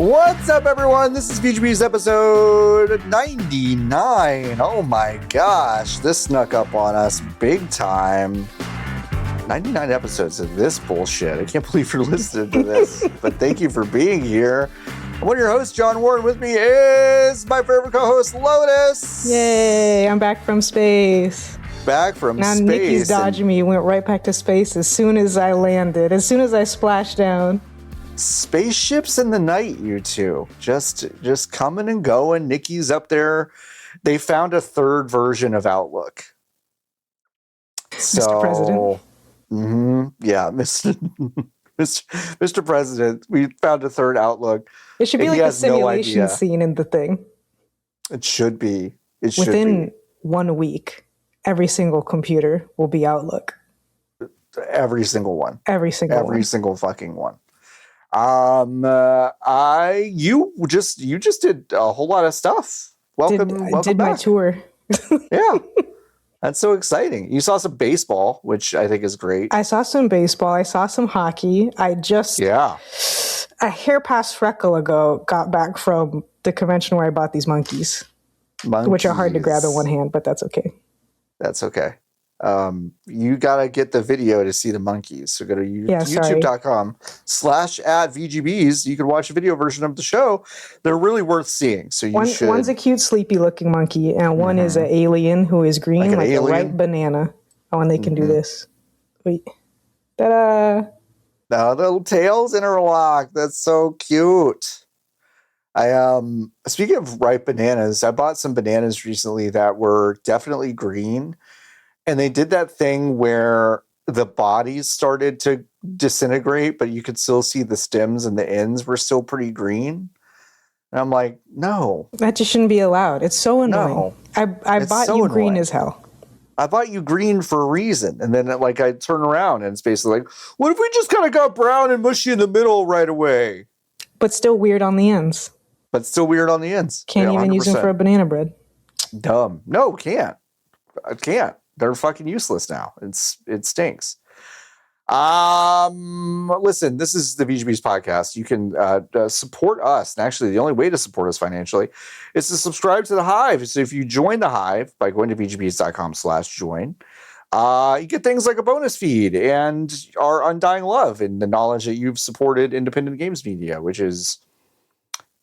What's up, everyone? This is VGBees episode 99. Oh my gosh, this snuck up on us big time. 99 episodes of this bullshit. I can't believe you're listening to this, but thank you for being here. I'm one of your hosts, John Ward. With me is my favorite co-host, Lotus. Yay, I'm back from space. Back from now space. Now Niki's dodging me, went right back to space as soon as I landed, as soon as I splashed down. Spaceships in the night, you two. Just coming and going. Niki's up there. They found a third version of Outlook. Mr. President. Yeah, Mr. President, we found a third Outlook. It should be like a simulation scene in the thing. It should be. Within 1 week, every single computer will be Outlook. Every single one. Every single fucking one. You just did a whole lot of stuff. Welcome did back. My tour. Yeah. That's so exciting. You saw some baseball, which I think is great. I saw some baseball. I saw some hockey. A hair past freckle ago got back from the convention where I bought these monkeys. Which are hard to grab in one hand, but that's okay. That's okay. You gotta get the video to see the monkeys. So go to youtube.com/@VGBees. You can watch a video version of the show. They're really worth seeing. So one's a cute, sleepy looking monkey, and one is an alien who is green, like a ripe banana. Oh, and they can do this. Wait. Ta-da! The little tails interlock. That's so cute. Speaking of ripe bananas, I bought some bananas recently that were definitely green. And they did that thing where the bodies started to disintegrate, but you could still see the stems and the ends were still pretty green. And I'm like, no. That just shouldn't be allowed. It's so annoying. No, I bought you green annoying. As hell. I bought you green for a reason. And then I turn around and it's basically like, what if we just kind of got brown and mushy in the middle right away? But still weird on the ends. Can't even use them for a banana bread. Dumb. No, can't. I can't. They're fucking useless now. It stinks. Listen, this is the VGBees podcast. You can support us. And actually, the only way to support us financially is to subscribe to the Hive. So if you join the Hive by going to VGBees.com/join, you get things like a bonus feed and our undying love and the knowledge that you've supported independent games media, which is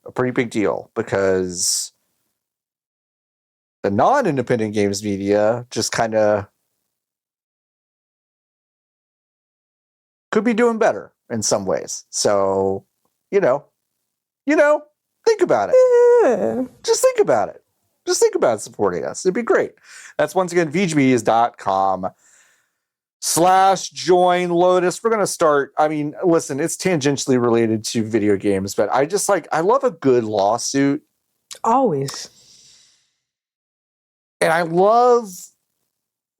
a pretty big deal because the non-independent games media just kind of could be doing better in some ways. So, think about it. Yeah. Just think about it. Just think about supporting us. It'd be great. That's once again, VGBees.com/join Lotus. We're going to start. I mean, listen, it's tangentially related to video games, but I love a good lawsuit. Always. And I love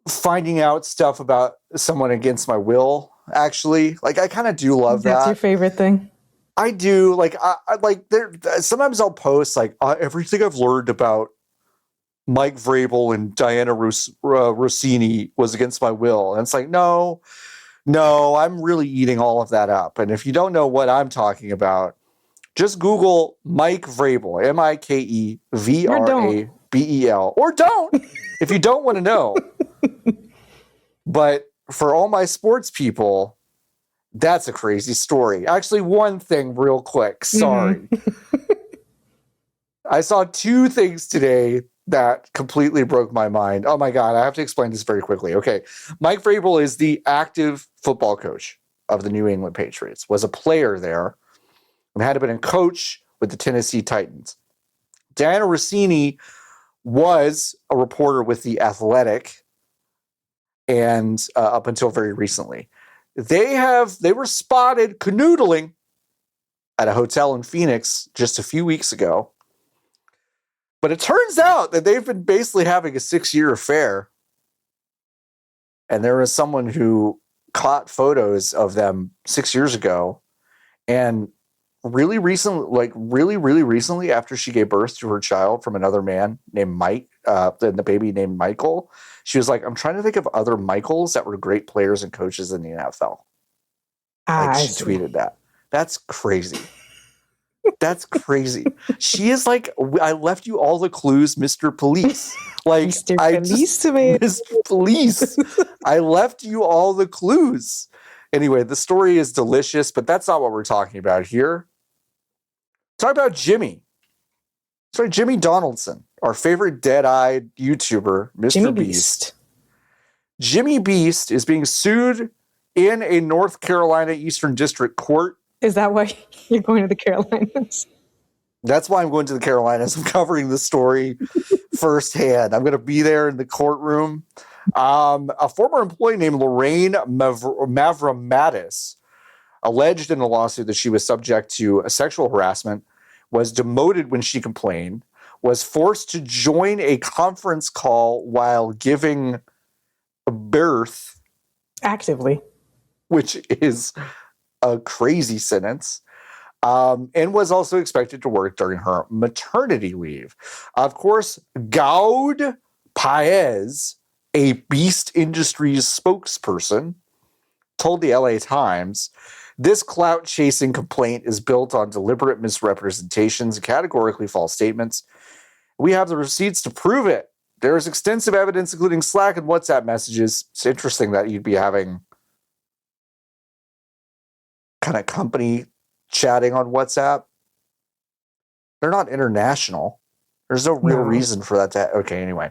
finding out stuff about someone against my will, actually. Like, I kind of do love that. That's your favorite thing? I do. Like, I sometimes I'll post, like, everything I've learned about Mike Vrabel and Diana Rossini was against my will. And it's like, no, I'm really eating all of that up. And if you don't know what I'm talking about, just Google Mike Vrabel, MikeVrabel. Or don't, if you don't want to know. But for all my sports people, that's a crazy story. Actually, one thing real quick. Sorry. I saw two things today that completely broke my mind. Oh my God, I have to explain this very quickly. Okay. Mike Vrabel is the active football coach of the New England Patriots, was a player there, and had been a coach with the Tennessee Titans. Diana Rossini was a reporter with The Athletic, and up until very recently. They were spotted canoodling at a hotel in Phoenix just a few weeks ago. But it turns out that they've been basically having a 6-year affair. And there was someone who caught photos of them 6 years ago, and really recently, after she gave birth to her child from another man named Mike, and the baby named Michael, she was like, I'm trying to think of other Michaels that were great players and coaches in the NFL. She tweeted that. That's crazy. That's crazy. She is like, I left you all the clues, Mr. Police. Like, Mr. Police. I left you all the clues. Anyway, the story is delicious, but that's not what we're talking about here. Talk about Jimmy. Sorry, Jimmy Donaldson, our favorite dead-eyed YouTuber, Mr. Beast. Jimmy Beast is being sued in a North Carolina Eastern District court. Is that why you're going to the Carolinas? That's why I'm going to the Carolinas. I'm covering the story firsthand. I'm going to be there in the courtroom. A former employee named Lorraine Mavromatis alleged in a lawsuit that she was subject to a sexual harassment, was demoted when she complained, was forced to join a conference call while giving birth. Actively. Which is a crazy sentence. And was also expected to work during her maternity leave. Of course, Gaud Paez, a Beast Industries spokesperson, told the LA Times, this clout-chasing complaint is built on deliberate misrepresentations and categorically false statements. We have the receipts to prove it. There is extensive evidence, including Slack and WhatsApp messages. It's interesting that you'd be having kind of company chatting on WhatsApp. They're not international. There's no real reason for that to okay, anyway.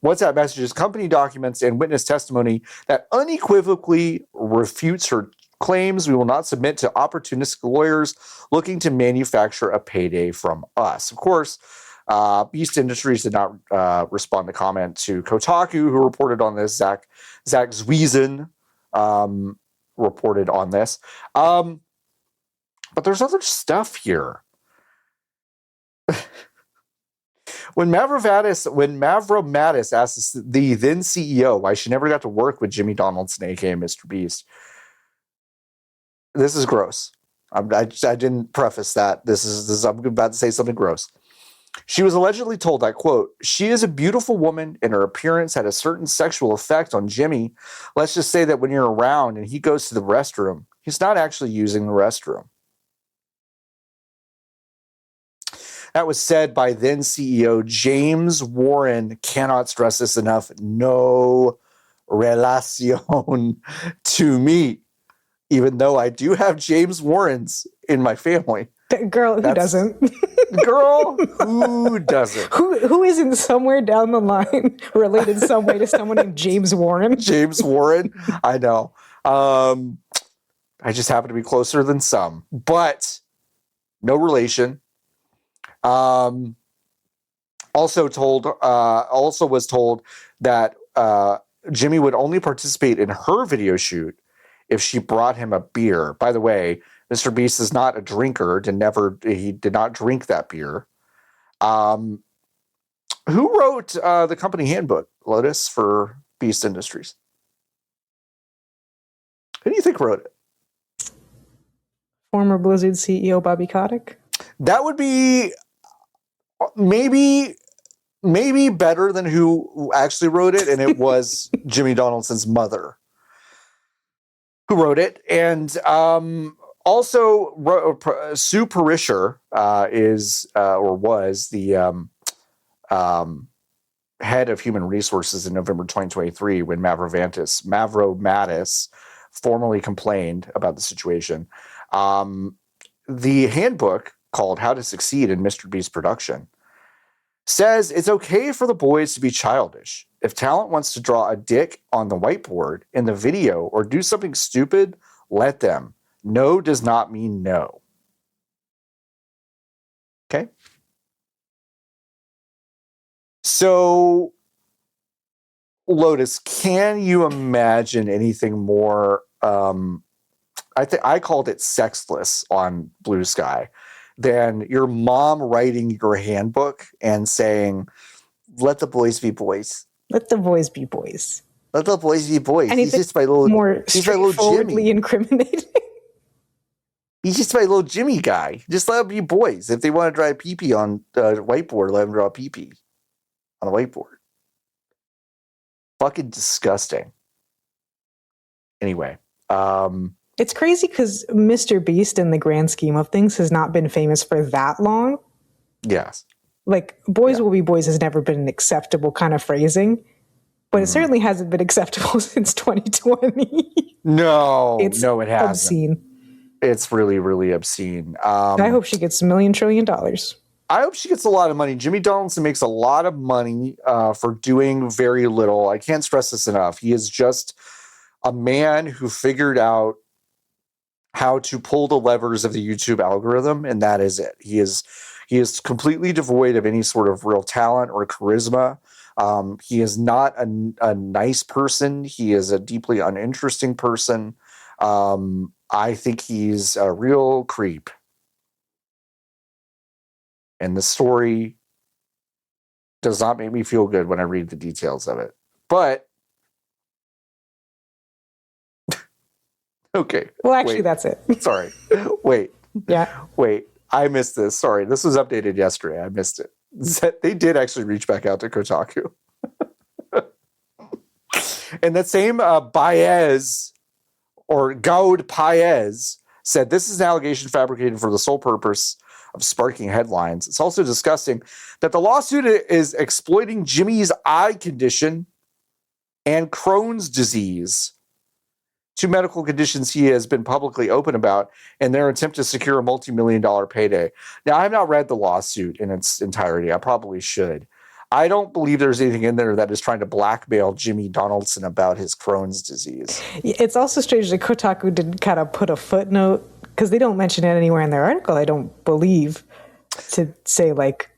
WhatsApp messages, company documents, and witness testimony that unequivocally refutes her claims. We will not submit to opportunistic lawyers looking to manufacture a payday from us. Of course, Beast Industries did not respond to comment to Kotaku, who reported on this. Zach Zwiesen reported on this. But there's other stuff here. When Mavromatis asked the then CEO why she never got to work with Jimmy Donaldson, aka Mr. Beast, this is gross. I didn't preface that. This is I'm about to say something gross. She was allegedly told that, quote, she is a beautiful woman and her appearance had a certain sexual effect on Jimmy. Let's just say that when you're around and he goes to the restroom, he's not actually using the restroom. That was said by then CEO James Warren. Cannot stress this enough. No relación to me. Even though I do have James Warrens in my family. Girl, who doesn't? Girl, who doesn't? Who isn't somewhere down the line related some way to someone named James Warren? James Warren? I know. I just happen to be closer than some. But no relation. Also was told that Jimmy would only participate in her video shoot if she brought him a beer. By the way, Mr. Beast is not a drinker. He did not drink that beer. Who wrote the company handbook, Lotus, for Beast Industries? Who do you think wrote it? Former Blizzard CEO Bobby Kotick. That would be maybe better than who actually wrote it, and it was Jimmy Donaldson's mother who wrote it. And also Sue Parisher is or was the head of human resources in November 2023 when Mavromatis formally complained about the situation. The handbook called How to Succeed in Mr. Beast Production says it's okay for the boys to be childish. If talent wants to draw a dick on the whiteboard in the video or do something stupid, let them. No does not mean no. Okay? So, Lotus, can you imagine anything more I called it sexless on Blue Sky than your mom writing your handbook and saying, let the boys be boys. Let the boys be boys. Let the boys be boys. He's just my little straightforwardly incriminating. He's just my little Jimmy guy. Just let them be boys. If they want to draw a pee-pee on the whiteboard, let them draw a pee-pee on a whiteboard. Fucking disgusting. Anyway, It's crazy because Mr. Beast, in the grand scheme of things, has not been famous for that long. Yes. Like, boys will be boys has never been an acceptable kind of phrasing, but it certainly hasn't been acceptable since 2020. No, it hasn't. Obscene. It's really, really obscene. I hope she gets $1 million trillion. I hope she gets a lot of money. Jimmy Donaldson makes a lot of money for doing very little. I can't stress this enough. He is just a man who figured out how to pull the levers of the YouTube algorithm, and that is it. He is completely devoid of any sort of real talent or charisma. He is not a nice person. He is a deeply uninteresting person. I think he's a real creep. And the story does not make me feel good when I read the details of it. But okay. Well, actually, that's it. Sorry. Wait. Yeah. Wait. I missed this. Sorry. This was updated yesterday. I missed it. They did actually reach back out to Kotaku. And that same Baez or Gaud Paez said, this is an allegation fabricated for the sole purpose of sparking headlines. It's also disgusting that the lawsuit is exploiting Jimmy's eye condition and Crohn's disease, two medical conditions he has been publicly open about, in their attempt to secure a multi-million-dollar payday. Now, I have not read the lawsuit in its entirety. I probably should. I don't believe there's anything in there that is trying to blackmail Jimmy Donaldson about his Crohn's disease. It's also strange that Kotaku didn't kind of put a footnote, because they don't mention it anywhere in their article, I don't believe, to say, like,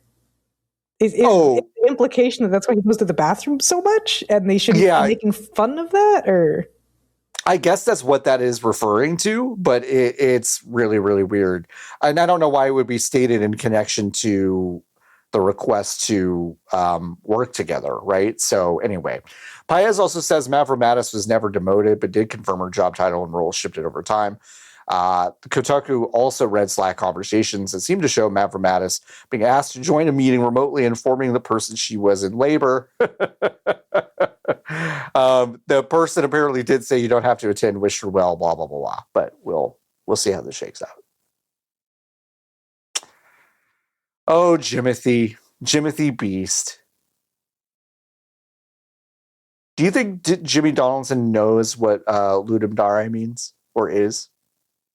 is the implication that that's why he goes to the bathroom so much and they shouldn't be making fun of that? Or I guess that's what that is referring to, but it's really, really weird. And I don't know why it would be stated in connection to the request to work together, right? So anyway, Paez also says Mavromatis was never demoted, but did confirm her job title and role shifted over time. Kotaku also read Slack conversations that seemed to show Mavromatis being asked to join a meeting remotely, informing the person she was in labor. The person apparently did say you don't have to attend, wish her well, blah, blah, blah, blah. But we'll see how this shakes out. Oh, Jimothy Beast. Do you think Jimmy Donaldson knows what Ludum Dare means or is?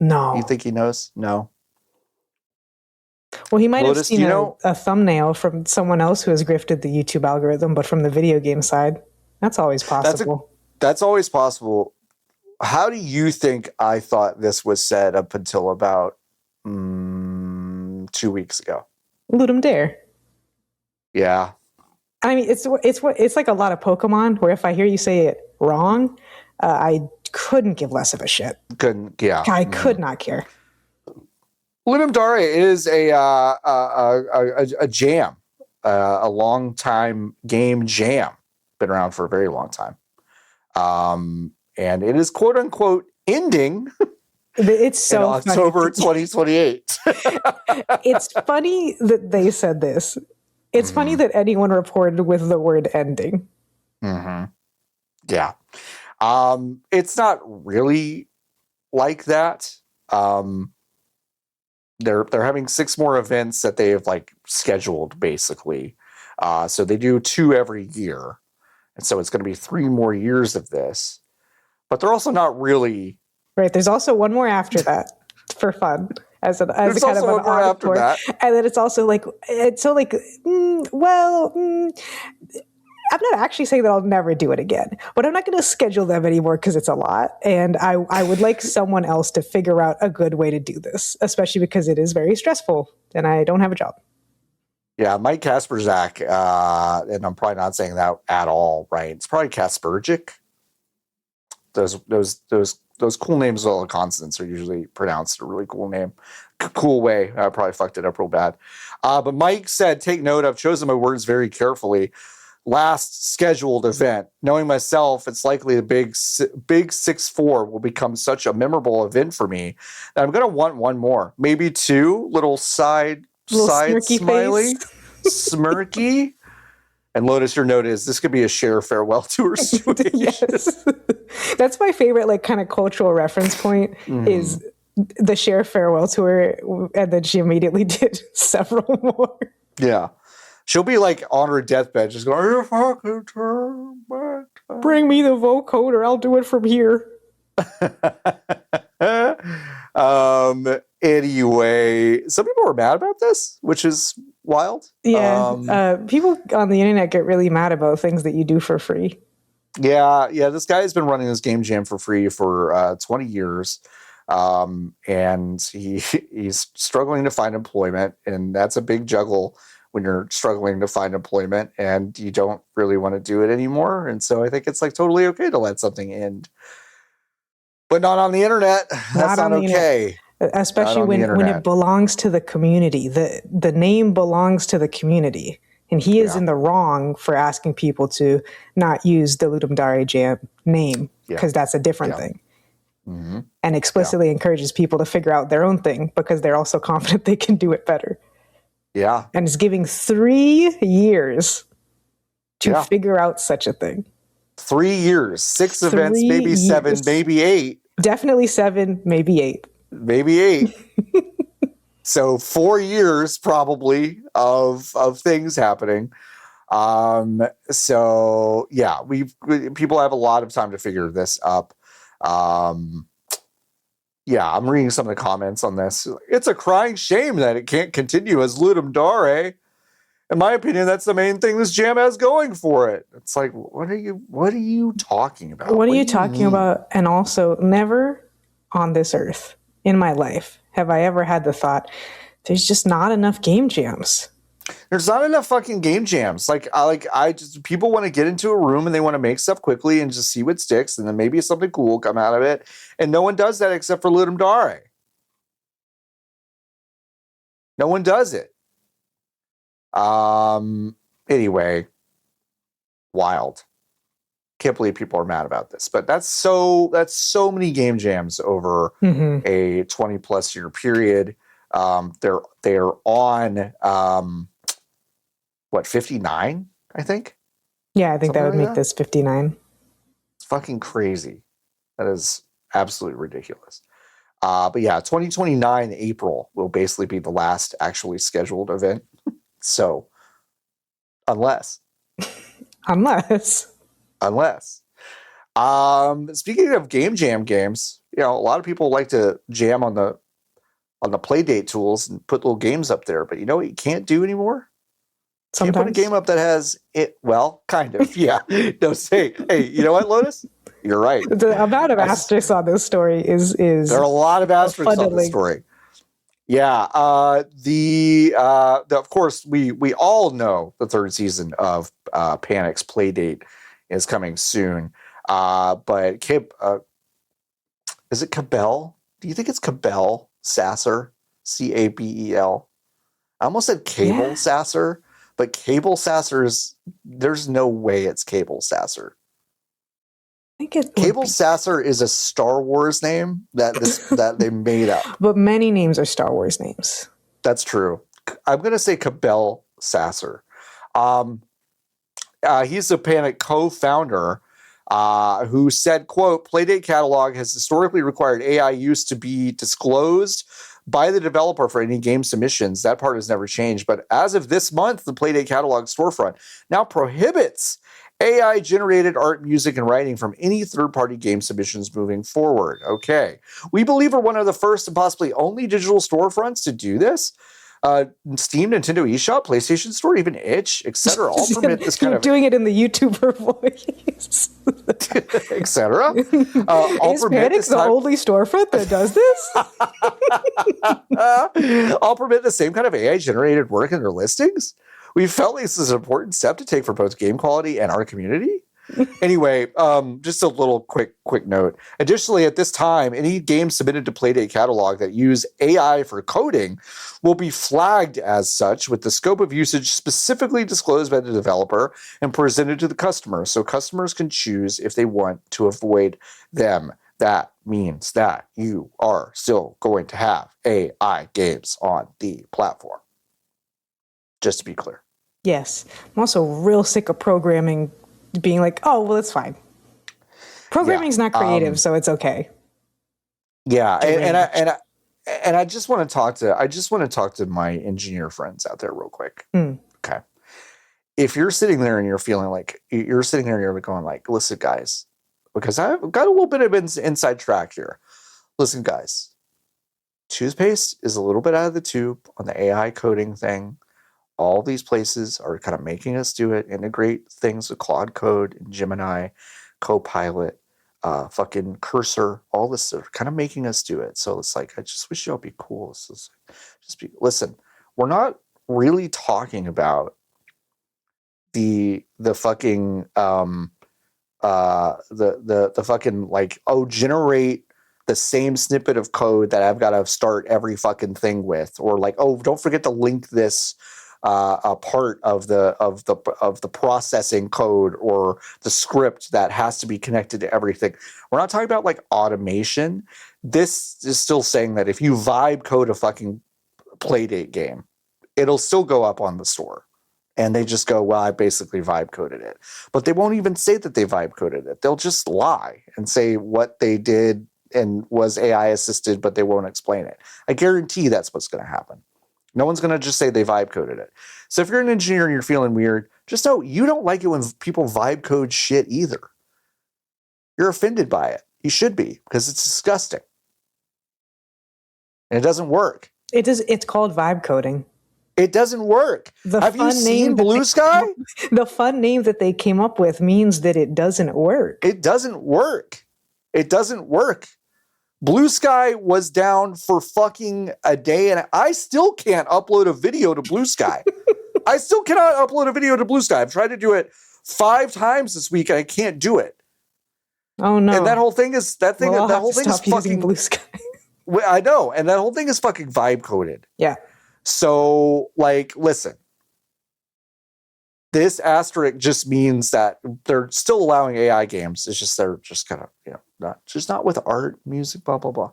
No. You think he knows? No. Well, he might have seen a thumbnail from someone else who has grifted the YouTube algorithm, but from the video game side. That's always possible. That's always possible. How do you think I thought this was said up until about 2 weeks ago? Ludum Dare. Yeah. I mean, it's like a lot of Pokemon, where if I hear you say it wrong, I couldn't give less of a shit. I could not care. Ludum Dare is a jam, a long time game jam. Been around for a very long time. And it is quote unquote ending. It's so in October 2028. It's funny that they said this. It's funny that anyone reported with the word ending. Mm-hmm. Yeah. It's not really like that. They're having 6 more events that they have like scheduled basically. So they do 2 every year. And so it's going to be 3 more years of this, but they're also not really right. There's also 1 more after that for fun. As a kind of an after that. And then it's also like, I'm not actually saying that I'll never do it again, but I'm not going to schedule them anymore because it's a lot. And I would like someone else to figure out a good way to do this, especially because it is very stressful and I don't have a job. Yeah, Mike Kasperzak, and I'm probably not saying that at all right. It's probably Kaspergic. Those cool names with all the consonants are usually pronounced a really cool name. Cool way. I probably fucked it up real bad. But Mike said, take note, I've chosen my words very carefully. Last scheduled event. Knowing myself, it's likely the big 6-4 will become such a memorable event for me that I'm going to want 1 more. Maybe 2 little side smirky smiley, smirky. And Lotus, your note is this could be a share farewell tour situation. Yes. That's my favorite, like, kind of cultural reference point is the share farewell tour. And then she immediately did several more. Yeah. She'll be like on her deathbed, just going, if I could turn back time. Bring me the vocoder. I'll do it from here. Anyway, some people are mad about this, which is wild. Yeah. People on the internet get really mad about things that you do for free. Yeah. This guy has been running this game jam for free for 20 years. And he's struggling to find employment, and that's a big juggle when you're struggling to find employment and you don't really want to do it anymore. And so I think it's like totally okay to let something end, but not on the internet. That's not okay. Especially when it belongs to the community. The name belongs to the community. And he is in the wrong for asking people to not use the Ludum Dare jam name, because that's a different thing. Mm-hmm. And explicitly encourages people to figure out their own thing because they're also confident they can do it better. Yeah. And is giving 3 years to figure out such a thing. 3 years, 6 events, maybe 7, maybe 8. Definitely 7, maybe 8. Maybe 8. So 4 years probably of things happening. So yeah, people have a lot of time to figure this up. Yeah, I'm reading some of the comments on this. It's a crying shame that it can't continue as Ludum Dare. In my opinion, that's the main thing this jam has going for it. It's like, what are you talking about? What are you talking about? And also, never on this earth in my life have I ever had the thought, there's just not enough game jams. There's not enough fucking game jams. People want to get into a room and they want to make stuff quickly and just see what sticks, and then maybe something cool will come out of it. And no one does that except for Ludum Dare. No one does it. Anyway, wild. Can't believe people are mad about this, but that's so many game jams over a 20 plus year period. They're on 59, I think. Yeah, I think that would make this 59. It's fucking crazy. That is absolutely ridiculous. But yeah, 2029 April will basically be the last actually scheduled event. So unless. Speaking of game jam games, a lot of people like to jam on the Playdate tools and put little games up there, but you know what you can't do anymore? Sometimes. Can't put a game up that has it. Well, kind of, yeah. No, hey, you know what, Lotus? You're right. The amount of asterisks on this story is there are a lot of asterisks on this story. Yeah. Of course, we all know the third season of Panic's Playdate is coming soon. But is it Cabell? Do you think it's Cabell Sasser? Cabel? I almost said Cable Sasser, but Cable Sasser there's no way it's Cable Sasser. I think Cable Sasser is a Star Wars name that they made up. But many names are Star Wars names. That's true. I'm going to say Cabell Sasser. He's a Panic co-founder who said, quote, Playdate catalog has historically required AI use to be disclosed by the developer for any game submissions. That part has never changed. But as of this month, the Playdate catalog storefront now prohibits AI-generated art, music, and writing from any third-party game submissions moving forward. Okay. We believe we're one of the first and possibly only digital storefronts to do this. Steam, Nintendo eShop, PlayStation Store, even Itch, etc. all permit this kind of... You're doing it in the YouTuber voice. etc. Is Panic the only storefront that does this? I'll permit the same kind of AI-generated work in their listings. We felt like this is an important step to take for both game quality and our community. Anyway, just a little quick note. Additionally, at this time, any games submitted to Playdate catalog that use AI for coding will be flagged as such with the scope of usage specifically disclosed by the developer and presented to the customer, so customers can choose if they want to avoid them. That means that you are still going to have AI games on the platform. Just to be clear. Yes. I'm also real sick of programming being like, oh, well, it's fine. Programming is not creative, so it's okay. Yeah, and I just want to talk to my engineer friends out there real quick. Okay. If you're sitting there and you're feeling like you're sitting there and you're going like, listen, guys, because I've got a little bit of inside track here. Listen, guys, toothpaste is a little bit out of the tube on the AI coding thing. All these places are kind of making us do it, integrate things with Claude Code and Gemini, Copilot, fucking Cursor, all this stuff, kind of making us do it. So it's like, I just wish y'all be cool. So listen, we're not really talking about the fucking the fucking like, oh, generate the same snippet of code that I've got to start every fucking thing with, or like, oh, don't forget to link this a part of the processing code or the script that has to be connected to everything. We're not talking about like automation. This is still saying that if you vibe code a fucking Playdate game, it'll still go up on the store. And they just go, well, I basically vibe coded it. But they won't even say that they vibe coded it. They'll just lie and say what they did and was AI assisted, but they won't explain it. I guarantee that's what's going to happen. No one's going to just say they vibe coded it. So if you're an engineer and you're feeling weird, just know you don't like it when people vibe code shit either. You're offended by it. You should be, because it's disgusting. And it doesn't work. It's called vibe coding. It doesn't work. Have you seen Blue Sky? The fun name that they came up with means that it doesn't work. It doesn't work. It doesn't work. Blue Sky was down for fucking a day, and I still can't upload a video to Blue Sky. I still cannot upload a video to Blue Sky. I've tried to do it 5 times this week, and I can't do it. Oh no! And that whole thing is fucking Blue Sky. I know, and that whole thing is fucking vibe coded. Yeah. So, like, listen. This asterisk just means that they're still allowing AI games. It's just they're just kind of, not with art, music, blah, blah, blah.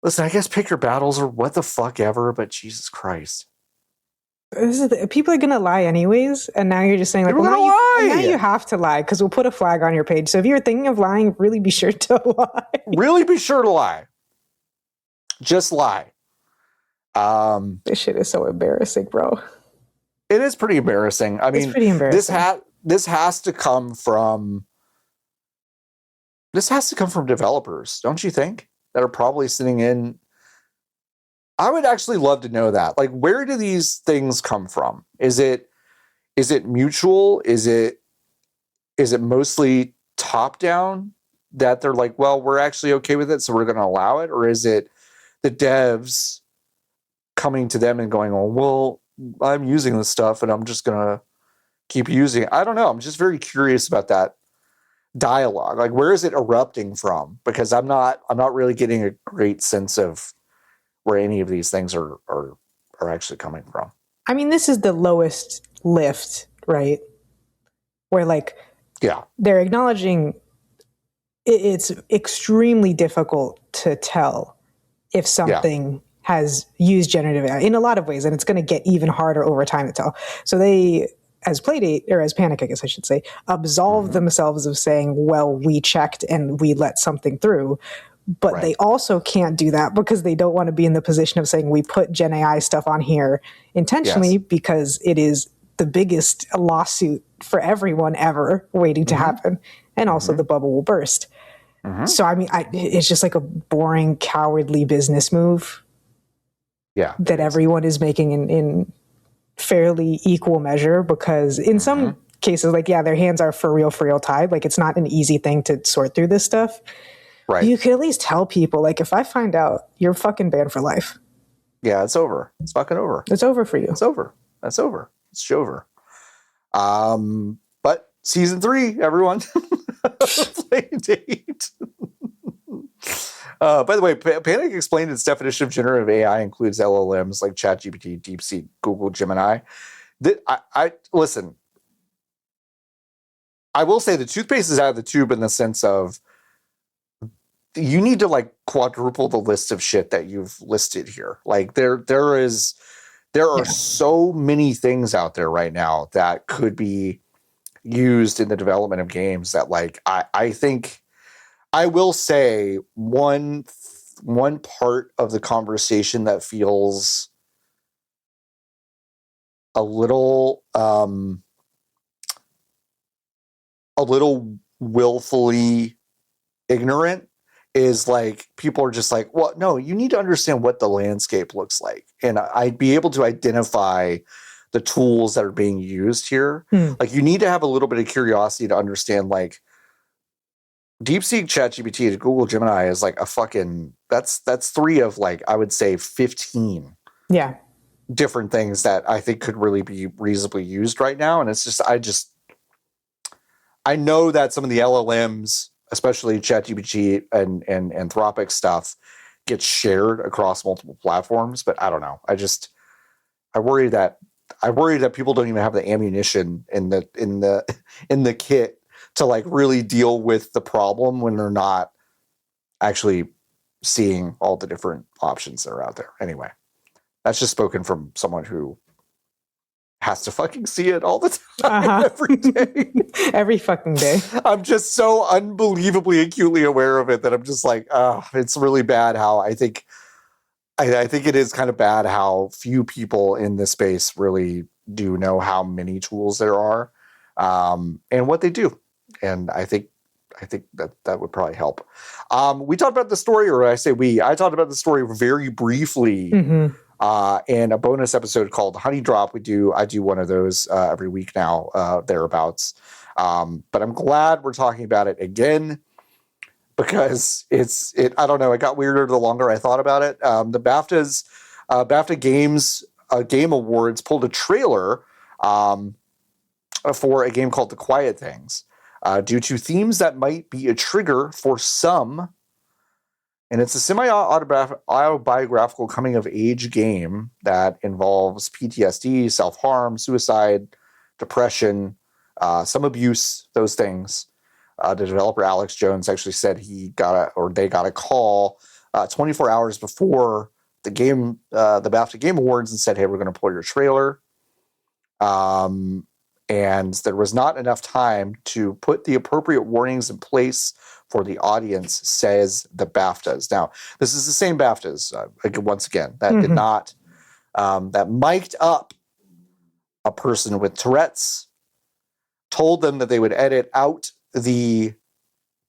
Listen, I guess pick your battles or what the fuck ever, but Jesus Christ. People are going to lie anyways, and now you're just saying, like, now you have to lie because we'll put a flag on your page. So if you're thinking of lying, really be sure to lie. Really be sure to lie. Just lie. This shit is so embarrassing, bro. It is pretty embarrassing. I mean, it's pretty embarrassing. This has to come from developers, don't you think? That are probably sitting in. I would actually love to know that. Like, where do these things come from? Is it mutual? Is it mostly top down that they're like, well, we're actually okay with it, so we're going to allow it? Or is it the devs coming to them and going, oh, well, I'm using this stuff and I'm just going to keep using it? I don't know. I'm just very curious about that dialogue. Like, where is it erupting from? Because I'm not really getting a great sense of where any of these things are actually coming from. I mean, this is the lowest lift, right? Where, like, yeah, they're acknowledging it's extremely difficult to tell if something has used generative AI in a lot of ways, and it's going to get even harder over time to tell. So they, as Playdate, or as Panic, I guess I should say, absolve themselves of saying, well, we checked and we let something through. But they also can't do that because they don't want to be in the position of saying we put Gen AI stuff on here intentionally because it is the biggest lawsuit for everyone ever waiting to happen. And also the bubble will burst. So, I mean, it's just like a boring, cowardly business move. Yeah, that everyone is making in fairly equal measure, because in some cases, like, their hands are for real tied. Like, it's not an easy thing to sort through this stuff. Right. You could at least tell people, like, if I find out, you're fucking banned for life. Yeah, it's over. It's fucking over. It's over for you. It's over. That's over. It's over. But season 3, everyone. Playdate. By the way, Panic explained its definition of generative AI includes LLMs like ChatGPT, DeepSeek, Google, Gemini. I listen. I will say the toothpaste is out of the tube in the sense of you need to like quadruple the list of shit that you've listed here. Like there is There are so many things out there right now that could be used in the development of games that, like, I think I will say one part of the conversation that feels a little willfully ignorant is like, people are just like, well, no, you need to understand what the landscape looks like. And I'd be able to identify the tools that are being used here. Like, you need to have a little bit of curiosity to understand, like, DeepSeek, ChatGPT, and Google Gemini is like a fucking, that's 3 of, like, I would say 15 different things that I think could really be reasonably used right now. And it's just, I know that some of the LLMs, especially ChatGPT and Anthropic stuff, gets shared across multiple platforms, but I don't know. I worry that people don't even have the ammunition in the kit to, like, really deal with the problem when they're not actually seeing all the different options that are out there. Anyway, that's just spoken from someone who has to fucking see it all the time, every day. Every fucking day. I'm just so unbelievably acutely aware of it that I'm just like, it's really bad how I think it is kind of bad how few people in this space really do know how many tools there are, and what they do. And I think that would probably help. We talked about the story, or I talked about the story very briefly in a bonus episode called Honey Drop. I do one of those every week now, thereabouts. But I'm glad we're talking about it again, because I don't know, it got weirder the longer I thought about it. The BAFTA Game Awards pulled a trailer for a game called The Quiet Things, due to themes that might be a trigger for some. And it's a semi-autobiographical coming-of-age game that involves PTSD, self-harm, suicide, depression, some abuse, those things. The developer Alex Jones actually said they got a call 24 hours before the BAFTA Game Awards, and said, "Hey, we're going to pull your trailer." And there was not enough time to put the appropriate warnings in place for the audience, says the BAFTAs. Now, this is the same BAFTAs, once again, that did not, that mic'd up a person with Tourette's, told them that they would edit out the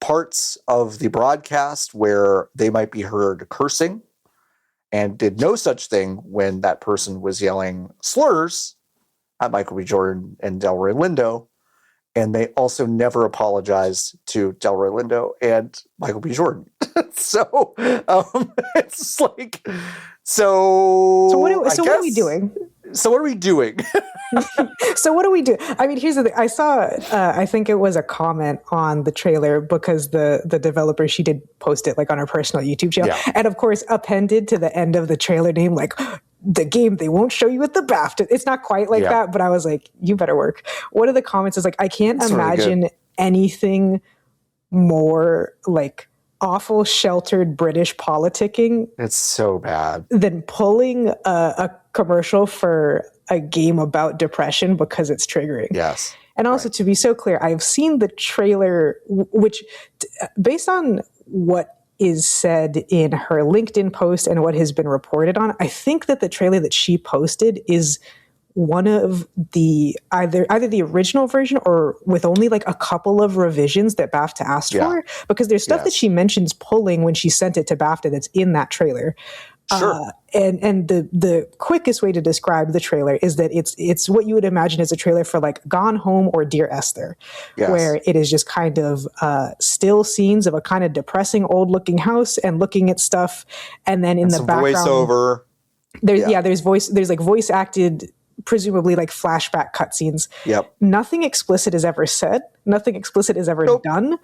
parts of the broadcast where they might be heard cursing, and did no such thing when that person was yelling slurs at Michael B. Jordan and Delroy Lindo. And they also never apologized to Delroy Lindo and Michael B. Jordan. So it's like, so what are we doing? So what are we doing? So what do we do? I mean, here's the thing. I saw, I think it was a comment on the trailer, because the developer, she did post it, like, on her personal YouTube channel. Yeah. And of course, appended to the end of the trailer name, like, the game they won't show you at the BAFTA. It's not quite like that, but I was like, you better work. One of the comments is like, I can't imagine anything more, like, awful sheltered British politicking. It's so bad. Than pulling a commercial for a game about depression because it's triggering. Yes. And also, to be so clear, I've seen the trailer, which, based on what is said in her LinkedIn post and what has been reported on, I think that the trailer that she posted is one of the either the original version, or with only, like, a couple of revisions that BAFTA asked for, because there's stuff that she mentions pulling when she sent it to BAFTA that's in that trailer. Sure. And the quickest way to describe the trailer is that it's what you would imagine as a trailer for, like, Gone Home or Dear Esther, where it is just kind of still scenes of a kind of depressing old looking house and looking at stuff, and then in the background voiceover. There's like voice acted, presumably, like, flashback cutscenes. Yep. Nothing explicit is ever said. Nothing explicit is ever done.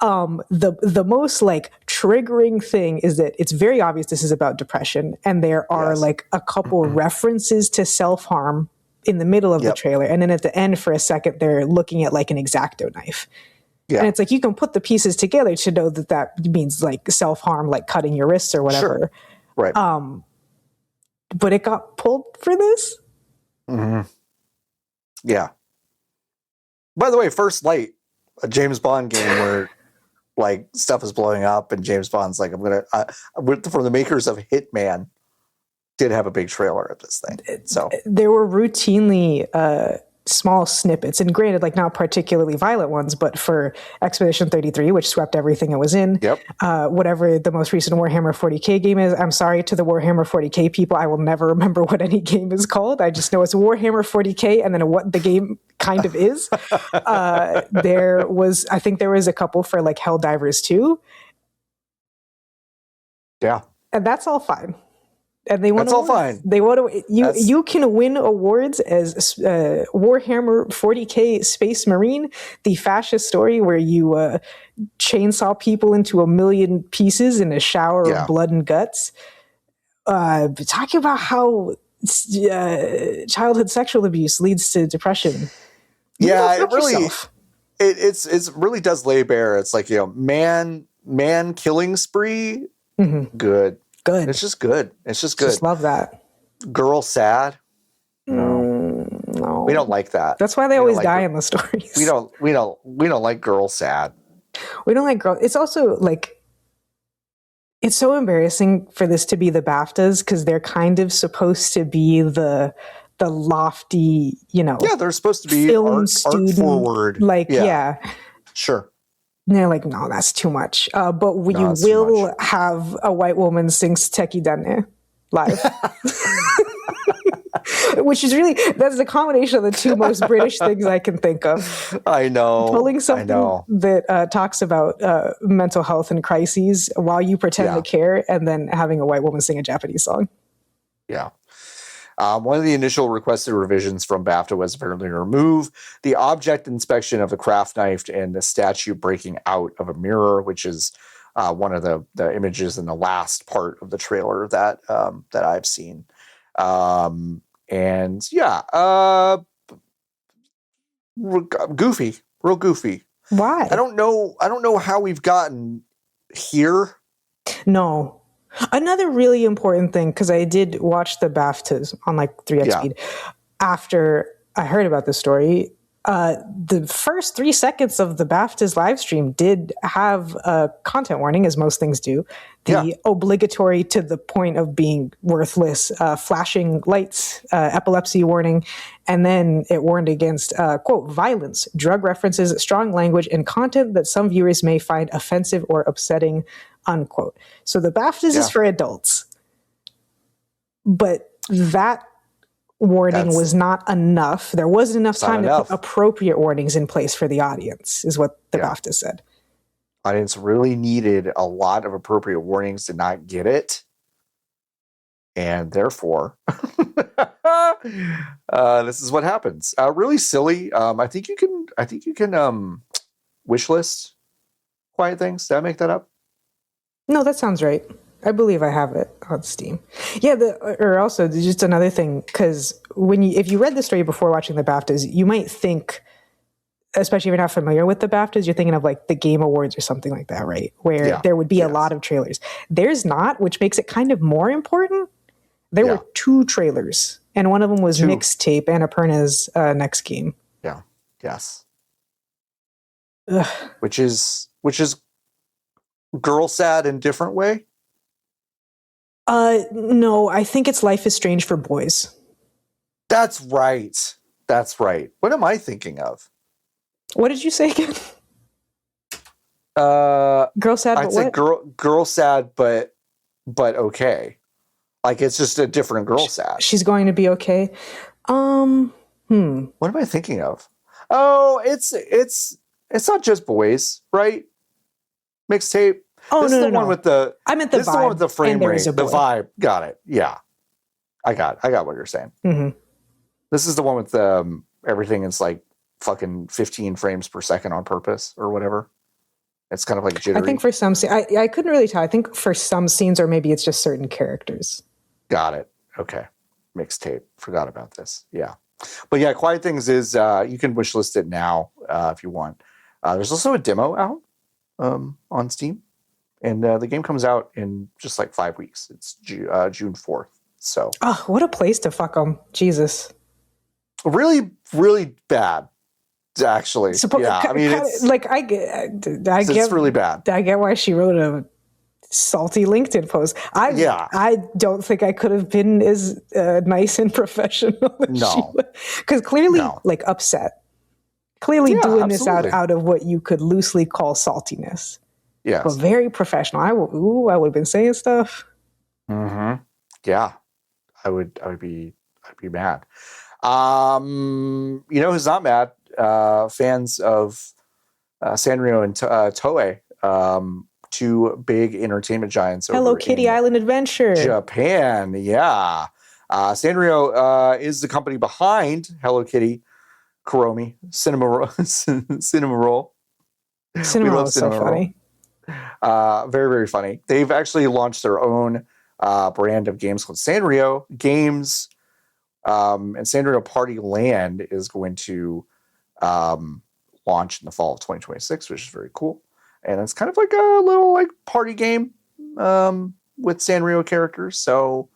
The most, like, triggering thing is that it's very obvious this is about depression, and there are like a couple references to self-harm in the middle of the trailer, and then at the end, for a second, they're looking at, like, an X-Acto knife. And it's like, you can put the pieces together to know that means, like, self-harm, like cutting your wrists or whatever. Sure. Right. but it got pulled for this. Mm-hmm. Yeah. By the way, First Light, a James Bond game where like stuff is blowing up and James Bond's like, I'm gonna from the makers of Hitman, did have a big trailer of this thing. So there were routinely small snippets, and granted, like not particularly violent ones, but for Expedition 33, which swept everything it was in. Yep. Whatever the most recent Warhammer 40k game is, I'm sorry to the Warhammer 40k people, I will never remember what any game is called. I just know it's Warhammer 40k, and then what the game kind of is. I think there was a couple for like Helldivers 2. Yeah. And that's all fine. And they won That's awards. all fine. They want you can win awards as Warhammer 40k Space Marine, the fascist story where you chainsaw people into a million pieces in a shower of blood and guts. Talking about how childhood sexual abuse leads to depression. It really does lay bare. It's like, man killing spree. Mm-hmm. Good. It's just good. Just love that. Girl sad. No. We don't like that. That's why they always die in the stories. We don't like girl sad. We don't like girl. It's also like, it's so embarrassing for this to be the BAFTAs because they're kind of supposed to be the lofty, Yeah, they're supposed to be film art forward. Sure. And they're like, no, that's too much. But you will have a white woman sing Teki Dane live. Which is that's a combination of the two most British things I can think of. I know. Pulling something that talks about mental health and crises while you pretend to care, and then having a white woman sing a Japanese song. Yeah. One of the initial requested revisions from BAFTA was apparently to remove the object inspection of the craft knife and the statue breaking out of a mirror, which is one of the images in the last part of the trailer that I've seen. Goofy, real goofy. Why? I don't know how we've gotten here. No. Another really important thing, because I did watch the BAFTAs on like 3x speed after I heard about this story. The first 3 seconds of the BAFTAs live stream did have a content warning, as most things do. The obligatory to the point of being worthless, flashing lights, epilepsy warning, and then it warned against, quote, violence, drug references, strong language, and content that some viewers may find offensive or upsetting, unquote. So the BAFTAs is for adults. But that warning was not enough. There wasn't enough time to put appropriate warnings in place for the audience, is what the BAFTA said. Audience really needed a lot of appropriate warnings to not get it. And therefore, this is what happens. Really silly. I think you can wish list quiet things. Did I make that up? No, that sounds right. I believe I have it on Steam. Yeah, or also just another thing, because if you read the story before watching the BAFTAs, you might think, especially if you're not familiar with the BAFTAs, you're thinking of like the Game Awards or something like that, right? Where there would be a lot of trailers. There's not, which makes it kind of more important. There were 2 trailers, and one of them was Mixtape, Annapurna's next game. Yeah. Yes. Ugh. Which is girl sad in different way. No, I think it's Life is Strange for boys. That's right. What am I thinking of? What did you say again? Girl sad, but I'd say girl sad, but okay. Like it's just a different girl sad. She's going to be okay. What am I thinking of? Oh, it's not just boys, right? Mixtape. Oh, this no, is the one with the. I meant the vibe. This is the one with the frame rate. The boy. vibe. Got it. Yeah, I got what you're saying. Mm-hmm. This is the one with everything is like fucking 15 frames per second on purpose or whatever. It's kind of like jittery. I think for some, I couldn't really tell. I think for some scenes, or maybe it's just certain characters. Got it. Okay. Mixtape. Forgot about this. Yeah. But yeah, Quiet Things is, you can wishlist it now if you want. There's also a demo out on Steam. And the game comes out in just like 5 weeks. It's June 4th. So, oh, what a place to fuck them. Jesus. Really, really bad. Actually, I mean, it's like I get it's really bad. I get why she wrote a salty LinkedIn post. I don't think I could have been as nice and professional as she was, because clearly, like upset. Clearly doing this out of what you could loosely call saltiness. Yes, but very professional. I would have been saying stuff. Mm-hmm. Yeah, I would be mad. You know who's not mad? Fans of Sanrio and Toei, two big entertainment giants. Hello Kitty Island Adventure, Japan. Yeah, Sanrio is the company behind Hello Kitty, Kuromi, Cinema Roll. We love Cinema Roll. So funny. Very, very funny. They've actually launched their own brand of games called Sanrio Games. And Sanrio Party Land is going to launch in the fall of 2026, which is very cool. And it's kind of like a little like party game with Sanrio characters. So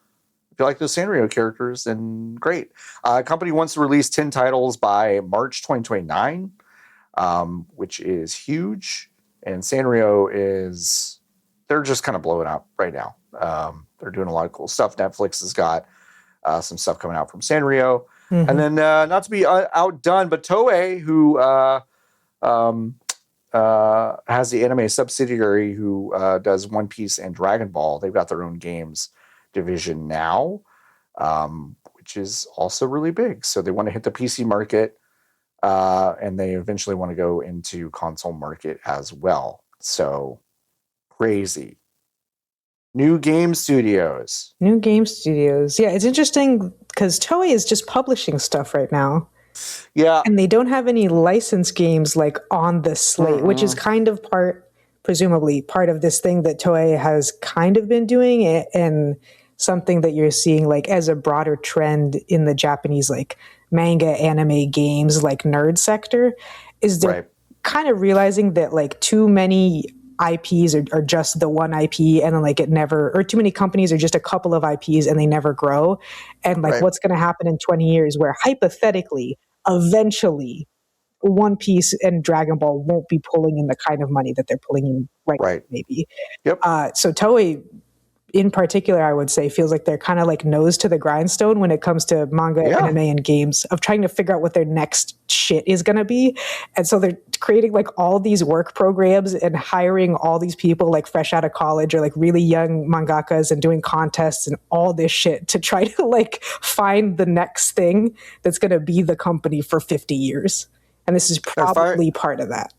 if you like those Sanrio characters, then great. Company wants to release 10 titles by March 2029, which is huge. And Sanrio they're just kind of blowing up right now. They're doing a lot of cool stuff. Netflix has got some stuff coming out from Sanrio. Mm-hmm. And then not to be outdone, but Toei, who has the anime subsidiary who does One Piece and Dragon Ball. They've got their own games division now, which is also really big. So they want to hit the PC market, and they eventually want to go into console market as well. So crazy. New game studios. Yeah, it's interesting because Toei is just publishing stuff right now. Yeah. And they don't have any licensed games like on the slate, which is kind of presumably part of this thing that Toei has kind of been doing, and something that you're seeing like as a broader trend in the Japanese like manga, anime, games, like nerd sector, is they're kind of realizing that like too many IPs are just the one IP, and then like it never, or too many companies are just a couple of IPs and they never grow. And like what's going to happen in 20 years where hypothetically, eventually One Piece and Dragon Ball won't be pulling in the kind of money that they're pulling in right now, maybe. Yep. So Toei in particular, I would say, feels like they're kind of like nose to the grindstone when it comes to manga, anime, and games, of trying to figure out what their next shit is going to be. And so they're creating like all these work programs and hiring all these people like fresh out of college or like really young mangakas and doing contests and all this shit to try to like find the next thing that's going to be the company for 50 years. And this is probably part of that.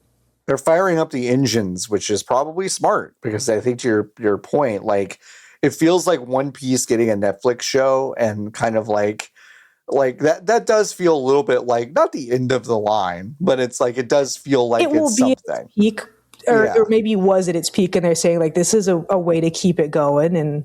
They're firing up the engines, which is probably smart, because I think to your point, like it feels like One Piece getting a Netflix show, and kind of like that does feel a little bit like not the end of the line, but it's like it does feel like it's something. At its peak, or maybe was at its peak, and they're saying like this is a way to keep it going, and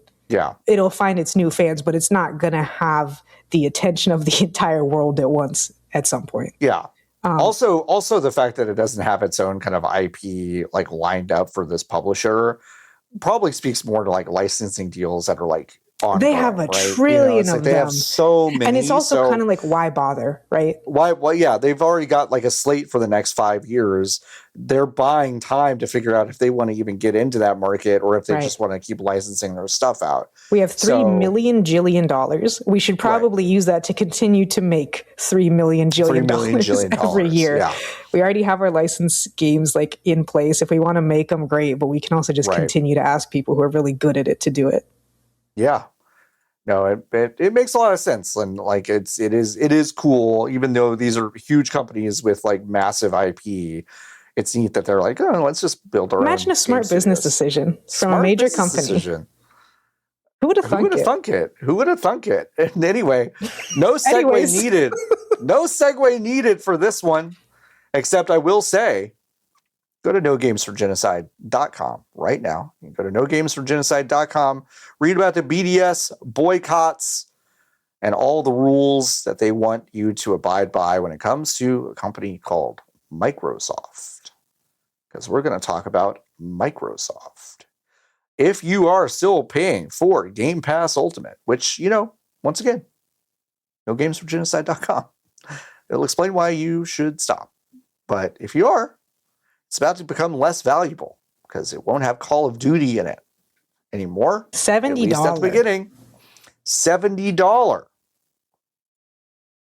it'll find its new fans, but it's not gonna have the attention of the entire world at once at some point. Yeah. Also the fact that it doesn't have its own kind of IP like lined up for this publisher probably speaks more to like licensing deals that are like ongoing. They have a trillion of them. They have so many, and it's also kind of like, why bother, right? Why? Well, yeah, they've already got like a slate for the next 5 years. They're buying time to figure out if they want to even get into that market, or if they just want to keep licensing their stuff out. We have $3 million jillion. We should probably use that to continue to make $3 million jillion every year. Yeah. We already have our licensed games like in place. If we want to make them, great, but we can also just continue to ask people who are really good at it to do it. Yeah. No, it makes a lot of sense, and like it is cool. Even though these are huge companies with like massive IP, it's neat that they're like, oh, let's just build our own. Imagine a smart business decision from a major company. Who would have thunk it? Who would have thunk it? And anyway, no segue needed. No segue needed for this one, except I will say, go to nogamesforgenocide.com right now. You can go to nogamesforgenocide.com, read about the BDS boycotts and all the rules that they want you to abide by when it comes to a company called Microsoft. Because we're going to talk about Microsoft. if you are still paying for Game Pass Ultimate, which, once again, nogamesforgenocide.com. It'll explain why you should stop. But if you are, it's about to become less valuable because it won't have Call of Duty in it anymore. $70. At least at the beginning. $70.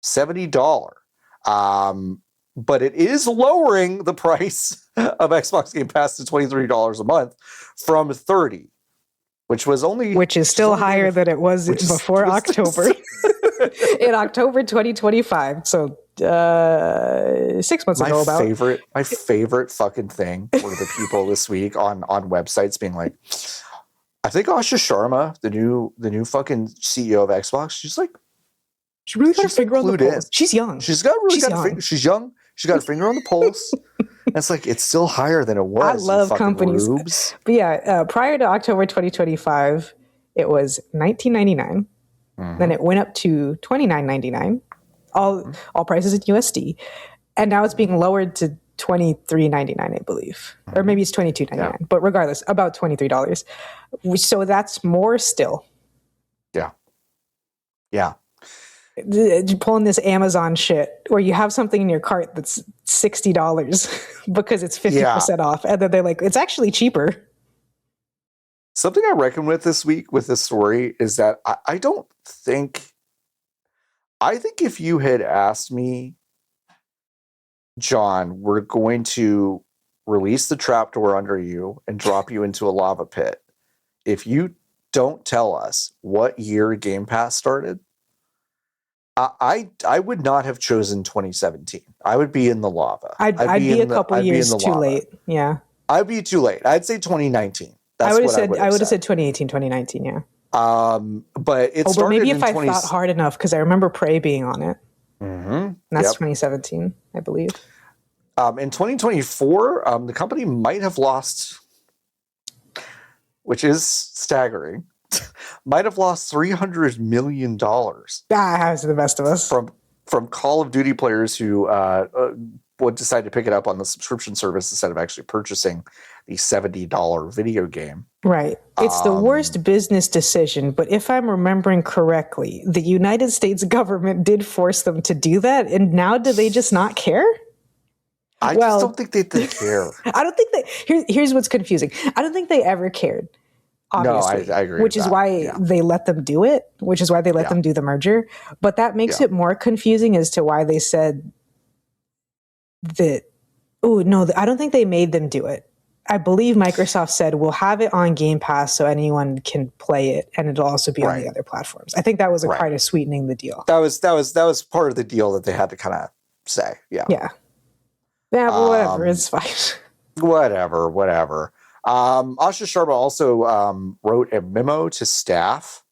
$70. But it is lowering the price of Xbox Game Pass to $23 a month from $30, which is still higher than it was before October. In October 2025. So 6 months ago. My favorite fucking thing were the people this week on websites being like, I think Asha Sharma, the new fucking CEO of Xbox, she's really got a finger on the pulse. She's young. She's young. She's got a finger on the pulse. And it's it's still higher than it was. I love companies. Rubes. But yeah, prior to October 2025, it was $19.99. Then it went up to $29.99. All prices in USD. And now it's being lowered to $23.99, I believe. Or maybe it's $22.99. Yeah. But regardless, about $23. So that's more still. Yeah. Yeah. Pulling this Amazon shit where you have something in your cart that's $60 because it's 50% off. And then they're like, it's actually cheaper. Something I reckon with this week with this story is that I think if you had asked me, John, we're going to release the trapdoor under you and drop you into a lava pit. If you don't tell us what year Game Pass started, I would not have chosen 2017. I would be in the lava. I'd be a couple years too late. Yeah. I'd be too late. I'd say 2019. I would have said 2018, 2019, yeah. But it started maybe in if I thought hard enough, because I remember Prey being on it. Mm-hmm. And that's 2017, I believe. In 2024, the company might have lost, which is staggering, might have lost $300 million. Happens to the best of us. From Call of Duty players who would decide to pick it up on the subscription service instead of actually purchasing the $70 video game. Right. It's the worst business decision, but if I'm remembering correctly, the United States government did force them to do that, and now do they just not care? I just don't think they care. I don't think here's what's confusing. I don't think they ever cared. Obviously, no, I agree. Which is why they let them do it, which is why they let them do the merger. But that makes it more confusing as to why they said that, I don't think they made them do it. I believe Microsoft said, we'll have it on Game Pass so anyone can play it, and it'll also be on the other platforms. I think that was a part of sweetening the deal. That was part of the deal that they had to kind of say. Yeah. Yeah. Yeah, but whatever. It's fine. Whatever. Asha Sharma also wrote a memo to staff.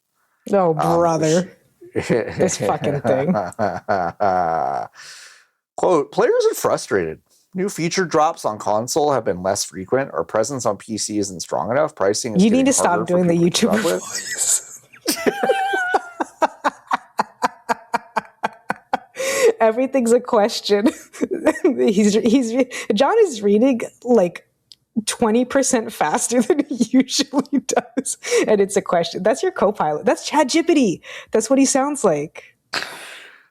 Oh, brother. This fucking thing. Quote, players are frustrated. New feature drops on console have been less frequent. Our presence on PC isn't strong enough. Pricing is need to stop doing the YouTuber voice. Everything's a question. John is reading like 20% faster than he usually does. And it's a question. That's your co-pilot. That's ChatGPT. That's what he sounds like.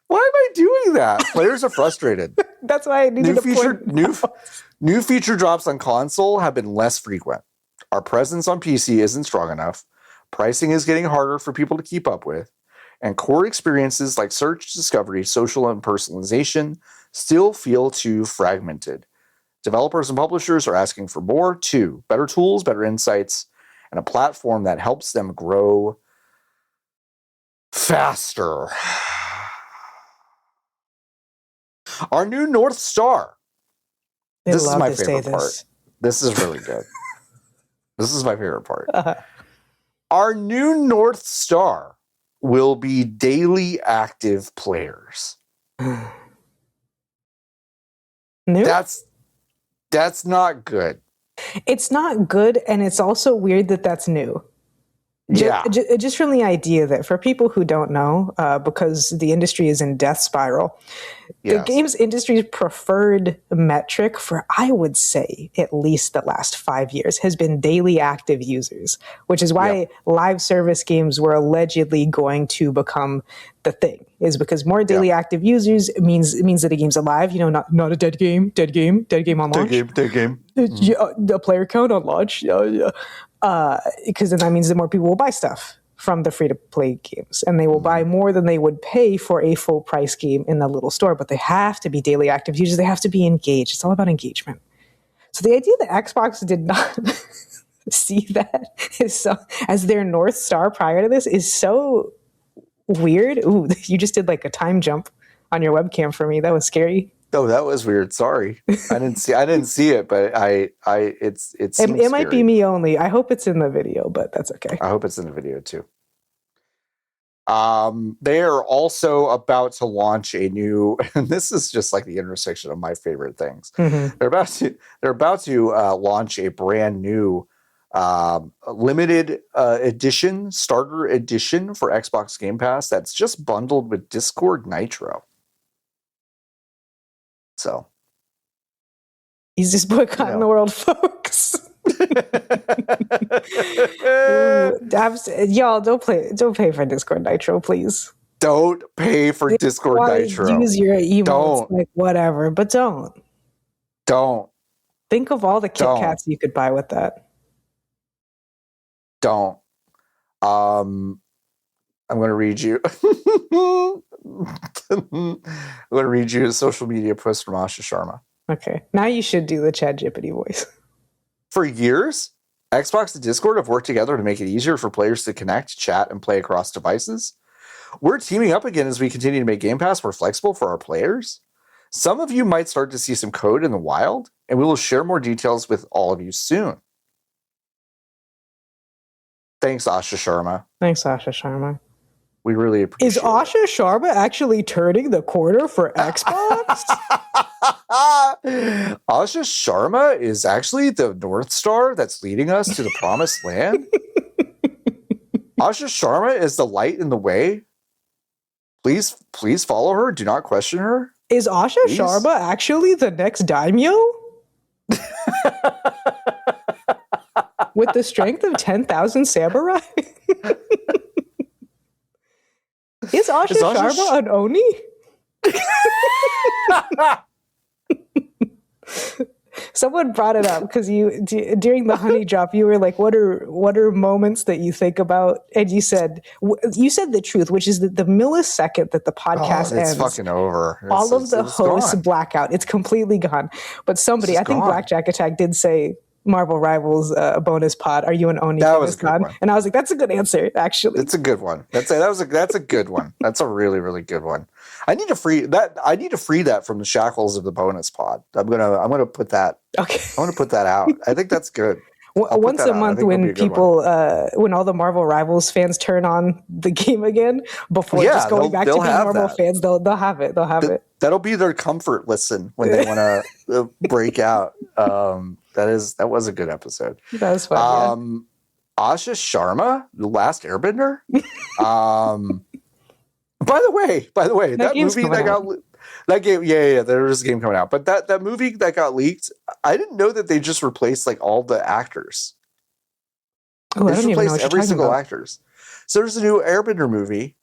Why am I doing that? Players are frustrated. That's why I needed new feature drops on console have been less frequent. Our presence on PC isn't strong enough. Pricing is getting harder for people to keep up with. And core experiences like search, discovery, social, and personalization still feel too fragmented. Developers and publishers are asking for more, too. Better tools, better insights, and a platform that helps them grow faster. Our new North Star. This is my favorite part. This is really good. This is my favorite part. Our new North Star will be daily active players. That's not good. It's not good, and it's also weird that that's new. Yeah. Just from the idea that for people who don't know, because the industry is in death spiral, the games industry's preferred metric for, I would say, at least the last 5 years has been daily active users, which is why live service games were allegedly going to become the thing, is because more daily active users means that a game's alive, not a dead game on launch. Dead game. The player count on launch. Because then that means that more people will buy stuff from the free-to-play games, and they will buy more than they would pay for a full-price game in the little store, but they have to be daily active users. They have to be engaged. It's all about engagement. So the idea that Xbox did not see that as their North Star prior to this is so weird. Ooh, you just did like a time jump on your webcam for me. That was scary. Oh, that was weird. Sorry, I didn't see it, but it might be me only. I hope it's in the video, but that's okay. I hope it's in the video too. They are also about to launch a new, and this is just like the intersection of my favorite things. Mm-hmm. They're about to launch a brand new limited edition, starter edition for Xbox Game Pass that's just bundled with Discord Nitro. So he's just boycotting the world, folks. Y'all don't pay for Discord Nitro, please. Don't pay for Discord Nitro. Use your emotes, like whatever, but don't. Think of all the Kit Kats you could buy with that. Don't. I'm going to read you. I'm going to read you a social media post from Asha Sharma. Okay. Now you should do the ChatGPT voice. For years, Xbox and Discord have worked together to make it easier for players to connect, chat, and play across devices. We're teaming up again as we continue to make Game Pass more flexible for our players. Some of you might start to see some code in the wild, and we will share more details with all of you soon. Thanks, Asha Sharma. We really appreciate it. Is Asha Sharma actually turning the corner for Xbox? Asha Sharma is actually the North Star that's leading us to the promised land. Asha Sharma is the light in the way. Please follow her. Do not question her. Is Asha Sharma actually the next daimyo? With the strength of 10,000 samurai? Is Asha Sharma an Oni? Someone brought it up because during the honey drop, you were like, "What are moments that you think about?" And you said the truth, which is that the millisecond that the podcast ends, it's fucking over. All of the hosts black out. It's completely gone. But somebody, I think Blackjack Attack, did say, Marvel Rivals bonus pod. Are you an Oni? That was a good one. And I was like, that's a good answer, actually. It's a good one. That's a good one. That's a really, really good one. I need to free that from the shackles of the bonus pod. I'm gonna put that. Okay. I want to put that out. I think that's good. Once a month, when people, when all the Marvel Rivals fans turn on the game again, before just going back to being normal fans, they'll have it. They'll have it. That'll be their comfort listen when they want to break out. That was a good episode. That was fun. Asha Sharma, The Last Airbender. By the way, that movie that got that game, there's a game coming out. But that movie that got leaked, I didn't know that they just replaced like all the actors. Oh, they just replaced every single actors. So there's a new Airbender movie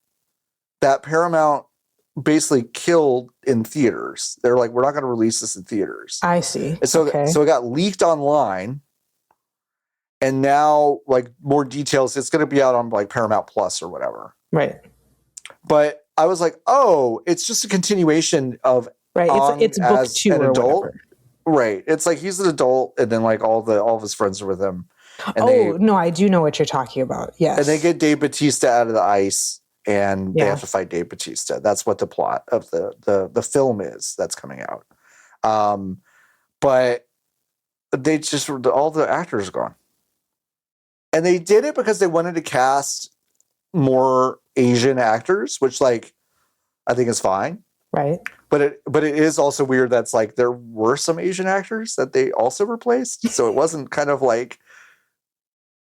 that Paramount basically killed in theaters. They're like, we're not going to release this in theaters. I see. And so it got leaked online, and now like more details. It's going to be out on like Paramount Plus or whatever. Right. But I was like, oh, it's just a continuation of It's book 2 or adult. Whatever. Right. It's like he's an adult, and then like all of his friends are with him. And no, I do know what you're talking about. Yes. And they get Dave Bautista out of the ice, and they have to fight Dave Bautista. That's what the plot of the film is that's coming out. But they just all the actors are gone, and they did it because they wanted to cast more Asian actors, which like I think is fine. Right. But it is also weird that's like there were some Asian actors that they also replaced. So it wasn't kind of like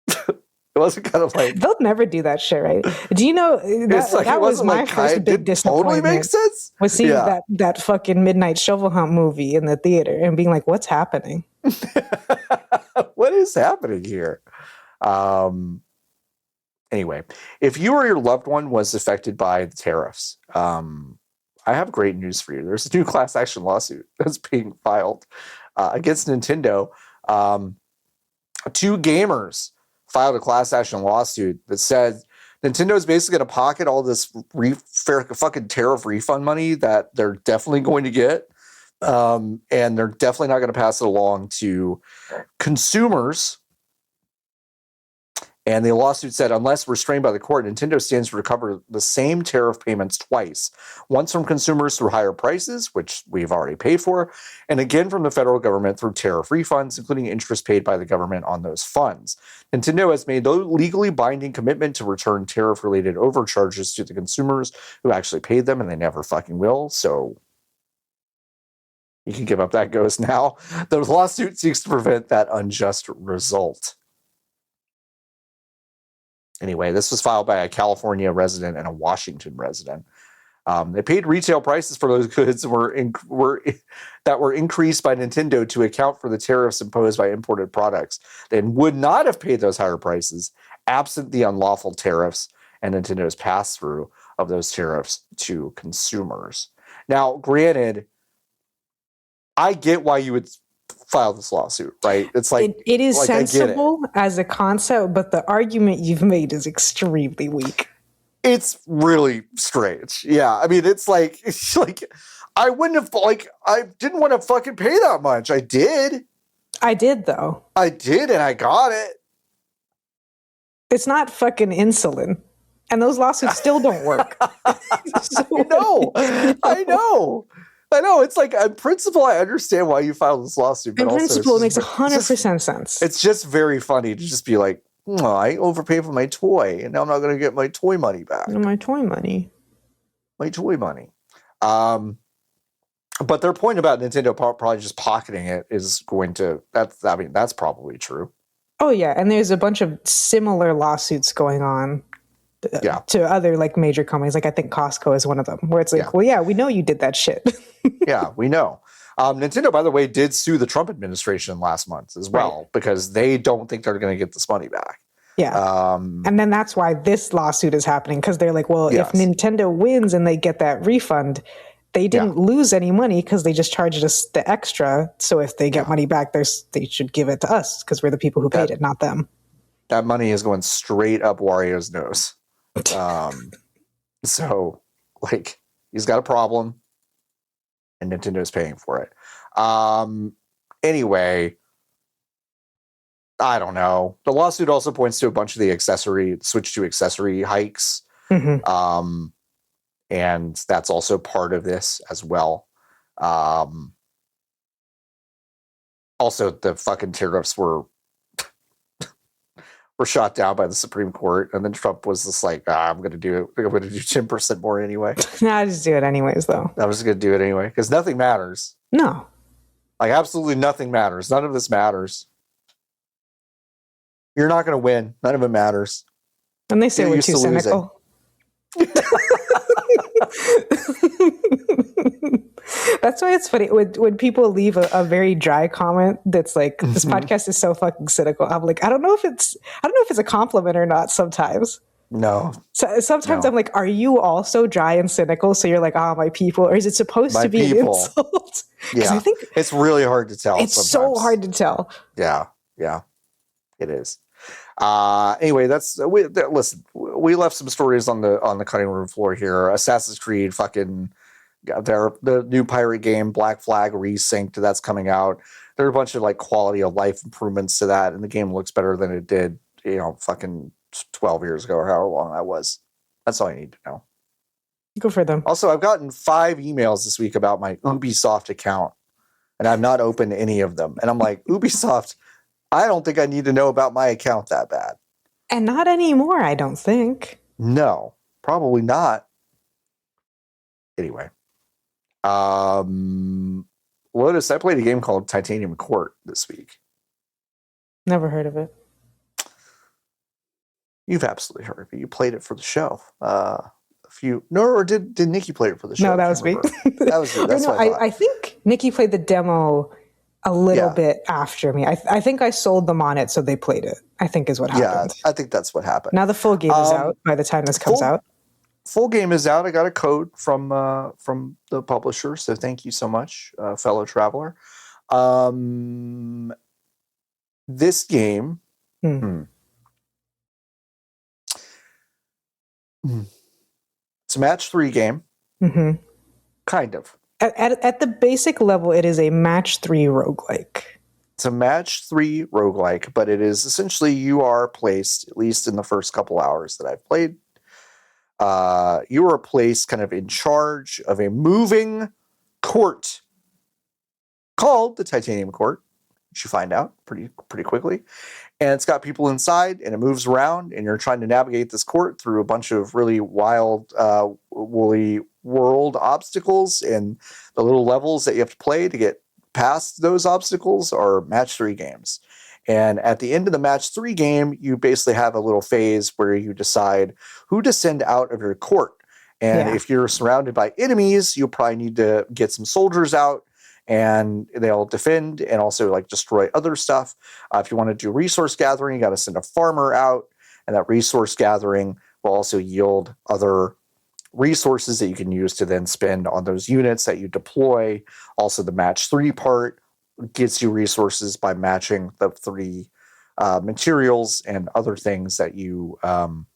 it wasn't kind of like they'll never do that shit, right? Do you know that was my first big disappointment? Totally makes sense. Was seeing that fucking Midnight Shovel Hunt movie in the theater and being like, "What's happening? What is happening here?" Anyway, if you or your loved one was affected by the tariffs, I have great news for you. There's a new class action lawsuit that's being filed against Nintendo. Two gamers filed a class action lawsuit that said Nintendo is basically going to pocket all this fucking tariff refund money that they're definitely going to get. And they're definitely not going to pass it along to consumers. And the lawsuit said, unless restrained by the court, Nintendo stands to recover the same tariff payments twice, once from consumers through higher prices, which we've already paid for, and again from the federal government through tariff refunds, including interest paid by the government on those funds. Nintendo has made no legally binding commitment to return tariff-related overcharges to the consumers who actually paid them, and they never fucking will, so you can give up that ghost now. The lawsuit seeks to prevent that unjust result. Anyway, this was filed by a California resident and a Washington resident. They paid retail prices for those goods that were increased by Nintendo to account for the tariffs imposed by imported products. They would not have paid those higher prices absent the unlawful tariffs and Nintendo's pass-through of those tariffs to consumers. Now, granted, I get why you would file this lawsuit, right? It's like it is sensible as a concept, but the argument you've made is extremely weak. It's really strange. Yeah, I mean, it's like I wouldn't have I didn't want to fucking pay that much. I did though. I did, and I got it. It's not fucking insulin, and those lawsuits still don't work. I know. It's like, in principle, I understand why you filed this lawsuit. But in principle, it makes 100% sense. It's just very funny to just be like, oh, I overpaid for my toy, and now I'm not going to get my toy money back. My toy money. But their point about Nintendo probably just pocketing it is going to, that's probably true. Oh, yeah. And there's a bunch of similar lawsuits going on. To other like major companies, like I think Costco is one of them, where it's like, well, yeah, we know you did that shit. Yeah, we know. Nintendo, by the way, did sue the Trump administration last month as well, because they don't think they're going to get this money back. Yeah. And then that's why this lawsuit is happening, because they're like, well, if Nintendo wins and they get that refund, they didn't lose any money because they just charged us the extra. So if they get money back, they should give it to us because we're the people who paid it, not them. That money is going straight up Wario's nose. So like, he's got a problem and Nintendo's paying for it. Anyway, I don't know. The lawsuit also points to a bunch of the switch to accessory hikes. Mm-hmm. And that's also part of this as well. Also, the fucking tariffs were shot down by the Supreme Court, and then Trump was just like, I'm going to do it. I'm going to do 10% more anyway. I just do it anyways, though. I was just going to do it anyway, because nothing matters. No. Like, absolutely nothing matters. None of this matters. You're not going to win. None of it matters. And they say we're too cynical. That's why it's funny when people leave a very dry comment that's like, this podcast is so fucking cynical. I'm like, I don't know if it's a compliment or not sometimes. No. So sometimes I'm like, are you also dry and cynical? So you're like, my people, or is it supposed to be an insult? Yeah. I think it's really hard to tell. It's so hard to tell. Yeah. Yeah. It is. Anyway, listen, we left some stories on the cutting room floor here. Assassin's Creed fucking the new pirate game Black Flag Resynced that's coming out. There are a bunch of like quality of life improvements to that, and the game looks better than it did, fucking 12 years ago or however long that was. That's all you need to know. Go for them. Also, I've gotten 5 emails this week about my Ubisoft account, and I've not opened any of them. And I'm like, Ubisoft, I don't think I need to know about my account that bad. And not anymore, I don't think. No, probably not. Anyway. Lotus, I played a game called Titanium Court this week. Never heard of it. You've absolutely heard of it. You played it for the show. Or did Niki play it for the show? No, that was me. That was you. That's what I think Niki played the demo a little bit after me. I think I sold them on it, so they played it, I think is what happened. Yeah, I think that's what happened. Now the full game is out by the time this comes out. Full game is out. I got a code from the publisher, so thank you so much, fellow traveler. This game... It's a match 3 game. Mm-hmm. Kind of. At the basic level, it is a match 3 roguelike. It's a match 3 roguelike, but it is essentially you are placed, at least in the first couple hours that I've played, you are placed kind of in charge of a moving court called the Titanium Court, which you find out pretty quickly. And it's got people inside, and it moves around, and you're trying to navigate this court through a bunch of really wild, woolly world obstacles, and the little levels that you have to play to get past those obstacles are match 3 games. And at the end of the match 3 game, you basically have a little phase where you decide who to send out of your court. And if you're surrounded by enemies, you'll probably need to get some soldiers out, and they'll defend and also like destroy other stuff. If you want to do resource gathering, you got to send a farmer out, and that resource gathering will also yield other resources that you can use to then spend on those units that you deploy. Also, the match 3 part gets you resources by matching the 3 materials and other things that you find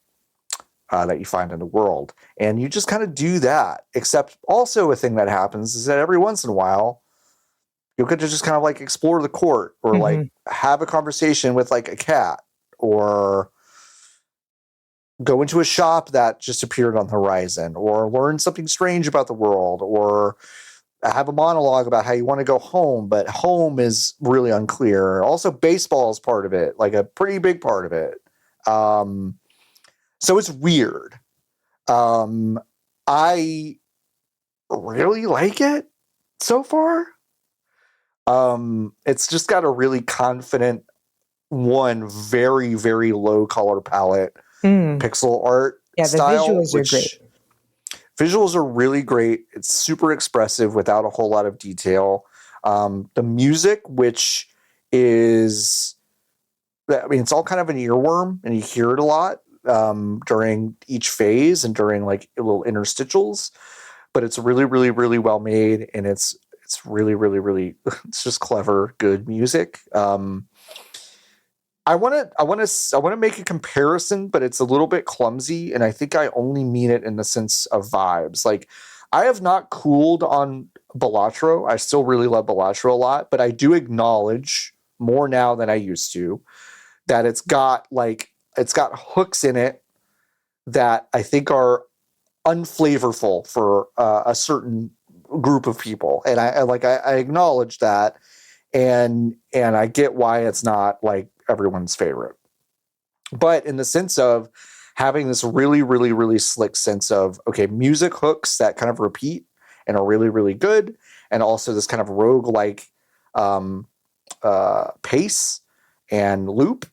in the world. And you just kind of do that, except also a thing that happens is that every once in a while, you get to just kind of like explore the court, or like have a conversation with like a cat, or go into a shop that just appeared on the horizon, or learn something strange about the world, or have a monologue about how you want to go home, but home is really unclear. Also, baseball is part of it, like a pretty big part of it. So it's weird. I really like it so far. It's just got a really confident, very, very low color palette, pixel art style. The visuals are great. Visuals are really great. It's super expressive without a whole lot of detail. The music, which is, I mean, it's all kind of an earworm, and you hear it a lot during each phase and during like little interstitials, but it's really, really, really well made, and it's really, really, really, it's just clever, good music. I want to make a comparison, but it's a little bit clumsy, and I think I only mean it in the sense of vibes. Like, I have not cooled on Balatro. I still really love Balatro a lot, but I do acknowledge more now than I used to that it's got hooks in it that I think are unflavorful for a certain group of people, and I acknowledge that, and I get why it's not like everyone's favorite, but in the sense of having this really, really, really slick sense of, okay, music hooks that kind of repeat and are really, really good, and also this kind of roguelike pace and loop.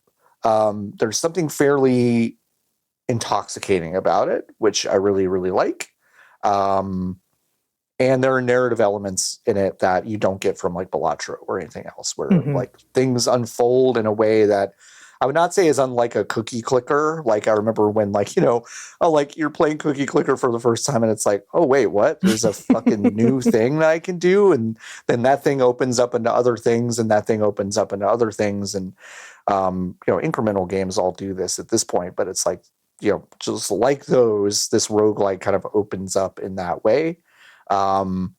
There's something fairly intoxicating about it, which I really, really like. And there are narrative elements in it that you don't get from like Balatro or anything else, where like things unfold in a way that I would not say is unlike a cookie clicker. Like, I remember when, like, like you're playing cookie clicker for the first time, and it's like, oh wait, what? There's a fucking new thing that I can do, and then that thing opens up into other things, and that thing opens up into other things, and incremental games all do this at this point, but it's like, just like those, this roguelike kind of opens up in that way. And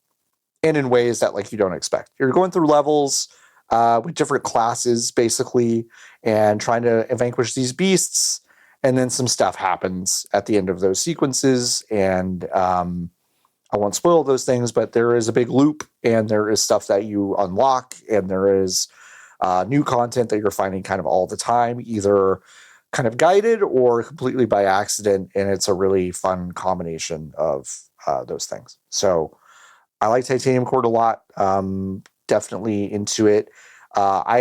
in ways that like you don't expect. You're going through levels with different classes basically, and trying to vanquish these beasts, and then some stuff happens at the end of those sequences, and I won't spoil those things, but there is a big loop, and there is stuff that you unlock, and there is new content that you're finding kind of all the time, either kind of guided or completely by accident, and it's a really fun combination of those things. So I like Titanium Court a lot. Definitely into it. I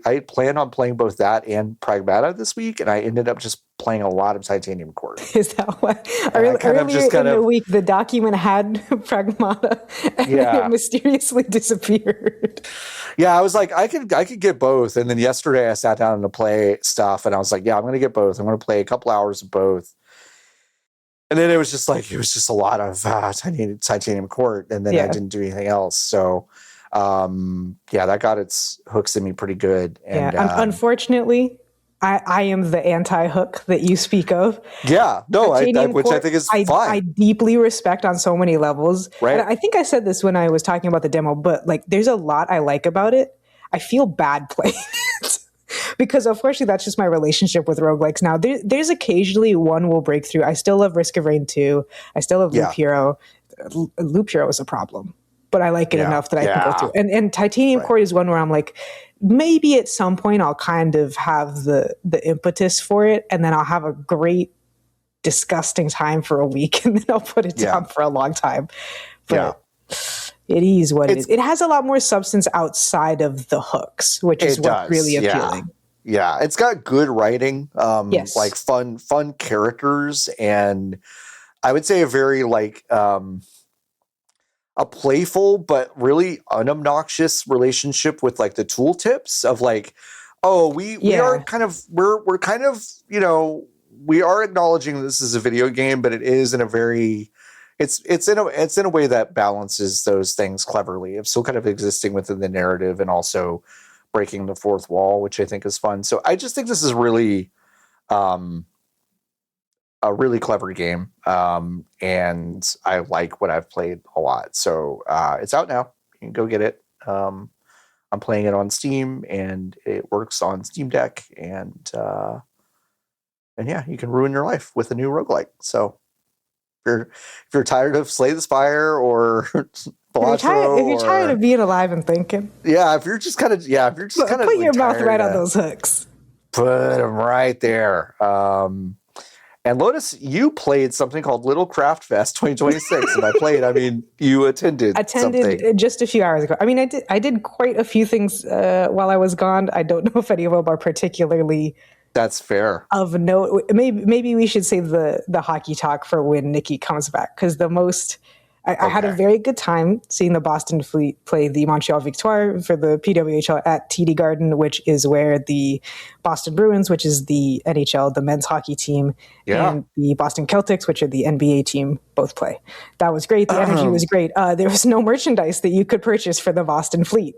had planned on playing both that and Pragmata this week, and I ended up just playing a lot of Titanium Court. Is that what? Earlier in the week, the document had Pragmata, and then it mysteriously disappeared. Yeah, I was like, I could get both. And then yesterday I sat down to play stuff, and I was like, yeah, I'm going to get both. I'm going to play a couple hours of both. And then it was just a lot of Titanium Court, and then I didn't do anything else. So, that got its hooks in me pretty good. And unfortunately, I am the anti-hook that you speak of. Yeah, no, which I think is fine. I deeply respect on so many levels. Right. And I think I said this when I was talking about the demo, but like, there's a lot I like about it. I feel bad playing it. Because unfortunately, that's just my relationship with roguelikes now. There's occasionally one will break through. I still love Risk of Rain 2. I still love Loop Hero. Loop Hero is a problem, but I like it enough that I can go through. And Titanium Court is one where I'm like, maybe at some point I'll kind of have the impetus for it, and then I'll have a great, disgusting time for a week, and then I'll put it down for a long time. But it is what it is. It has a lot more substance outside of the hooks, which is what's really appealing. Yeah, it's got good writing, like fun characters, and I would say a very like a playful but really unobnoxious relationship with like the tooltips of like, we are kind of we're kind of, you know, we are acknowledging this is a video game, but it is in a very it's in a way that balances those things cleverly. It's still kind of existing within the narrative and also breaking the fourth wall, which I think is fun. So I just think this is really a really clever game. And I like what I've played a lot. So it's out now. You can go get it. I'm playing it on Steam, and it works on Steam Deck, and yeah, you can ruin your life with a new roguelike. So if you're tired of Slay the Spire or if you're tired of being alive and thinking, if you're just kind of put your mouth right on those hooks. Put them right there. And Lotus, you played something called Little Craft Fest 2026, and I mean, you attended something. Just a few hours ago. I mean, I did quite a few things while I was gone. I don't know if any of them are particularly. That's fair. Of note, maybe we should save the hockey talk for when Niki comes back, because I had a very good time seeing the Boston Fleet play the Montreal Victoire for the PWHL at TD Garden, which is where the Boston Bruins, which is the NHL, the men's hockey team, and the Boston Celtics, which are the NBA team, both play. That was great. The energy was great. There was no merchandise that you could purchase for the Boston Fleet.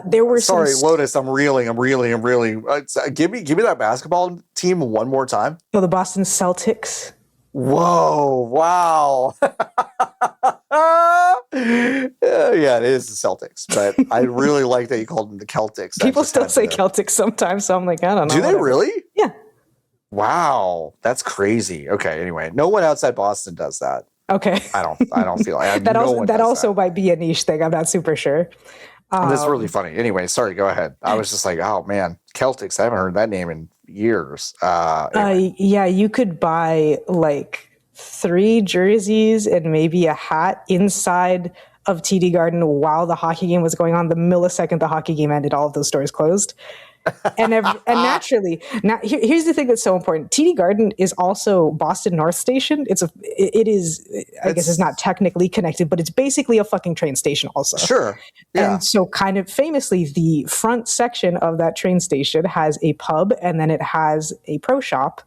There were Lotus, I'm reeling. Give me that basketball team one more time. Oh, the Boston Celtics. Whoa! Wow. Yeah, it is the Celtics, but I really like that you called them the Celtics. People still say Celtics sometimes, so I'm like, I don't know. Do they really? Yeah. Wow, that's crazy. Okay, anyway, no one outside Boston does that. Okay. I don't feel like that also might be a niche thing. I'm not super sure. That's really funny. Anyway, sorry, go ahead. I was just like, oh man, Celtics. I haven't heard that name in years. Anyway. You could buy like 3 jerseys and maybe a hat inside of TD Garden while the hockey game was going on. The millisecond the hockey game ended, all of those stores closed. And naturally, now here's the thing that's so important. TD Garden is also Boston North Station. It is, I guess it's not technically connected, but it's basically a fucking train station also. Sure. Yeah. And so kind of famously, the front section of that train station has a pub, and then it has a pro shop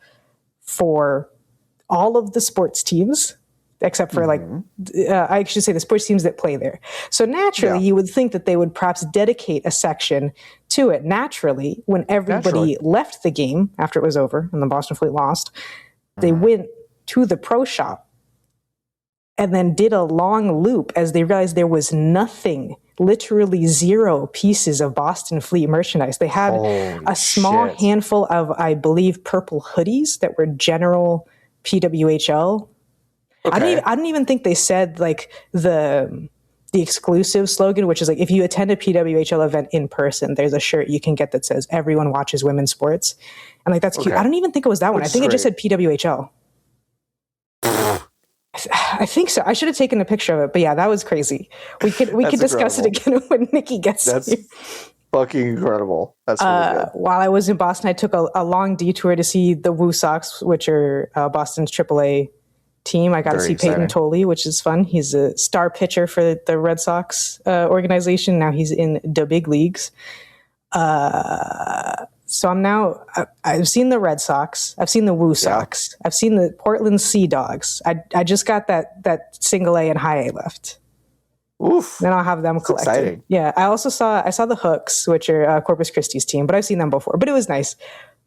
for all of the sports teams, except for I should say the sports teams that play there. So naturally, you would think that they would perhaps dedicate a section to it. Naturally, when everybody left the game after it was over and the Boston Fleet lost, they went to the pro shop and then did a long loop as they realized there was nothing, literally 0 pieces of Boston Fleet merchandise. They had a small handful of, I believe, purple hoodies that were general PWHL. Okay. I don't even think they said like the exclusive slogan, which is like, if you attend a PWHL event in person, there's a shirt you can get that says everyone watches women's sports. And like, that's cute. I don't even think it was that one. I think it just said PWHL. I think so. I should have taken a picture of it, but yeah, that was crazy. We could discuss it again when Niki gets here. fucking incredible. That's really good. While I was in Boston, I took a long detour to see the Woo Sox, which are Boston's AAA team. I got to see Peyton Tolley, which is fun. He's a star pitcher for the Red Sox organization. Now he's in the big leagues. So I've seen the Red Sox. I've seen the Woo Sox. I've seen the Portland Sea Dogs. I just got that single A and high A left. Oof. Then I'll have them collected. Exciting. Yeah. I saw the Hooks, which are Corpus Christi's team, but I've seen them before. But it was nice.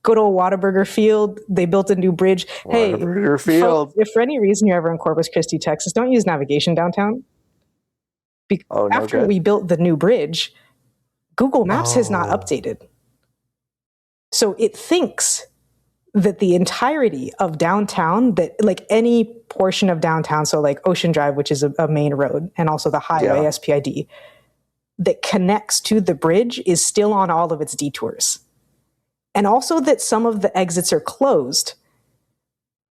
Go to Whataburger Field. They built a new bridge. Whataburger Field. If for any reason you're ever in Corpus Christi, Texas, don't use navigation downtown. After we built the new bridge, Google Maps has not updated. So it thinks that the entirety of downtown, that like any portion of downtown, so like Ocean Drive, which is a main road, and also the highway, SPID, that connects to the bridge is still on all of its detours. And also that some of the exits are closed.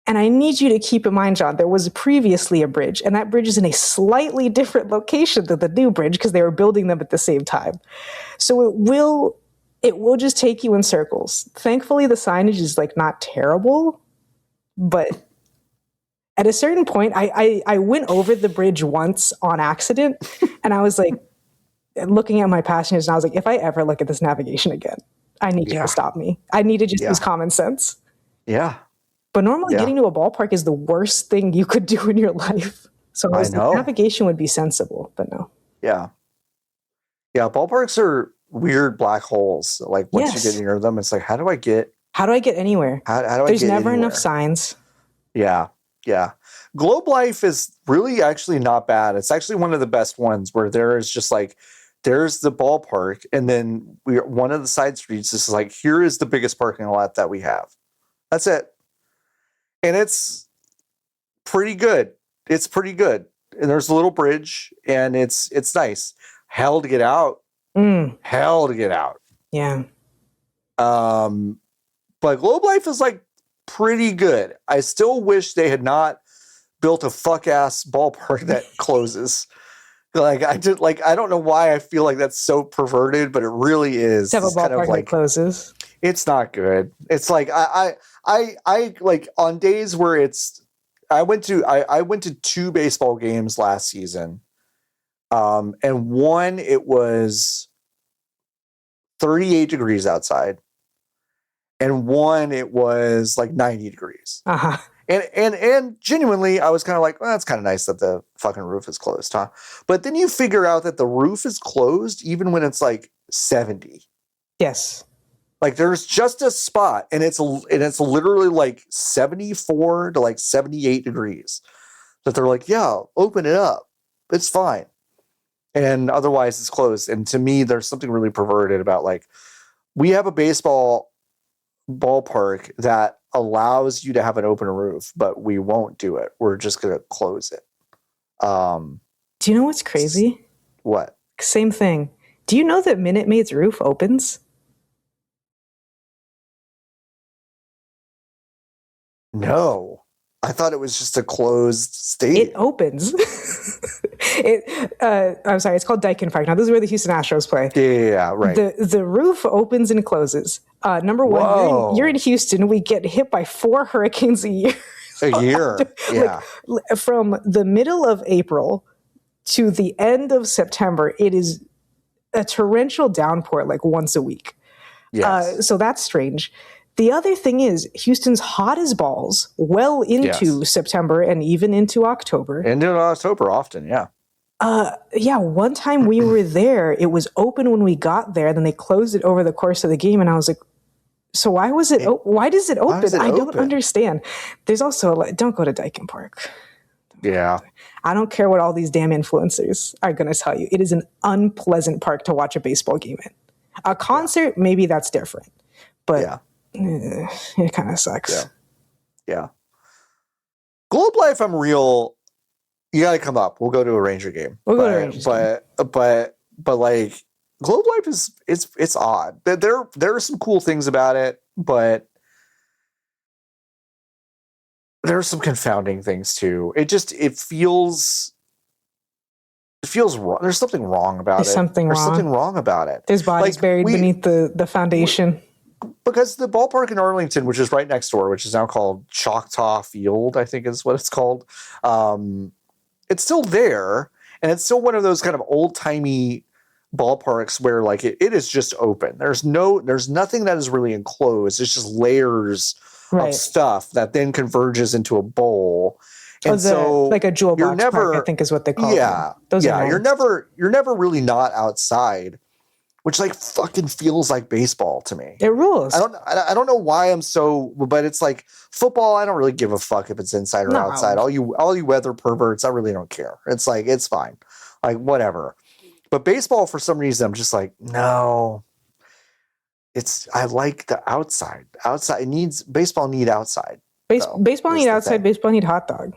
And I need you to keep in mind, John, there was previously a bridge, and that bridge is in a slightly different location than the new bridge because they were building them at the same time. So it will just take you in circles. Thankfully, the signage is like not terrible, but at a certain point, I went over the bridge once on accident, and I was like looking at my passengers, and I was like, if I ever look at this navigation again, I need you to stop me. I need to just use common sense. Yeah. But normally getting to a ballpark is the worst thing you could do in your life. So I was like, navigation would be sensible, but no. Yeah. Yeah, ballparks are weird black holes. Like once you get near them, it's like, how do I get anywhere? How do I There's get never anywhere? enough signs. Yeah. Yeah. Globe Life is really actually not bad. It's actually one of the best ones where there is just like, there's the ballpark, and then one of the side streets is like, here is the biggest parking lot that we have. That's it. And it's pretty good. It's pretty good. And there's a little bridge, and it's nice. Hell to get out. Hell to get out. Yeah. But Globe Life is like pretty good. I still wish they had not built a fuck ass ballpark that closes. Like I don't know why I feel like that's so perverted, but it really is. To have a ballpark that closes. It's not good. It's like I like on days where I went to 2 baseball games last season. And one, it was 38 degrees outside. And one, it was like 90 degrees. Uh-huh. And genuinely, I was kind of like, well, that's kind of nice that the fucking roof is closed, huh? But then you figure out that the roof is closed even when it's like 70. Yes. Like there's just a spot, and it's literally like 74 to like 78 degrees. That they're like, yeah, open it up. It's fine. And otherwise it's closed. And to me, there's something really perverted about like, we have a baseball ballpark that allows you to have an open roof, but we won't do it. We're just going to close it. Do you know what's crazy? What? Same thing. Do you know that Minute Maid's roof opens? No. I thought it was just a closed stadium. It opens. I'm sorry, it's called Daikin Park. Now, this is where the Houston Astros play. Yeah, right. The roof opens and closes. Number one, you're in Houston. We get hit by 4 hurricanes a year. A year, yeah. Like, from the middle of April to the end of September, it is a torrential downpour like once a week. Yes. So that's strange. The other thing is, Houston's hot as balls well into September and even into October. Into October often, yeah. Yeah, one time we were there, it was open when we got there, then they closed it over the course of the game, and I was like, so why does it open? I don't understand. There's also, don't go to Daikin Park. Yeah. I don't care what all these damn influencers are going to tell you. It is an unpleasant park to watch a baseball game in. A concert, maybe that's different. But it kind of sucks. Yeah. Globe Life, I'm real. You got to come up. We'll go to a Ranger game. We'll go to a Ranger game. But like Globe Life is it's odd. There are some cool things about it, but there are some confounding things too. It feels It feels wrong. There's something wrong about There's it. Something There's wrong. something wrong about it. There's bodies buried beneath the foundation. Because the ballpark in Arlington, which is right next door, which is now called Choctaw Field, I think is what it's called. It's still there, and it's still one of those kind of old-timey ballparks where like it is just open. There's nothing that is really enclosed. It's just layers of stuff that then converges into a bowl. And so like a jewel box park, I think is what they call it. Yeah. Those are nice. You're never really not outside, which like fucking feels like baseball to me. It rules. I don't know why but it's like football. I don't really give a fuck if it's inside or outside. All you weather perverts, I really don't care. It's like, it's fine. Like whatever. But baseball, for some reason, I'm just like, no. I like the outside. Baseball need outside. Baseball need outside, baseball need hot dog.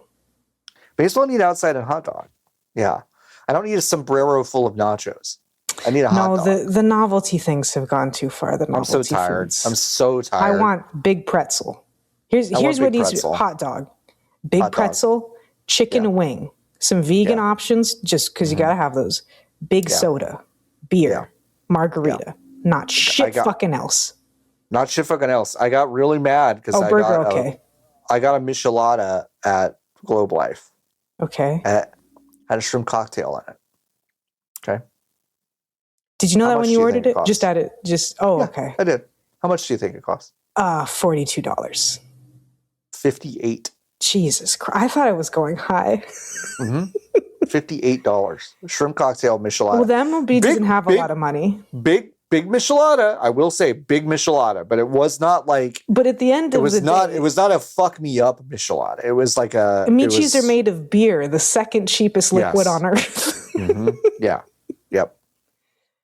Baseball need outside and hot dog. Yeah. I don't need a sombrero full of nachos. I need a hot dog. No, the novelty things have gone too far. I'm so tired. Foods. I'm so tired. I want big pretzel. Here's what needs hot dog. Big hot pretzel, dog. Chicken wing, some vegan options, just because you got to have those. Big soda, beer, margarita. Not shit fucking else. Not shit fucking else. I got really mad because I got a michelada at Globe Life. Okay. Had a shrimp cocktail in it. Okay. Did you know that when you ordered it? Just add it. Okay. I did. How much do you think it cost? $42. 58. Jesus Christ! I thought it was going high. $58. Shrimp cocktail michelada. Well, the MLB doesn't have a lot of money. Big michelada. I will say big michelada, but it was not like. But at the end of the day, it was not a fuck me up michelada. It was like a. Michis are made of beer, the second cheapest liquid on earth. Yeah. Yep.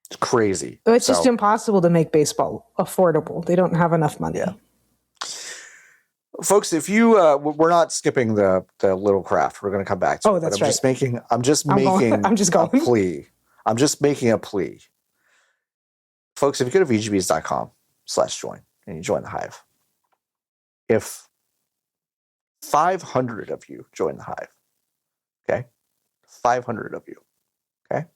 It's crazy. It's just impossible to make baseball affordable. They don't have enough money. Yeah. Folks, if you we're not skipping the little craft. We're going to come back to it. That's right. I'm just making a plea. I'm just making a plea. Folks, if you go to VGBees.com/join and you join the Hive, if 500 of you join the Hive, okay? 500 of you, okay?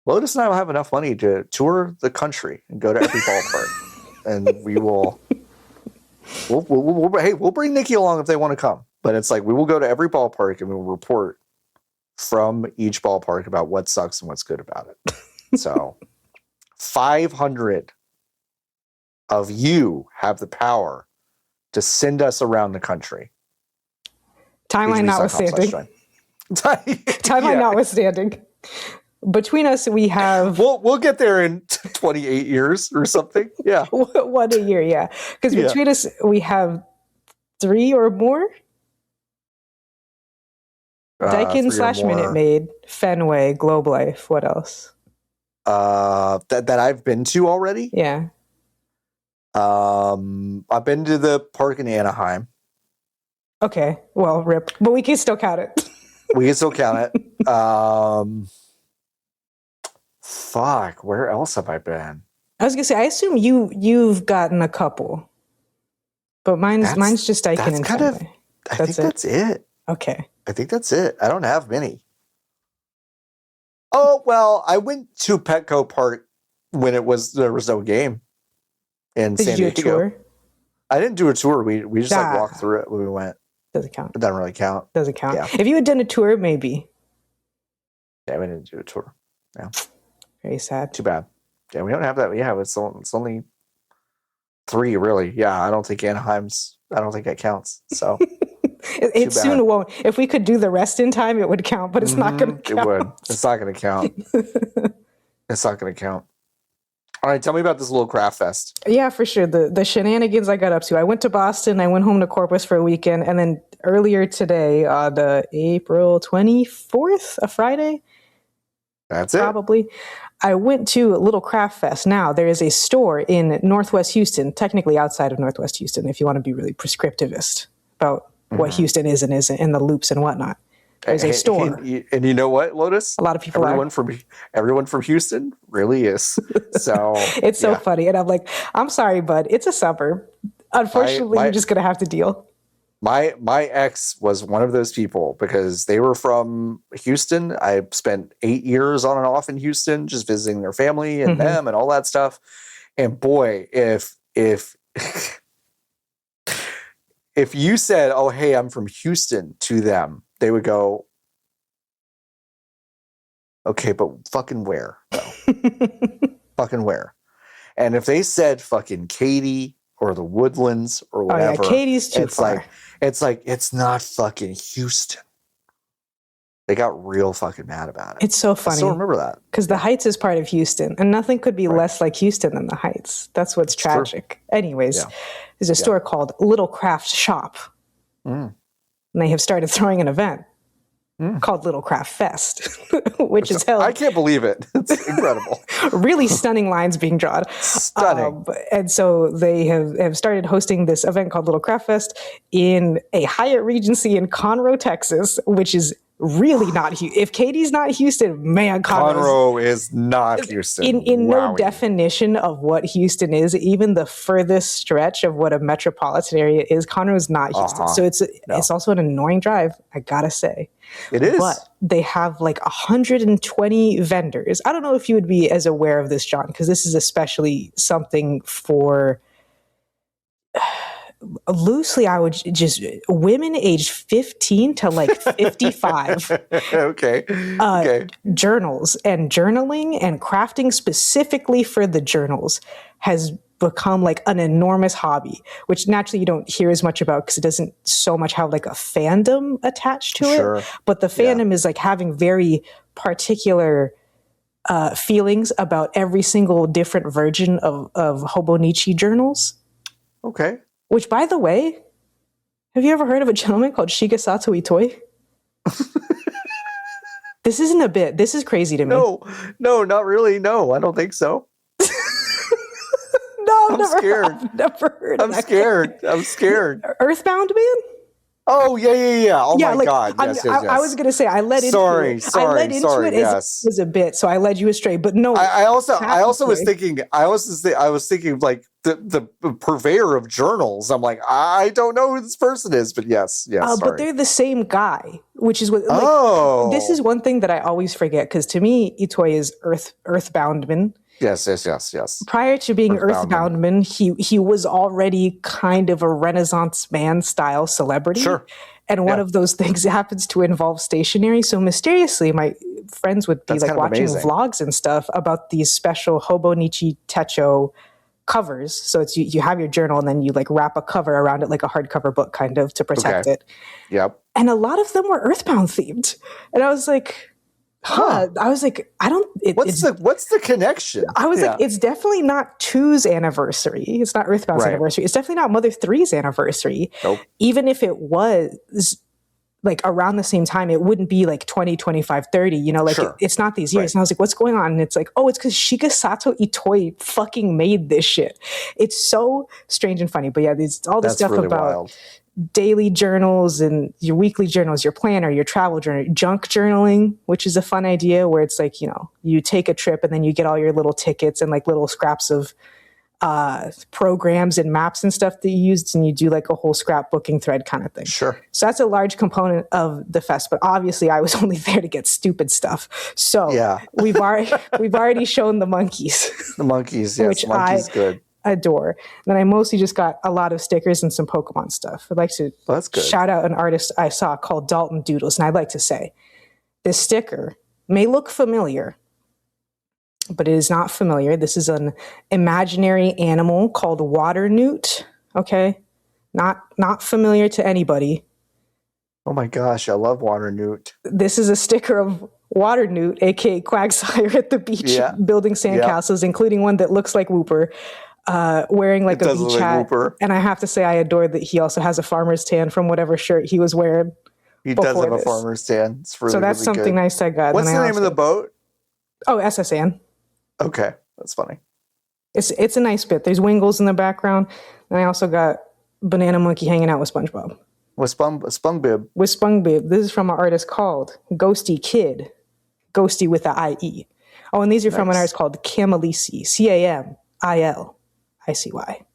Lotus and I will have enough money to tour the country and go to every ballpark. And we will... We'll bring Niki along if they want to come. But it's like we will go to every ballpark and we will report from each ballpark about what sucks and what's good about it. So 500 of you have the power to send us around the country. Timeline notwithstanding. Timeline notwithstanding. Between us, we have... We'll get there in 28 years or something. Yeah. 1 a year, yeah. Because between us, we have 3 or more. Daikin / Minute Maid, Fenway, Globe Life. What else? That I've been to already? Yeah. I've been to the park in Anaheim. Okay. Well, rip. But we can still count it. We can still count it. Fuck, where else have I been? I was gonna say, I assume you've gotten a couple, but mine's just Daikin and Fenway. I think that's it. Okay. I think that's it. I don't have many. Oh well, I went to Petco Park when there was no game in San Diego. Did you do a tour? I didn't do a tour. We just like walked through it when we went. Doesn't count. It doesn't really count. Doesn't count. Yeah. If you had done a tour, maybe. Yeah, we didn't do a tour. Yeah. Very sad. Too bad. Yeah, we don't have that. Yeah, it's only 3, really. Yeah, I don't think that counts. So it soon won't. If we could do the rest in time, it would count, but it's not going to count. It would. It's not going to count. It's not going to count. All right, tell me about this little craft fest. Yeah, for sure. The shenanigans I got up to. I went to Boston. I went home to Corpus for a weekend, and then earlier today, the April 24th, a Friday. That's it. Probably. I went to a little craft fest. Now, there is a store in Northwest Houston, technically outside of Northwest Houston, if you want to be really prescriptivist about what Houston is and isn't, and the loops and whatnot. There's a store. And you know what, Lotus? A lot of people everyone from Houston really is. So it's so funny. And I'm like, I'm sorry, bud. It's a suburb. Unfortunately, you're just going to have to deal. My ex was one of those people because they were from Houston. I spent 8 years on and off in Houston, just visiting their family and them and all that stuff. And boy, if if you said, "Oh, hey, I'm from Houston," to them, they would go, "Okay, but fucking where? No. Fucking where?" And if they said fucking Katy or the Woodlands or whatever, Katie's too far. It's not fucking Houston. They got real fucking mad about it. It's so funny. I still remember that. Because the Heights is part of Houston, and nothing could be less like Houston than the Heights. That's what's tragic. True. Anyways, there's a store called Little Craft Shop. And they have started throwing an event called Little Craft Fest, which is held. I can't believe it. It's incredible. Really stunning lines being drawn. Stunning. And so they have started hosting this event called Little Craft Fest in a Hyatt Regency in Conroe, Texas, which is really not if Katie's not Houston, man, Conroe is not Houston. In no definition of what Houston is, even the furthest stretch of what a metropolitan area is, Conroe is not Houston. So it's also an annoying drive, I gotta say. It is. But they have like 120 vendors. I don't know if you would be as aware of this, John, because this is especially something for loosely, I would just women aged 15 to like 55. Okay. Journals and journaling and crafting specifically for the journals has become like an enormous hobby, which naturally you don't hear as much about because it doesn't so much have like a fandom attached to it. But the fandom is like having very particular feelings about every single different version of Hobonichi journals. Okay. Which, by the way, have you ever heard of a gentleman called Shigesato Itoi? This isn't a bit. This is crazy to me. No, not really. No, I don't think so. No, I'm scared. I've never heard of that. I'm scared. Earthbound Man? Oh, yeah. Oh, my God. Yes. I was going to say, I led into it. I led into it as it was a bit, so I led you astray. But no. I also was thinking like the purveyor of journals. I'm like, I don't know who this person is, but yes. But they're the same guy, which is what. This is one thing that I always forget, because to me, Itoi is Earthboundman. Yes. Prior to being Earthboundman, he was already kind of a Renaissance man style celebrity. Sure. And one of those things happens to involve stationery. So mysteriously, my friends would be like watching vlogs and stuff about these special Hobonichi Techo covers. So it's you have your journal and then you like wrap a cover around it like a hardcover book kind of to protect it. Yep. And a lot of them were Earthbound themed. And I was like, I was like, I don't. What's the connection? I was like, it's definitely not 2's anniversary. It's not Earthbound's anniversary. It's definitely not Mother 3's anniversary. Nope. Even if it was like around the same time, it wouldn't be like 20, 25, 30. You know, like it's not these years. And I was like, what's going on? And it's like, oh, it's because Shigesato Itoi fucking made this shit. It's so strange and funny. But yeah, all this stuff really about wild. Daily journals and your weekly journals, your planner, your travel journal, junk journaling, which is a fun idea where it's like, you know, you take a trip and then you get all your little tickets and like little scraps of programs and maps and stuff that you used, and you do like a whole scrapbooking thread kind of thing. Sure. So that's a large component of the fest, but obviously I was only there to get stupid stuff. So we've already shown the monkeys. The monkeys, yes. Which monkeys good. Adore. And then I mostly just got a lot of stickers and some Pokemon stuff. I'd like to shout out an artist I saw called Dalton Doodles. And I'd like to say, this sticker may look familiar, but it is not familiar. This is an imaginary animal called water newt. Okay. Not familiar to anybody. Oh my gosh, I love water newt. This is a sticker of water newt, aka Quagsire, at the beach building sandcastles, including one that looks like Whooper. Wearing like a beach hat. And I have to say I adore that he also has a farmer's tan from whatever shirt he was wearing. He does have a farmer's tan. It's really, so that's really something good. Nice I got. What's the name of the boat? Oh, SSN. Okay, that's funny. It's a nice bit. There's Wingles in the background. And I also got Banana Monkey hanging out with SpongeBob. With Spungbib. With Spungbib. This is from an artist called Ghosty Kid. Ghosty with the IE. Oh, and these are from an artist called Camilisi. CAMILICY.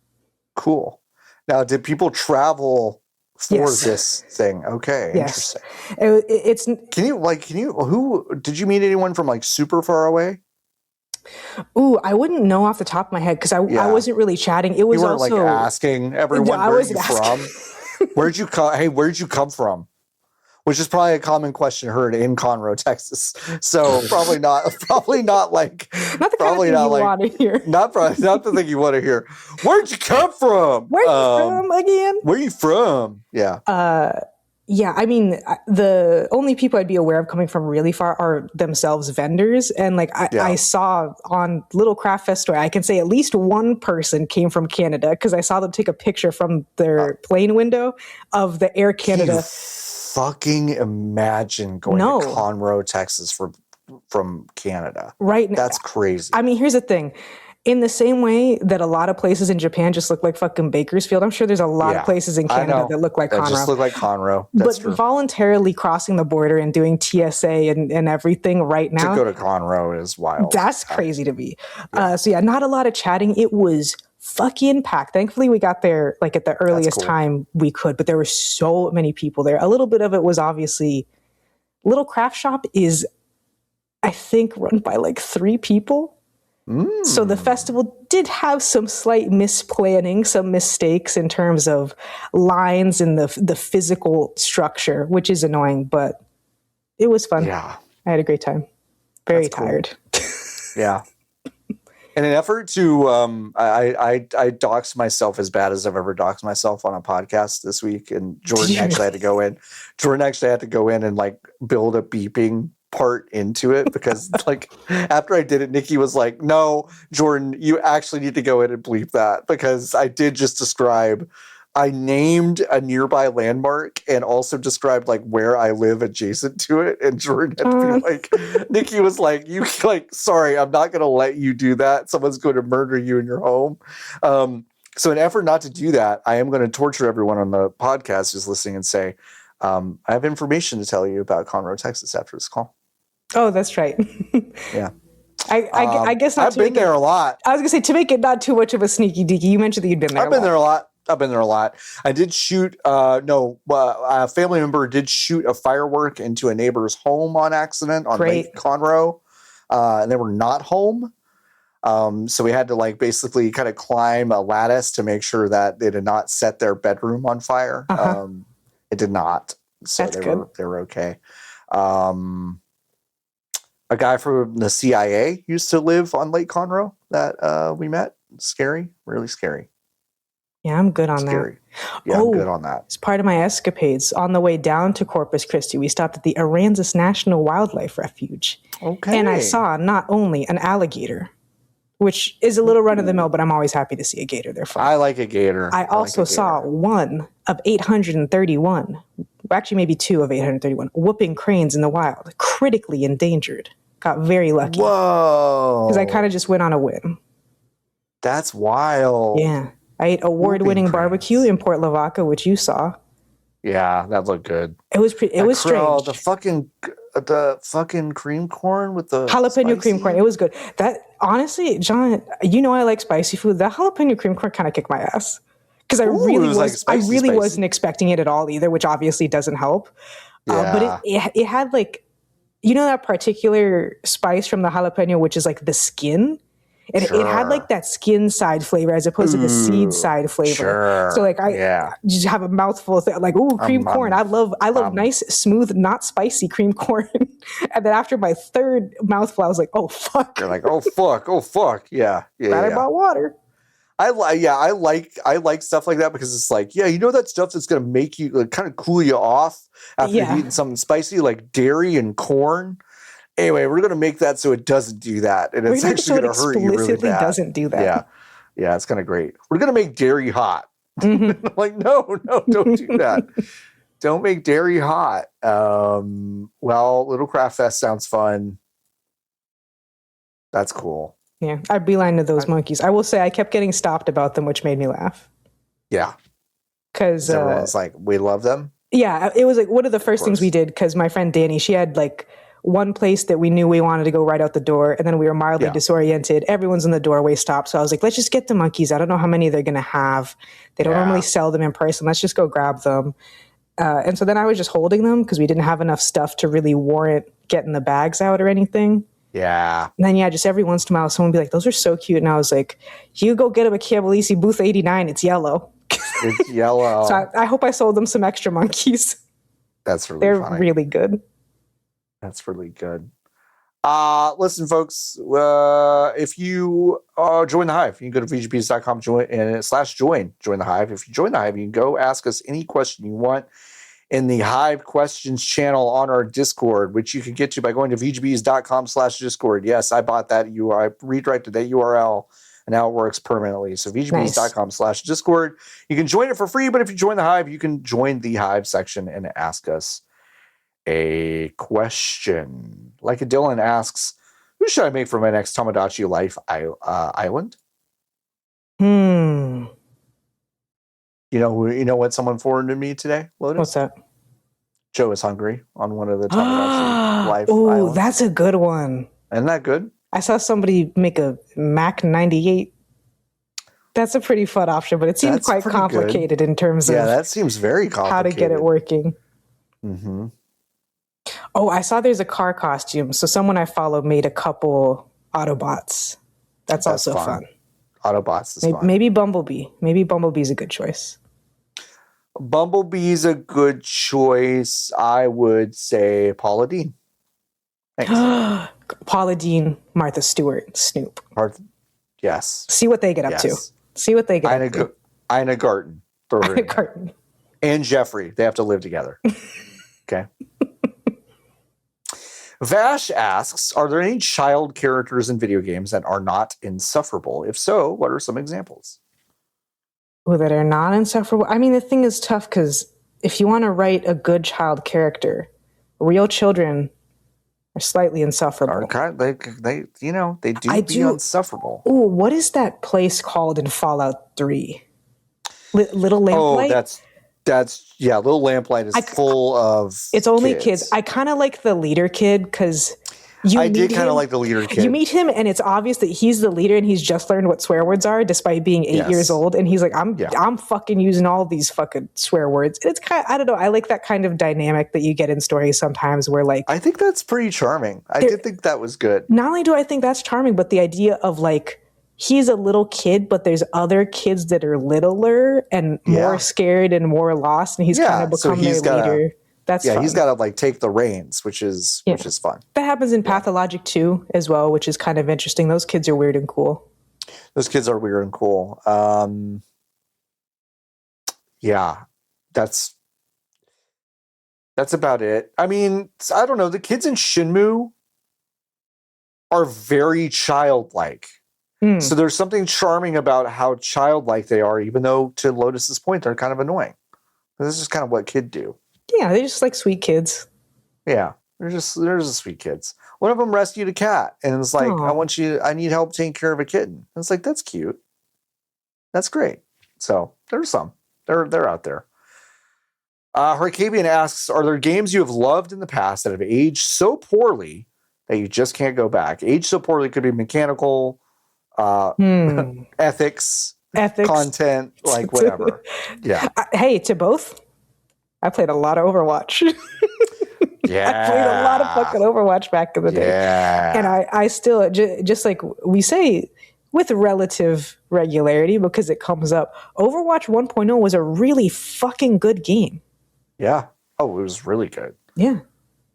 Cool. Now, did people travel for this thing. Okay, yes. Interesting. Who did you meet anyone from like super far away? Ooh, I wouldn't know off the top of my head because I wasn't really chatting. It was also like asking everyone where you from. Where'd you come? Hey, where'd you come from? Which is probably a common question heard in Conroe, Texas. So probably not like not the kind of thing you want to hear. Not the thing you want to hear. Where'd you come from? Where you from again? Where you from? Yeah. Yeah, I mean, the only people I'd be aware of coming from really far are themselves vendors. And like I saw on Little Craft Fest Story, I can say at least one person came from Canada because I saw them take a picture from their plane window of the Air Canada. Fucking imagine going to Conroe, Texas from Canada. Right. That's crazy. I mean, here's the thing. In the same way that a lot of places in Japan just look like fucking Bakersfield, I'm sure there's a lot of places in Canada that look like Conroe. Just look like Conroe. That's true. Voluntarily crossing the border and doing TSA and everything right now. To go to Conroe is wild. That's crazy to me. Yeah. Not a lot of chatting. It was fucking packed. Thankfully, we got there like at the earliest time we could, but there were so many people there. A little bit of it was obviously Little Craft Shop is, I think, run by like 3 people. So the festival did have some slight misplanning, some mistakes in terms of lines and the physical structure, which is annoying, but it was fun. Yeah. I had a great time. Very tired. Yeah. In an effort to, I doxed myself as bad as I've ever doxed myself on a podcast this week, and Jordan actually had to go in. Jordan actually had to go in and like build a beeping part into it because like after I did it, Niki was like, "No, Jordan, you actually need to go in and bleep that," because I did just describe. I named a nearby landmark and also described like where I live adjacent to it. And Jordan had to be like, Niki was like, "You like, sorry, I'm not going to let you do that. Someone's going to murder you in your home." So in an effort not to do that, I am going to torture everyone on the podcast who's listening and say, I have information to tell you about Conroe, Texas after this call. Oh, that's right. Yeah. I guess not. I've been there a lot. I was going to say, to make it not too much of a sneaky deaky, you mentioned that you'd been there I've been there a lot. I did shoot, a family member did shoot a firework into a neighbor's home on accident on Lake Conroe, and they were not home. So we had to like basically kind of climb a lattice to make sure that they did not set their bedroom on fire. It did not. So they were okay. A guy from the CIA used to live on Lake Conroe that we met. Scary, really scary. Yeah, I'm good on that. Yeah, I'm good on that. As part of my escapades, on the way down to Corpus Christi, we stopped at the Aransas National Wildlife Refuge. Okay. And I saw not only an alligator, which is a little run-of-the-mill, but I'm always happy to see a gator. They're fun. I like a gator. I also saw one of 831, actually maybe 2 of 831, whooping cranes in the wild, critically endangered. Got very lucky. Whoa. Because I kind of just went on a whim. That's wild. Yeah. I ate award-winning barbecue in Port Lavaca, which you saw. Yeah, that looked good. It was strange. The fucking cream corn with the jalapeno cream corn. It was good. That honestly, John, you know I like spicy food. That jalapeno cream corn kind of kicked my ass because I really wasn't expecting it at all either, which obviously doesn't help. Yeah. But it had like, you know, that particular spice from the jalapeno, which is like the skin. And it had like that skin side flavor as opposed to the seed side flavor. Sure. So like I just have a mouthful of like, ooh, cream corn. I love nice, smooth, not spicy cream corn. And then after my third mouthful, I was like, oh fuck. You're like, oh fuck. Yeah. I bought water. I like stuff like that because it's like, you know that stuff that's gonna make you like, kind of cool you off after you've eaten something spicy like dairy and corn. Anyway, we're going to make that so it doesn't do that. And it's actually going to hurt you really bad. Doesn't do that. Yeah, it's kind of great. We're going to make dairy hot. Like, no, don't do that. Don't make dairy hot. Well, Little Craft Fest sounds fun. That's cool. Yeah, I beeline to those monkeys. I will say I kept getting stopped about them, which made me laugh. Yeah. Because everyone's like, we love them? Yeah, it was like one of the first things we did because my friend Danny, she had like one place that we knew we wanted to go right out the door, and then we were mildly disoriented. Everyone's in the doorway stopped. So I was like, let's just get the monkeys. I don't know how many they're going to have. They don't normally sell them in person. Let's just go grab them. And so then I was just holding them because we didn't have enough stuff to really warrant getting the bags out or anything. Yeah. And then, just every once in a while, someone would be like, those are so cute. And I was like, you go get them at Cabalisi booth 89. It's yellow. It's yellow. So I hope I sold them some extra monkeys. That's really They're funny. really good. That's really good. Listen, folks, if you join the Hive, you can go to VGBees.com join the Hive. If you join the Hive, you can go ask us any question you want in the Hive Questions channel on our Discord, which you can get to by going to VGBees.com/Discord. Yes, I bought that URL. I redirected that URL, and now it works permanently. So VGBees.com/Discord. You can join it for free, but if you join the Hive, you can join the Hive section and ask us a question. Like a Dylan asks, who should I make for my next Tomodachi Life island? You know what someone forwarded to me today, Lotus? What's that? Joe is hungry on one of the Tomodachi Life islands. Oh, that's a good one. Isn't that good? I saw somebody make a Mac 98. That's a pretty fun option, but it seems quite complicated in terms of that seems very complicated. How to get it working. Mm-hmm. Oh, I saw there's a car costume. So someone I follow made a couple Autobots. That's also fun. Autobots is fun. Maybe Bumblebee. Maybe Bumblebee's a good choice. Bumblebee's a good choice. I would say Paula Deen. Thanks. Paula Deen, Martha Stewart, Snoop. Yes. See what they get up to. See what they get up to. Ina Garten. Ina Garten. And Jeffrey. They have to live together. Okay. Vash asks, are there any child characters in video games that are not insufferable? If so, what are some examples? That are not insufferable? I mean, the thing is tough because if you want to write a good child character, real children are slightly insufferable. They be insufferable. Oh, what is that place called in Fallout 3? Little Lamplight? Oh, Little Lamplight is full of It's only kids. I kind of like the leader kid because I did kind of like the leader kid. You meet him and it's obvious that he's the leader and he's just learned what swear words are despite being 8 years old. And he's like, I'm fucking using all these fucking swear words. It's kind of, I don't know. I like that kind of dynamic that you get in stories sometimes where like. I think that's pretty charming. I did think that was good. Not only do I think that's charming, but the idea of like, he's a little kid, but there's other kids that are littler and more scared and more lost. And he's kind of become their leader. That's fun. He's got to like take the reins, which is fun. That happens in Pathologic 2 as well, which is kind of interesting. Those kids are weird and cool. Those kids are weird and cool. That's about it. I mean, I don't know. The kids in Shenmue are very childlike. So there's something charming about how childlike they are, even though to Lotus's point, they're kind of annoying. This is kind of what kids do. Yeah, they're just like sweet kids. Yeah, they're just sweet kids. One of them rescued a cat and it's like, I need help taking care of a kitten. And it's like, that's cute. That's great. So there's some. They're out there. Hercavian asks, are there games you have loved in the past that have aged so poorly that you just can't go back? Aged so poorly could be mechanical, ethics, content, like whatever. Yeah. Hey, to both. I played a lot of Overwatch. Yeah. I played a lot of fucking Overwatch back in the day. Yeah. And I still, just like we say, with relative regularity, because it comes up, Overwatch 1.0 was a really fucking good game. Yeah. Oh, it was really good. Yeah.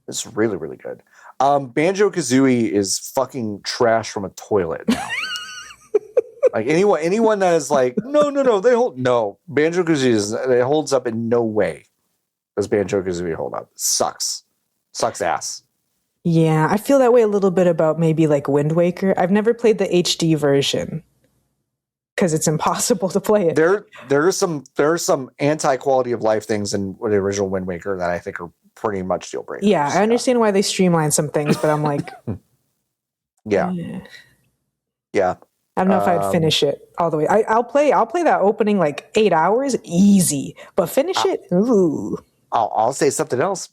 It's really, really good. Banjo-Kazooie is fucking trash from a toilet now. Like anyone that is like, no, Banjo-Kazooie it holds up in no way. Does Banjo-Kazooie hold up? Sucks ass. Yeah, I feel that way a little bit about maybe like Wind Waker. I've never played the HD version because it's impossible to play it. There are some anti-quality of life things in the original Wind Waker that I think are pretty much deal breakers. Yeah, I understand why they streamline some things, but I'm like, yeah. I don't know if I'd finish it all the way. I'll play that opening like 8 hours easy, but finish it. Ooh. I'll say something else.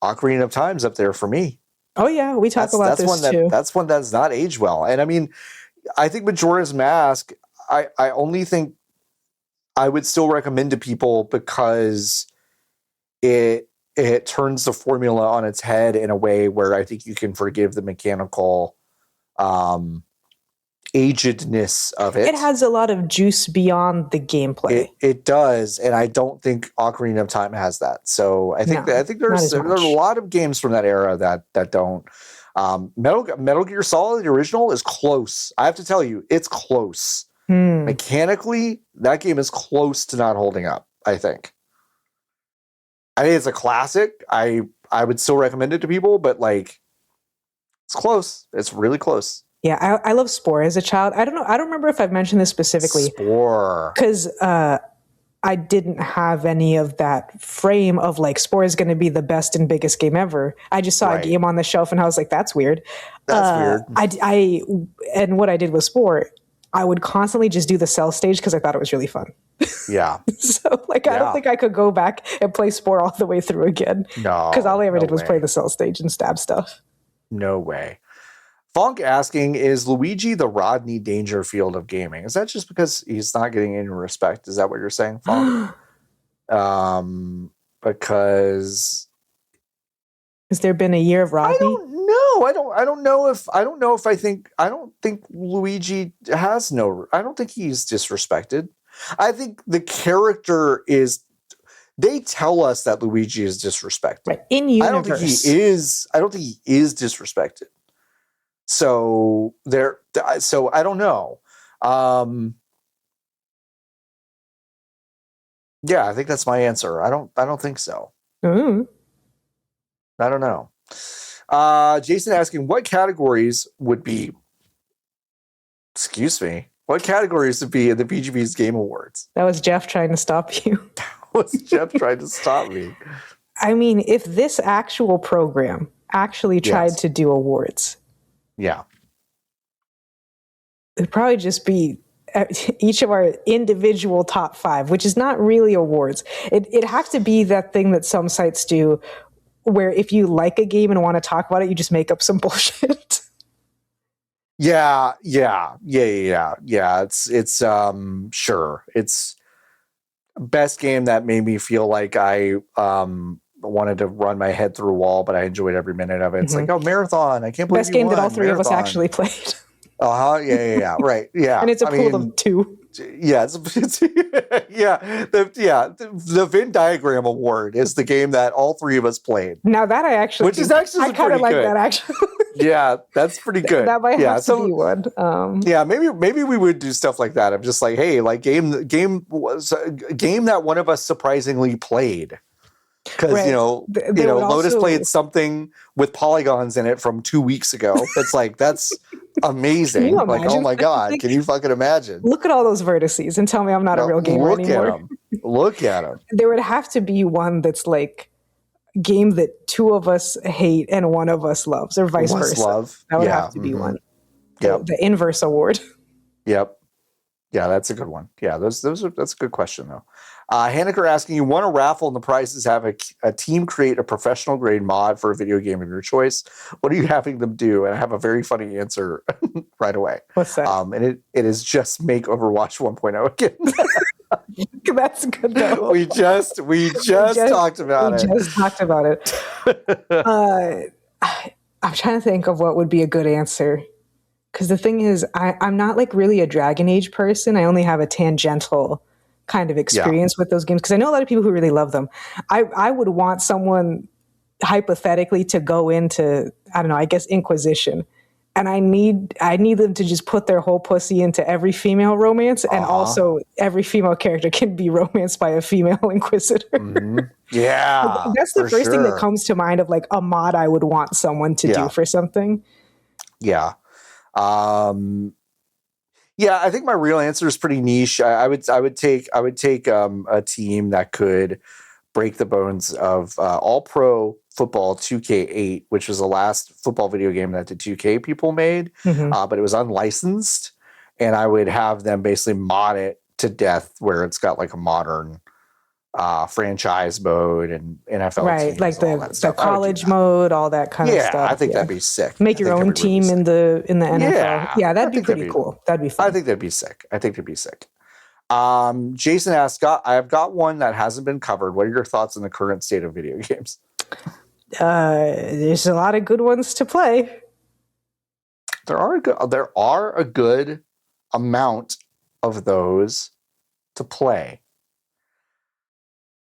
Ocarina of Time's up there for me. Oh yeah, we talk about this too. That's one that's not aged well. And I mean, I think Majora's Mask, I only think I would still recommend to people because it turns the formula on its head in a way where I think you can forgive the mechanical agedness of it. It has a lot of juice beyond the gameplay. It does, and I don't think Ocarina of Time has that. So I think there's a lot of games from that era that don't. Metal Gear Solid, the original, is close. I have to tell you, it's close. Mechanically, that game is close to not holding up, I think. I think it's a classic. I would still recommend it to people, but like, it's close. It's really close. Yeah, I love Spore as a child. I don't know. I don't remember if I've mentioned this specifically. Spore. Because I didn't have any of that frame of like Spore is going to be the best and biggest game ever. I just saw a game on the shelf and I was like, that's weird. That's weird. And what I did with Spore, I would constantly just do the cell stage because I thought it was really fun. Yeah. So like, I don't think I could go back and play Spore all the way through again. No. Because all I ever did was play the cell stage and stab stuff. No way. Funk asking, is Luigi the Rodney Dangerfield of gaming? Is that just because he's not getting any respect? Is that what you're saying, Funk? Because has there been a year of Rodney? I don't know. I don't think Luigi has no. I don't think he's disrespected. I think the character is. They tell us that Luigi is disrespected. Right. In universe. I don't think he is disrespected. So I don't know. Yeah, I think that's my answer. I don't think so. Mm. I don't know. Jason asking, what categories would be in the VGBees Game Awards? That was Jeff trying to stop you. Was Jeff trying to stop me? I mean, if this actual program actually tried to do awards. Yeah. It'd probably just be each of our individual top 5, which is not really awards. It'd have to be that thing that some sites do where if you like a game and want to talk about it, you just make up some bullshit. Yeah. It's sure. It's best game that made me feel like I wanted to run my head through a wall, but I enjoyed every minute of it. It's like, marathon. I can't believe best game that all three of us actually played. Yeah. Right. Yeah. And it's a pool of 2. Yeah. The Venn diagram award is the game that all 3 of us played. Now that I kind of like that actually. Yeah, that's pretty good. That might have to be one. Yeah, maybe we would do stuff like that. I'm just like, hey, like game was a game that one of us surprisingly played. Because Lotus played something with polygons in it from 2 weeks ago. It's like, that's amazing. Like, oh my god, can you fucking imagine? Look at all those vertices and tell me I'm not a real gamer anymore. Look at them. There would have to be one that's like game that 2 of us hate and 1 of us loves, or vice versa. That would have to be one. The inverse award. Yep. Yeah, that's a good one. Yeah, that's a good question though. Haneker asking, you want a raffle and the prizes have a team create a professional grade mod for a video game of your choice. What are you having them do? And I have a very funny answer right away. What's that? And it is just make Overwatch 1.0 again. That's good though. We just talked about it. We just talked about it. I'm trying to think of what would be a good answer. Because the thing is, I'm not like really a Dragon Age person. I only have a tangential kind of experience with those games. Because I know a lot of people who really love them. I would want someone hypothetically to go into, I don't know, I guess Inquisition. And I need them to just put their whole pussy into every female romance. And also every female character can be romanced by a female Inquisitor. Mm-hmm. Yeah. That's the first thing that comes to mind of like a mod I would want someone to do for something. Yeah. I think my real answer is pretty niche. I would take a team that could break the bones of All Pro Football 2K8, which was the last football video game that the 2K people made, but it was unlicensed, and I would have them basically mod it to death where it's got like a modern franchise mode and NFL right, teams, like all that the stuff. college mode, all that kind of stuff. Yeah, I think that'd be sick. Make your own team in the NFL. Yeah, that'd be pretty cool. That'd be fun. I think that'd be sick. Jason asks, I have got one that hasn't been covered. What are your thoughts on the current state of video games? There's a lot of good ones to play. There are a good amount of those to play.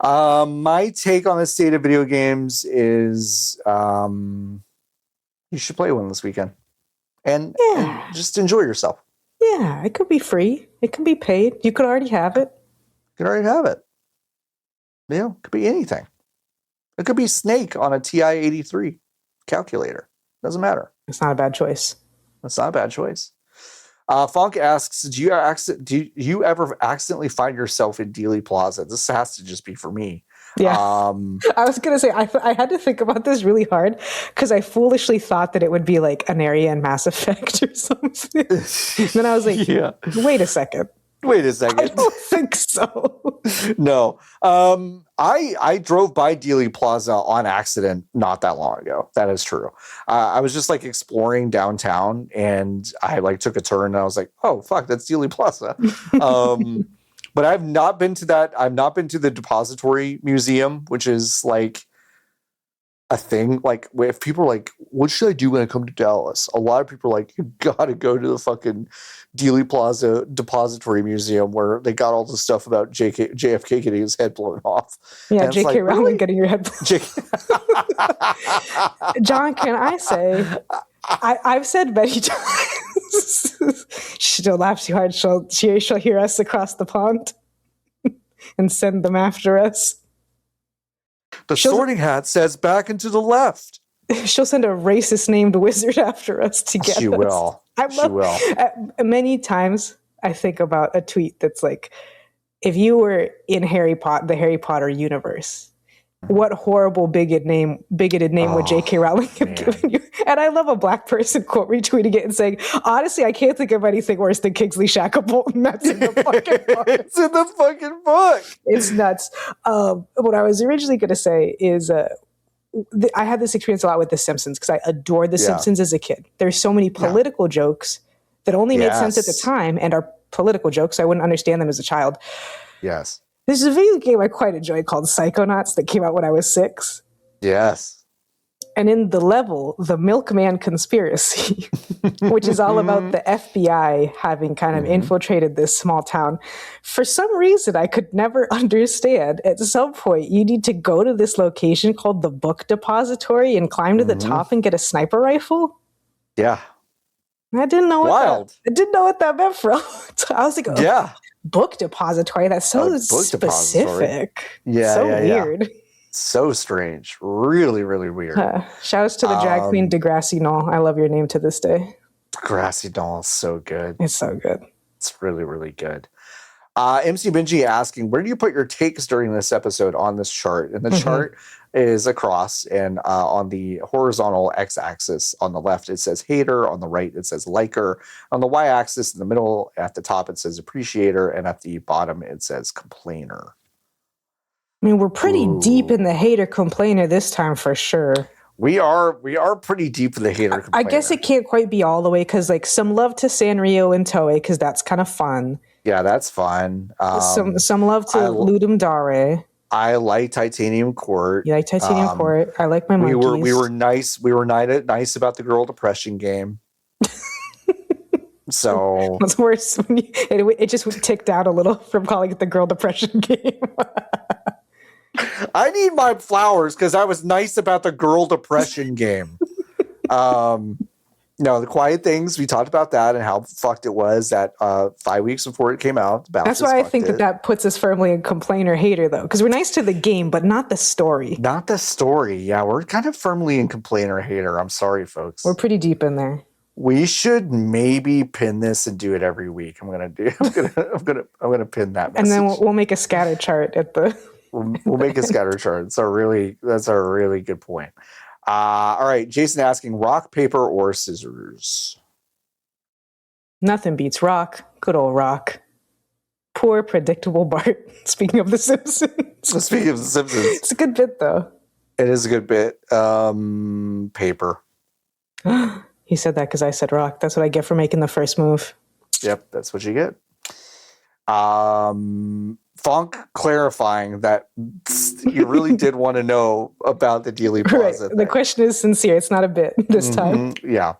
My take on the state of video games is you should play one this weekend and just enjoy yourself. Yeah, it could be free. It can be paid. You could already have it. Yeah, it could be anything. It could be Snake on a TI-83 calculator. Doesn't matter. It's not a bad choice. Funk asks, do you ever accidentally find yourself in Dealey Plaza? This has to just be for me. Yeah. I was going to say, I had to think about this really hard because I foolishly thought that it would be like an area in Mass Effect or something. Then I was like, wait a second. I don't think so. No. I drove by Dealey Plaza on accident not that long ago. That is true. I was just like exploring downtown and I like took a turn and I was like, oh fuck, that's Dealey Plaza. But I've not been to that. I've not been to the Depository Museum, which is like a thing. Like if people are like, what should I do when I come to Dallas? A lot of people are like, you gotta go to the fucking Dealey Plaza Depository Museum where they got all the stuff about JFK getting his head blown off. Yeah, JK like, Rowling really? Getting your head blown off. John, can I say, I've said many times, she still laughs too hard, she'll hear us across the pond and send them after us. The Sorting Hat says back and to the left. She'll send a racist named wizard after us to get us. She will. Many times I think about a tweet that's like, if you were in the Harry Potter universe, what horrible bigoted name would J.K. Rowling have given you? And I love a black person quote retweeting it and saying, honestly, I can't think of anything worse than Kingsley Shacklebolt, and that's in the fucking book. It's in the fucking book. It's nuts. What I was originally going to say is I had this experience a lot with The Simpsons because I adored The Simpsons as a kid. There's so many political jokes that only made sense at the time and are political jokes. So I wouldn't understand them as a child. Yes. There's a video game I quite enjoyed called Psychonauts that came out when I was 6. Yes. And in the level, the Milkman Conspiracy, which is all about the FBI having kind of infiltrated this small town, for some reason I could never understand. At some point, you need to go to this location called the Book Depository and climb to the top and get a sniper rifle. Yeah. I didn't know what that meant, bro. I was like, Book Depository. That's so specific. Yeah, so weird. So strange. Really, really weird. Shout outs to the drag queen Degrassi Knoll. I love your name to this day. Degrassi Knoll is so good. It's so good. It's really, really good. MC Benji asking, where do you put your takes during this episode on this chart? And the chart is a cross, and on the horizontal x-axis on the left, it says hater. On the right, it says liker. On the y-axis in the middle, at the top, it says appreciator. And at the bottom, it says complainer. I mean, we're pretty deep in the hater complainer this time for sure. We are pretty deep in the hater complainer. I guess it can't quite be all the way because like some love to Sanrio and Toei because that's kind of fun. Yeah, that's fun. Some love to Ludum Dare. I like Titanium Court. You like Titanium Court. I like my monkeys. We were nice. We were nice about the girl depression game. So what's worse when it just ticked out a little from calling it the girl depression game. I need my flowers because I was nice about the girl depression game. No, the Quiet Things, we talked about that and how fucked it was that 5 weeks before it came out. That's why I think that puts us firmly in complainer hater, though, because we're nice to the game, but not the story. Not the story. Yeah, we're kind of firmly in complainer hater. I'm sorry, folks. We're pretty deep in there. We should maybe pin this and do it every week. I'm gonna pin that message. And then we'll make a scatter chart at the. We'll make a scatter chart. That's a really good point. All right, Jason asking, rock, paper, or scissors? Nothing beats rock. Good old rock. Poor, predictable Bart. Speaking of The Simpsons. Speaking of The Simpsons. It's a good bit, though. It is a good bit. Paper. He said that because I said rock. That's what I get for making the first move. Yep, that's what you get. Funk clarifying that you really did want to know about the Dealey Plaza. Right. The question is sincere. It's not a bit this time. Yeah.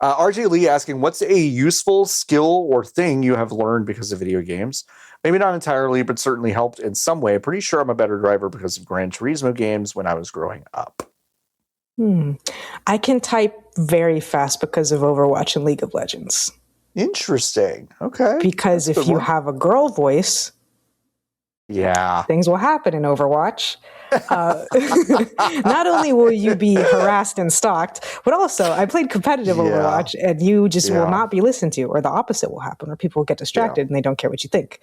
RJ Lee asking, what's a useful skill or thing you have learned because of video games? Maybe not entirely, but certainly helped in some way. Pretty sure I'm a better driver because of Gran Turismo games when I was growing up. I can type very fast because of Overwatch and League of Legends. Interesting. Okay. Because if you have a girl voice, things will happen in Overwatch. Not only will you be harassed and stalked, but also I played competitive Overwatch, and you just will not be listened to, or the opposite will happen, or people will get distracted and they don't care what you think.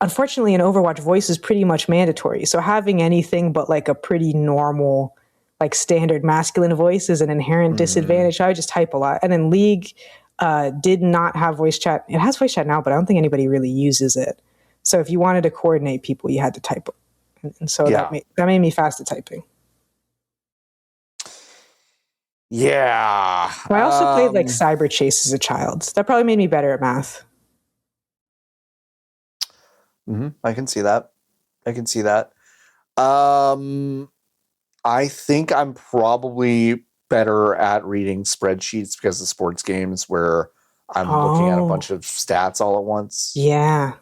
Unfortunately, in Overwatch, voice is pretty much mandatory. So having anything but like a pretty normal, like standard masculine voice is an inherent disadvantage. I would just type a lot. And then League did not have voice chat. It has voice chat now, but I don't think anybody really uses it. So if you wanted to coordinate people, you had to type. And so that made me fast at typing. Yeah. Well, I also played like Cyber Chase as a child. That probably made me better at math. I can see that. I think I'm probably better at reading spreadsheets because of sports games where I'm looking at a bunch of stats all at once. Yeah.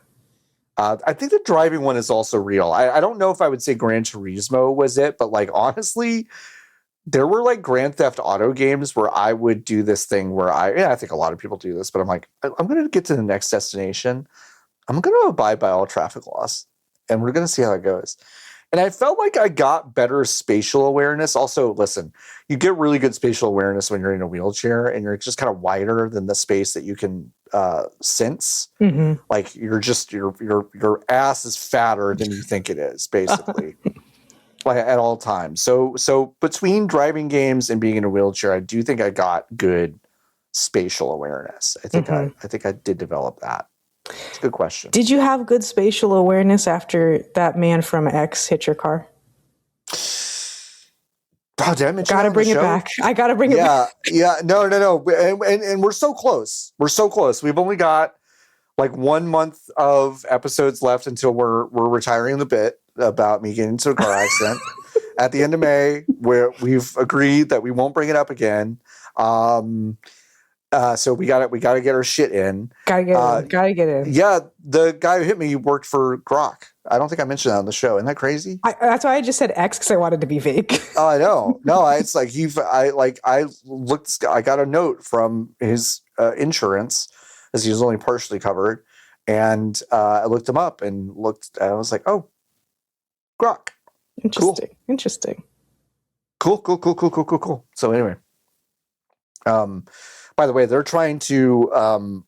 I think the driving one is also real. I don't know if I would say Gran Turismo was it, but like honestly, there were like Grand Theft Auto games where I would do this thing where I think a lot of people do this, but I'm like, I'm going to get to the next destination. I'm going to abide by all traffic laws, and we're going to see how it goes. And I felt like I got better spatial awareness. Also, listen, you get really good spatial awareness when you're in a wheelchair and you're just kind of wider than the space that you can sense. Like you're just your ass is fatter than you think it is, basically, like at all times. So between driving games and being in a wheelchair, I do think I got good spatial awareness. I think I did develop that. It's a good question. Did you have good spatial awareness after that man from X hit your car? Oh, did I mention gotta bring it back. I gotta bring it back. Yeah. No. And we're so close. We've only got like 1 month of episodes left until we're retiring the bit about me getting into a car accident at the end of May, where we've agreed that we won't bring it up again. So we gotta get our shit in. Gotta get in. Yeah, the guy who hit me worked for Grok. I don't think I mentioned that on the show. Isn't that crazy? That's why I just said X because I wanted to be vague. Oh, I know. No, it's like I got a note from his insurance as he was only partially covered, and I looked him up and I was like, oh, Grok. Interesting. Cool. So anyway, by the way, they're trying to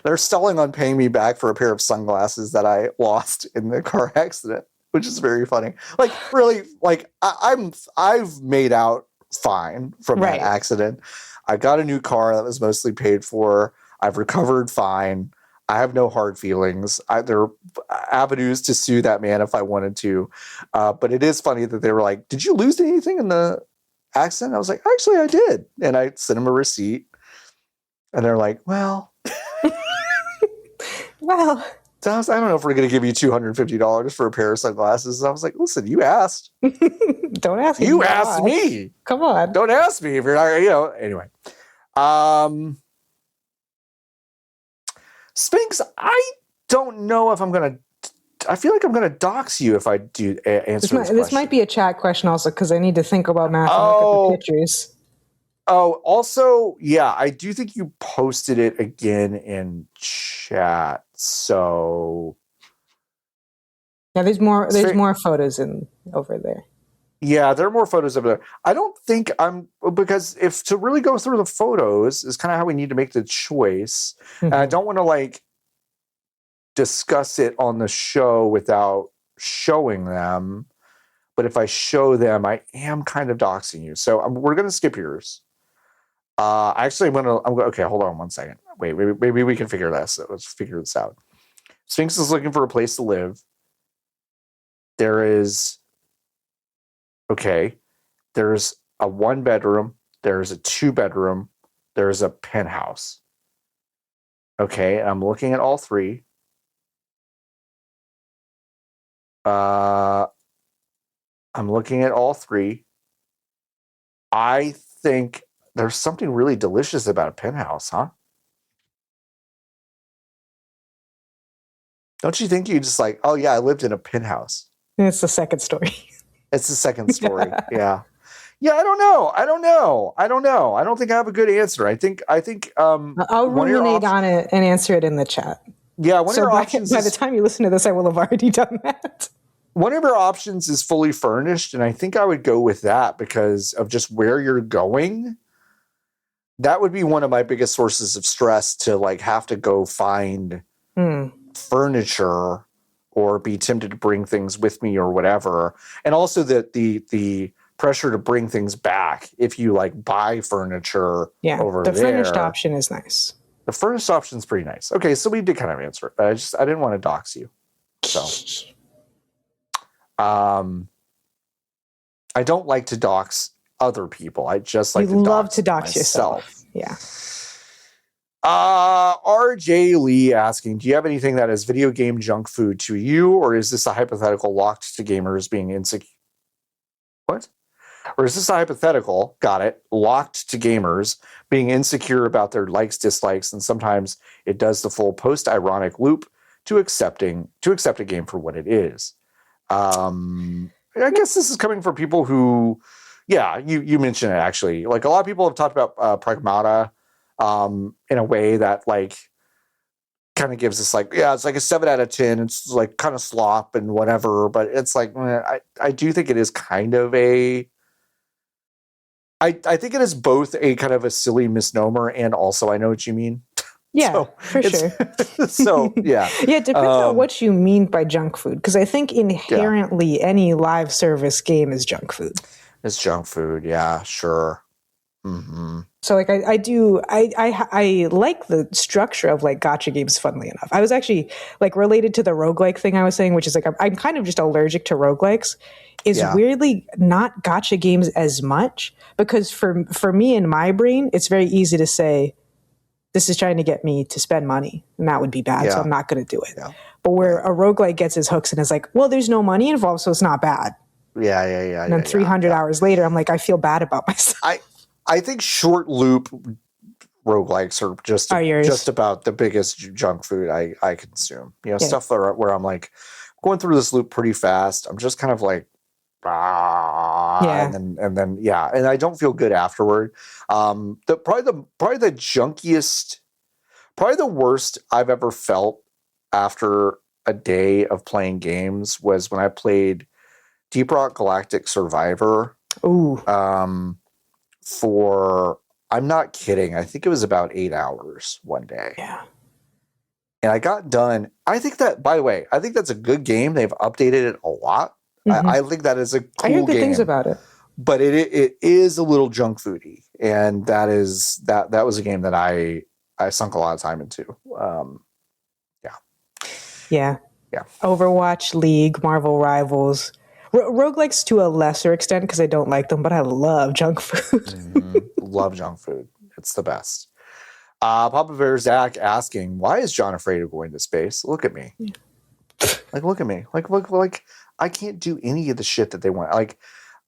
they're stalling on paying me back for a pair of sunglasses that I lost in the car accident, which is very funny. Like really, like I've made out fine from that accident. I got a new car that was mostly paid for. I've recovered fine. I have no hard feelings. There are avenues to sue that man if I wanted to. But it is funny that they were like, did you lose anything in the accident? I was like, actually, I did. And I sent him a receipt. And they're like, well. So I don't know if we're going to give you $250 for a pair of sunglasses. And I was like, listen, you asked. Don't ask me. You asked me. Come on. Don't ask me if you're not, anyway. Sphinx, I don't know if I'm going to, I feel like I'm going to dox you if I do answer this question. This might be a chat question also because I need to think about math and look at the pictures. Oh, also, yeah, I do think you posted it again in chat. So yeah, there's more photos over there. Yeah, there are more photos over there. I don't think because if to really go through the photos is kind of how we need to make the choice. And I don't want to like discuss it on the show without showing them. But if I show them, I am kind of doxing you. So we're going to skip yours. Actually, okay, hold on one second. Wait, maybe we can figure this. Let's figure this out. Sphinx is looking for a place to live. There's a 1-bedroom, there's a 2-bedroom, there's a penthouse. Okay, I'm looking at all three. I'm looking at all three. I think there's something really delicious about a penthouse, huh? Don't you think you just like, oh yeah, I lived in a penthouse? It's the second story. It's the second story. Yeah. Yeah, I don't know. I don't think I have a good answer. I think I'll ruminate on it and answer it in the chat. Yeah, one of your options by the time you listen to this, I will have already done that. One of your options is fully furnished, and I think I would go with that because of just where you're going. That would be one of my biggest sources of stress, to like have to go find furniture or be tempted to bring things with me or whatever. And also the pressure to bring things back if you like buy furniture over there. The furnished option is nice. The furnished option is pretty nice. Okay, so we did kind of answer it, but I didn't want to dox you. So I don't like to dox other people. I just like to dox yourself. Yeah. RJ Lee asking, do you have anything that is video game junk food to you, or is this a hypothetical locked to gamers being insecure? What? Or is this a hypothetical, got it, locked to gamers being insecure about their likes, dislikes, and sometimes it does the full post-ironic loop to accept a game for what it is? I guess this is coming from people who, you mentioned it actually. Like a lot of people have talked about Pragmata in a way that like kind of gives us like, it's like a 7 out of 10. It's like kind of slop and whatever, but it's like, I do think it is kind of I think it is both a kind of a silly misnomer and also I know what you mean. Yeah, so for sure. So, yeah. Yeah, it depends on what you mean by junk food, because I think inherently any live service game is junk food. It's junk food, yeah, sure. Mm-hmm. So like I like the structure of like gacha games, funnily enough. I was actually like related to the roguelike thing I was saying, which is like I'm kind of just allergic to roguelikes, is weirdly not gacha games as much, because for me in my brain, it's very easy to say, this is trying to get me to spend money, and that would be bad, so I'm not going to do it. Yeah. But where a roguelike gets his hooks and is like, well, there's no money involved, so it's not bad. Yeah. And then 300 hours later, I'm like, I feel bad about myself. I think short loop roguelikes are just about the biggest junk food I consume. Stuff where I'm like going through this loop pretty fast. I'm just kind of like, and then and I don't feel good afterward. Probably the junkiest, probably the worst I've ever felt after a day of playing games was when I played Deep Rock Galactic Survivor. Ooh. I'm not kidding, I think it was about 8 hours one day. Yeah. And I got done. I think that, by the way, I think that's a good game. They've updated it a lot. Mm-hmm. I think that is a cool game. I heard good things about it. But it is a little junk foody. And that was a game that I sunk a lot of time into. Yeah. Overwatch, League, Marvel Rivals. Roguelikes to a lesser extent because I don't like them, but I love junk food. Love junk food. It's the best. Papa Bear Zach asking, why is John afraid of going to space? Look at me. Yeah. Like, look at me. Like, I can't do any of the shit that they want. Like,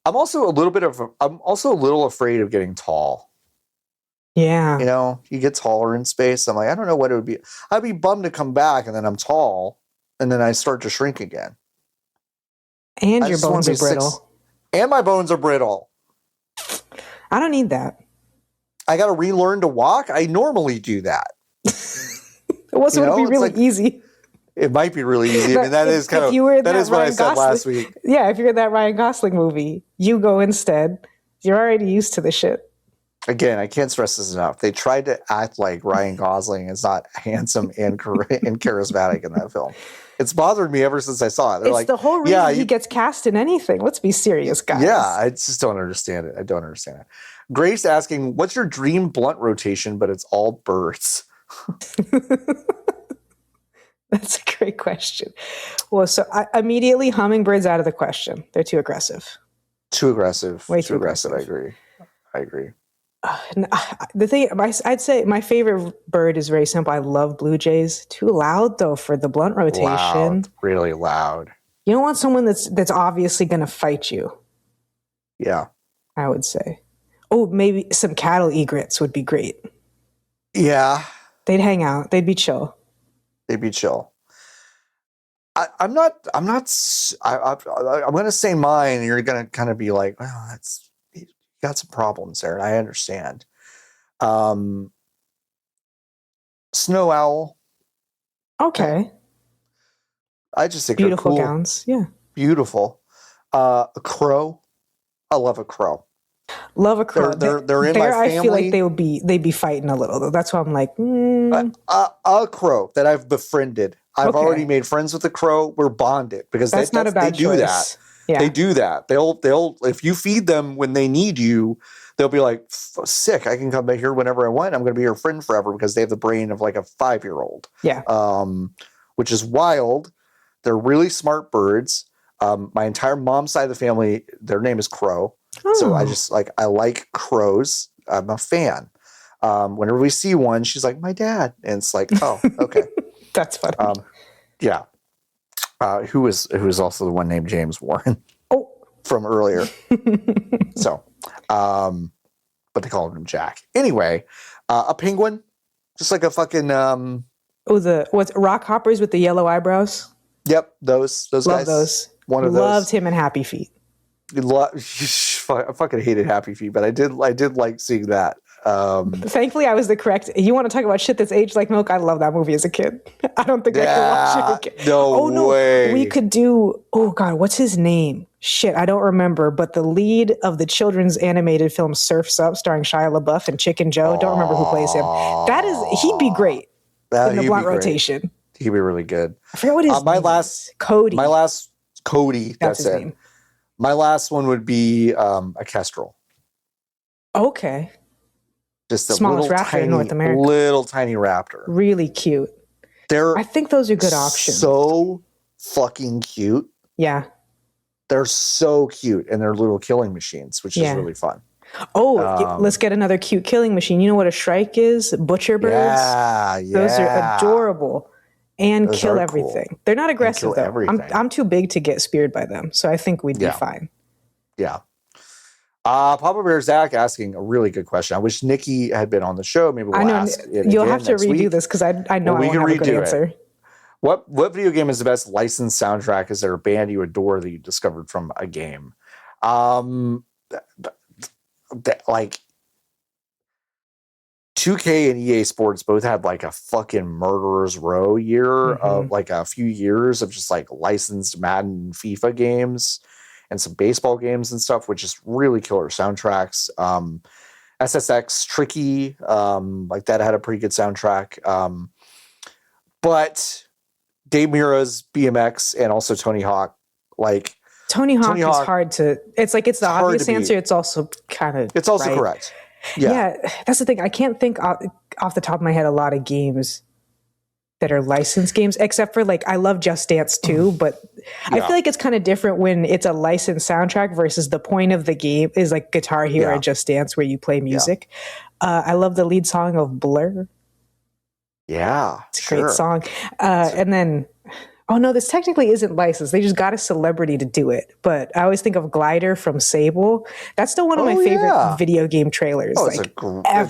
I'm also a little afraid of getting tall. Yeah. You get taller in space. I'm like, I don't know what it would be. I'd be bummed to come back and then I'm tall and then I start to shrink again. And your bones are brittle. And my bones are brittle. I don't need that. I got to relearn to walk. I normally do that. It would be really easy. It might be really easy. I mean, that is kind of, that is what I said last week. Yeah, if you're in that Ryan Gosling movie, you go instead. You're already used to the shit. Again, I can't stress this enough. They tried to act like Ryan Gosling is not handsome and charismatic in that film. It's bothered me ever since I saw it. It's the whole reason he gets cast in anything. Let's be serious, guys. Yeah, I just don't understand it. I don't understand it. Grace asking, what's your dream blunt rotation, but it's all birds? That's a great question. Well, so immediately hummingbirds out of the question. They're too aggressive. Too aggressive. Way too aggressive. I agree. The thing, I'd say my favorite bird is very simple. I love blue jays. Too loud though for the blunt rotation. Loud, really loud. You don't want someone that's obviously going to fight you. Yeah, I would say. Oh, maybe some cattle egrets would be great. Yeah, they'd hang out. They'd be chill. I'm going to say mine, and you're going to kind of be like, well, you got some problems there, and I understand. Snow owl. Okay. I just think beautiful they're cool. Gowns. Yeah. Beautiful. A crow. I love a crow. Love a crow. They're in my family. I feel like they'd be fighting a little though. That's why I'm like, a crow that I've befriended. I've already made friends with a crow. We're bonded because that's not a bad choice. Do that. Yeah. They do that. They'll if you feed them when they need you, they'll be like, sick. I can come back here whenever I want. I'm going to be your friend forever because they have the brain of like a 5-year-old. Yeah. Which is wild. They're really smart birds. My entire mom's side of the family, their name is Crow. Oh. So I like crows. I'm a fan. Whenever we see one, she's like, my dad. And it's like, oh, okay. That's funny. Yeah. Who was also the one named James Warren from earlier. So, but they called him Jack. Anyway, a penguin, just like a fucking. What's rock hoppers with the yellow eyebrows? Yep, those Love guys. Those. One of those. Loved him in Happy Feet. I fucking hated Happy Feet, but I did like seeing that. Thankfully, I was the correct. You want to talk about shit that's aged like milk? I love that movie as a kid. I don't think I could watch it again. No way. We could do. Oh God, what's his name? Shit, I don't remember. But the lead of the children's animated film Surf's Up, starring Shia LaBeouf and Chicken Joe. Don't remember who plays him. He'd be great in the blunt rotation. He'd be really good. I forget what his name is. Cody. Cody. That's his name. My last one would be a kestrel. Okay. Just a smallest raptor in North America. Little tiny raptor. Really cute. I think those are good options. So fucking cute. Yeah. They're so cute, and they're little killing machines, which is really fun. Oh, let's get another cute killing machine. You know what a shrike is? Butcher birds. Yeah. Those are adorable and kill everything. Cool. They're not aggressive though. I'm too big to get speared by them, so I think we'd be fine. Yeah. Papa Bear Zach asking a really good question. I wish Niki had been on the show. Maybe we'll ask it You'll have to redo this because I know I won't have a good answer. What video game is the best licensed soundtrack? Is there a band you adore that you discovered from a game? Like 2K and EA Sports both had like a fucking murderer's row year of like a few years of just like licensed Madden and FIFA games and some baseball games and stuff, which is really killer soundtracks. SSX Tricky, like that had a pretty good soundtrack. But Dave Mirra's BMX and also Tony Hawk, like Tony Hawk is hard to. It's like it's the obvious answer. It's also kind of. It's also correct. Yeah, that's the thing. I can't think off the top of my head a lot of games that are licensed games, except for like I love Just Dance too, but I feel like it's kind of different when it's a licensed soundtrack versus the point of the game is like Guitar Hero or Just Dance where you play music. I love the lead song of Blur. Yeah, it's a great song. And then, oh no, this technically isn't licensed. They just got a celebrity to do it. But I always think of Glider from Sable. That's still one of my favorite video game trailers. Oh, it's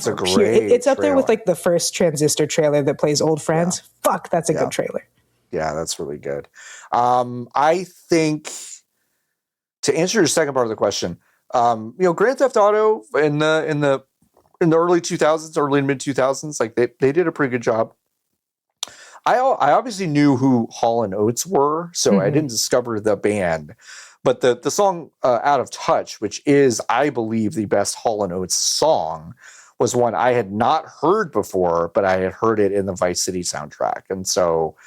a great It's up there with like the first Transistor trailer that plays Old Friends. Yeah. Fuck, that's a good trailer. Yeah, that's really good. I think to answer your second part of the question, Grand Theft Auto in the early 2000s, early and mid 2000s, like they did a pretty good job. I obviously knew who Hall & Oates were, so I didn't discover the band. But the song Out of Touch, which is, I believe, the best Hall & Oates song, was one I had not heard before, but I had heard it in the Vice City soundtrack. And so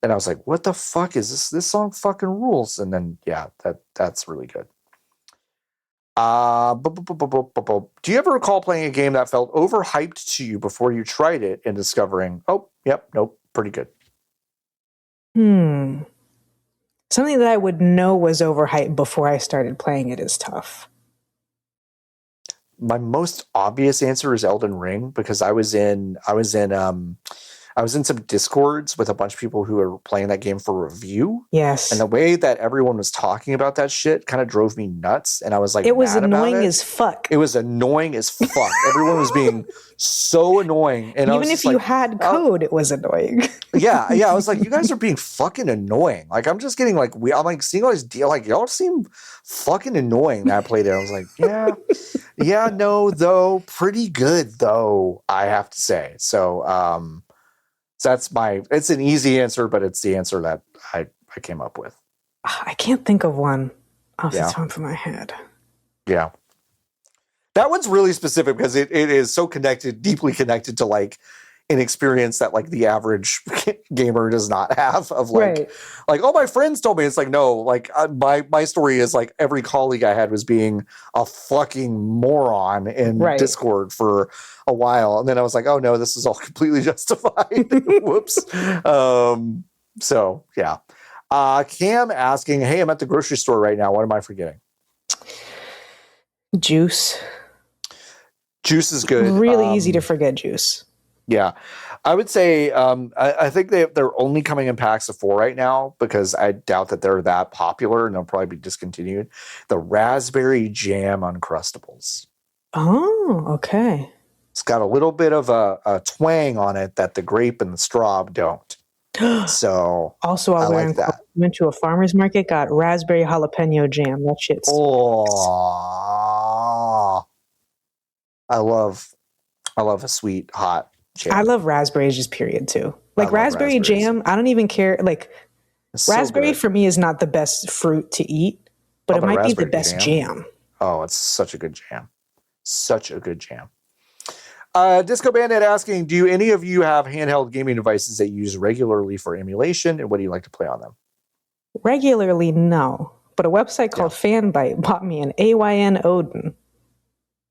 then I was like, what the fuck is this? This song fucking rules. And then, that's really good. Do you ever recall playing a game that felt overhyped to you before you tried it and discovering, oh, yep, nope, pretty good? Something that I would know was overhyped before I started playing it is tough. My most obvious answer is Elden Ring, because I was in some Discords with a bunch of people who were playing that game for review. Yes. And the way that everyone was talking about that shit kind of drove me nuts. And I was like, it was mad annoying about it. as fuck. It was annoying as fuck. Everyone was being so annoying. And even if you had code, it was annoying. Yeah. I was like, you guys are being fucking annoying. Like, I'm just getting like, I'm like seeing all these deals. Like, y'all seem fucking annoying that I played it. I was like, yeah, no, though, pretty good, though, I have to say. So, it's an easy answer, but it's the answer that I came up with. I can't think of one off the top of my head. Yeah. That one's really specific because it is so deeply connected to like an experience that like the average gamer does not have of like, oh, my friends told me. It's like, no, like my story is like every colleague I had was being a fucking moron in Discord for a while. And then I was like, oh no, this is all completely justified. Whoops. So yeah. Cam asking, hey, I'm at the grocery store right now. What am I forgetting? Juice. Juice is good. Really easy to forget juice. Yeah. I would say I think they're only coming in packs of 4 right now because I doubt that they're that popular and they'll probably be discontinued. The raspberry jam Uncrustables. Oh, okay. It's got a little bit of a twang on it that the grape and the straw don't. So also, I like that. Went to a farmer's market, got raspberry jalapeno jam. That shit's I love a sweet hot jam. I love raspberries just period too. Like raspberry jam, I don't even care. Like raspberry for me is not the best fruit to eat, but it might be the best jam. Oh, it's such a good jam. Such a good jam. Disco Bandit asking, do any of you have handheld gaming devices that you use regularly for emulation, and what do you like to play on them? Regularly, no. But a website called Fanbyte bought me an AYN Odin.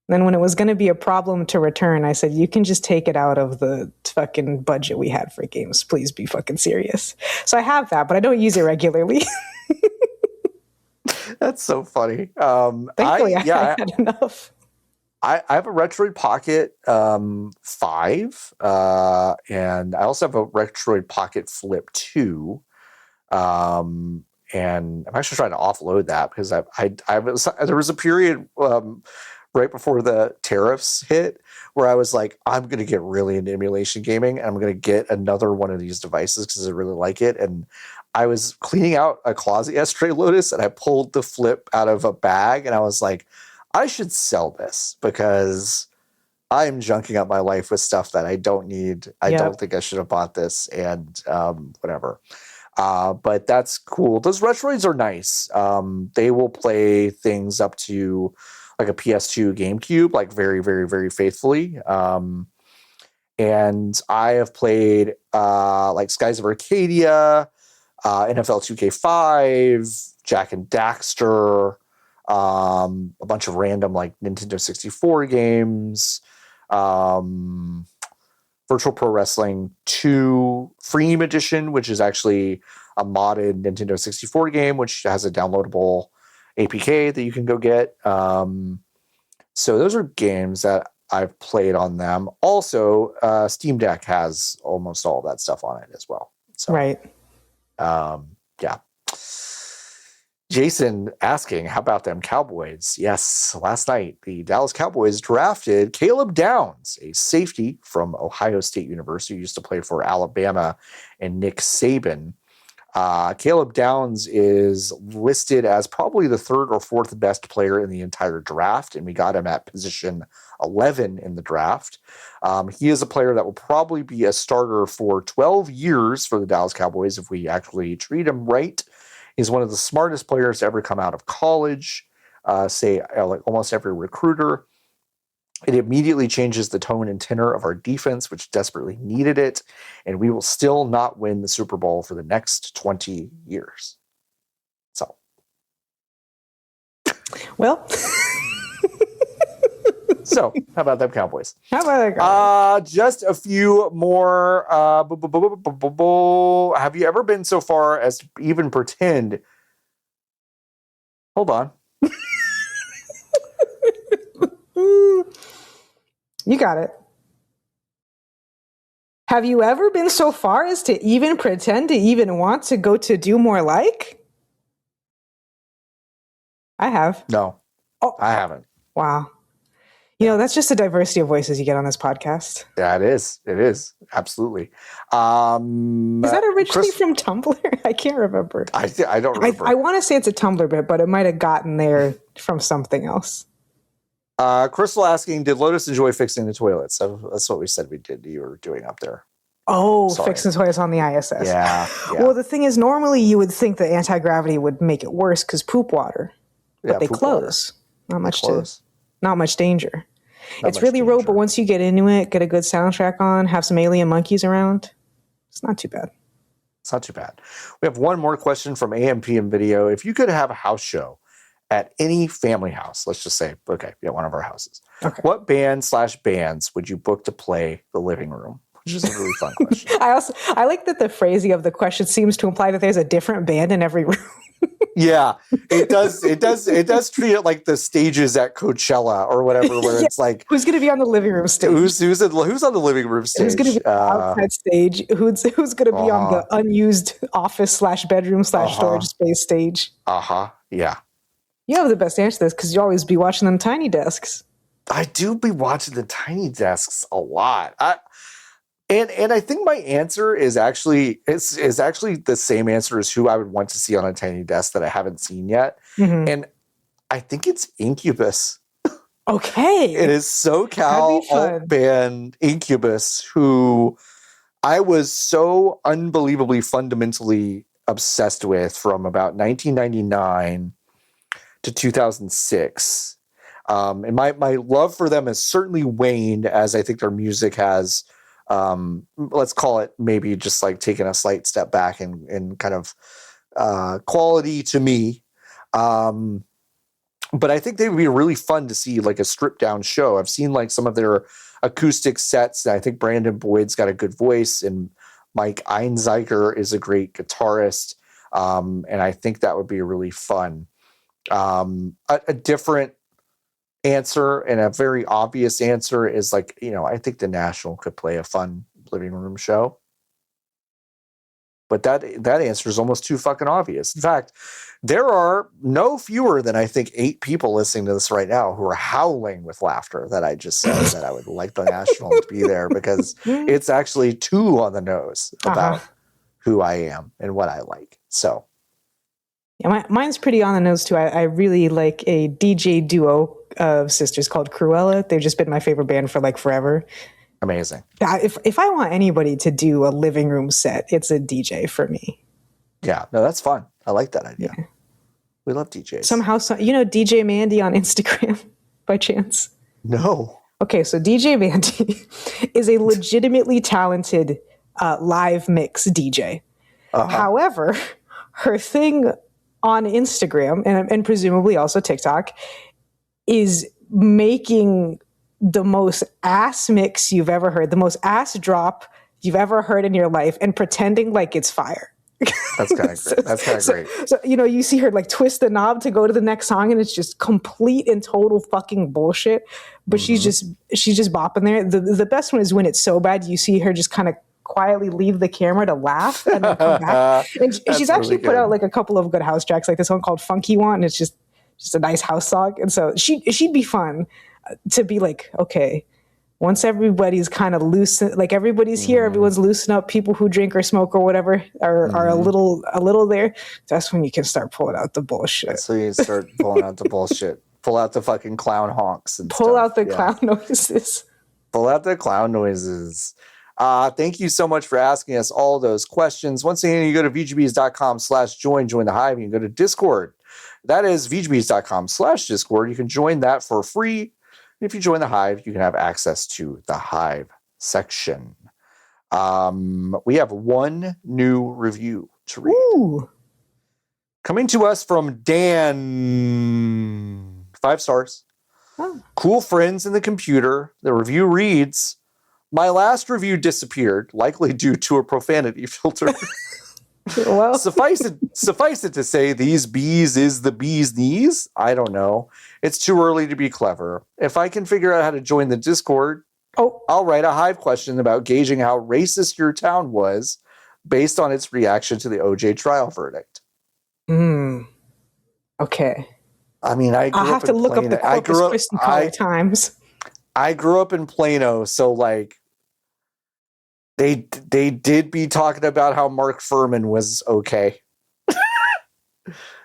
Then when it was going to be a problem to return, I said, you can just take it out of the fucking budget we had for games. Please be fucking serious. So I have that, but I don't use it regularly. That's so funny. Thankfully, I had enough. I have a Retroid Pocket 5, and I also have a Retroid Pocket Flip 2. And I'm actually trying to offload that because there was a period right before the tariffs hit where I was like, I'm going to get really into emulation gaming and I'm going to get another one of these devices because I really like it. And I was cleaning out a closet yesterday, Lotus, and I pulled the Flip out of a bag and I was like, I should sell this because I'm junking up my life with stuff that I don't need. I don't think I should have bought this and whatever. But that's cool. Those Retroids are nice. They will play things up to like a PS2 GameCube, like very, very, very faithfully. And I have played like Skies of Arcadia, NFL 2K5, Jack and Daxter, a bunch of random like Nintendo 64 games, Virtual Pro Wrestling 2 Freem Edition, which is actually a modded Nintendo 64 game, which has a downloadable APK that you can go get. So those are games that I've played on them. Also, Steam Deck has almost all that stuff on it as well. So, yeah. Jason asking, how about them Cowboys? Yes, last night, the Dallas Cowboys drafted Caleb Downs, a safety from Ohio State University, who used to play for Alabama, and Nick Saban. Caleb Downs is listed as probably the 3rd or 4th best player in the entire draft, and we got him at position 11 in the draft. He is a player that will probably be a starter for 12 years for the Dallas Cowboys if we actually treat him right. He's one of the smartest players to ever come out of college, like almost every recruiter. It immediately changes the tone and tenor of our defense, which desperately needed it, and we will still not win the Super Bowl for the next 20 years. So. Well, So, how about them Cowboys? How about that, Cowboys? Just a few more. Have you ever been so far as to even pretend? Hold on. You got it. Have you ever been so far as to even pretend to even want to go to do more like? I have. No, I haven't. Wow. You know, that's just the diversity of voices you get on this podcast. Yeah, it is. It is. Absolutely. Is that originally from Tumblr? I can't remember. I don't remember. I want to say it's a Tumblr bit, but it might have gotten there from something else. Crystal asking, did Lotus enjoy fixing the toilets? That's what we said we did. You were doing up there. Oh, fixing the toilets on the ISS. Yeah. Well, the thing is, normally you would think that anti-gravity would make it worse because poop water. But they close. Water. Not much danger. It's really rote, but once you get into it, get a good soundtrack on, have some alien monkeys around, it's not too bad. It's not too bad. We have one more question from AMPM Video. If you could have a house show at any family house, let's just say, okay, yeah, one of our houses. Okay. What band/bands would you book to play the living room? Which is a really fun question. I like that the phrasing of the question seems to imply that there's a different band in every room. Yeah, it does. It does treat it like the stages at Coachella or whatever, where it's like who's going to be on the living room stage? Who's on the living room stage? Who's going to be on the outside stage? Who's going to be on the unused office/bedroom/storage space stage? Yeah. You have the best answer to this because you always be watching them tiny desks. I do be watching the tiny desks a lot. And I think my answer is actually the same answer as who I would want to see on a tiny desk that I haven't seen yet. Mm-hmm. And I think it's Incubus. Okay. It is SoCal alt band Incubus, who I was so unbelievably fundamentally obsessed with from about 1999 to 2006. And my love for them has certainly waned as I think their music has let's call it maybe just like taking a slight step back in kind of quality to me. But I think they would be really fun to see like a stripped down show. I've seen like some of their acoustic sets. I think Brandon Boyd's got a good voice and Mike Einziger is a great guitarist. And I think that would be really fun. A different answer and a very obvious answer is like, I think the National could play a fun living room show. But that answer is almost too fucking obvious. In fact, there are no fewer than I think 8 people listening to this right now who are howling with laughter that I just said that I would like the National to be there because it's actually too on the nose about who I am and what I like. So yeah, mine's pretty on the nose too. I really like a DJ duo of sisters called Cruella. They've just been my favorite band for like forever. Amazing. If I want anybody to do a living room set, it's a DJ for me. Yeah, no, that's fun. I like that idea. Yeah. We love DJs. Somehow, DJ Mandy on Instagram by chance? No. Okay, so DJ Mandy is a legitimately talented live mix DJ. However, her thing on Instagram and presumably also TikTok is making the most ass mix you've ever heard, the most ass drop you've ever heard in your life, and pretending like it's fire. That's kind of great. That's kind of great. So, you see her like twist the knob to go to the next song and it's just complete and total fucking bullshit. But she's just bopping there. The best one is when it's so bad, you see her just kind of quietly leave the camera to laugh and then come back. And she's actually put out like a couple of good house tracks, like this one called Funky One. And it's just a nice house song. And so she'd be fun to be like, okay, once everybody's kind of loosen, like everybody's here, everyone's loosen up. People who drink or smoke or whatever are a little there. That's when you can start pulling out the bullshit. So you start pulling out the bullshit. Pull out the fucking clown honks and pull out the clown noises. Pull out the clown noises. Thank you so much for asking us all those questions. Once again, you go to VGBees.com/join the Hive. You can go to Discord. That is VGBees.com/Discord. You can join that for free. If you join the Hive, you can have access to the Hive section. We have one new review to read. Ooh. Coming to us from Dan. 5 stars. Cool friends in the computer. The review reads, my last review disappeared, likely due to a profanity filter. Well, suffice it to say, these bees is the bee's knees. I don't know. It's too early to be clever. If I can figure out how to join the Discord, I'll write a Hive question about gauging how racist your town was based on its reaction to the OJ trial verdict. Okay. I mean, I'll have to look up the Corpus Christi Times. I grew up in Plano, so like they did be talking about how Mark Furman was okay.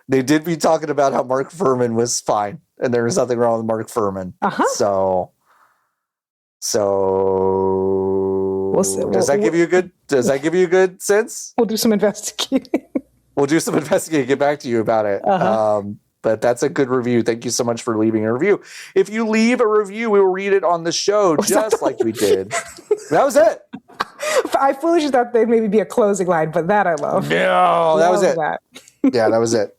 They did be talking about how Mark Furman was fine, and there was nothing wrong with Mark Furman. So does that give you a good sense? We'll do some investigating. Get back to you about it. But that's a good review. Thank you so much for leaving a review. If you leave a review, we will read it on the show, just like we did. That was it. I foolishly thought they'd maybe be a closing line, but that I love. No, that was it. Yeah, that was it.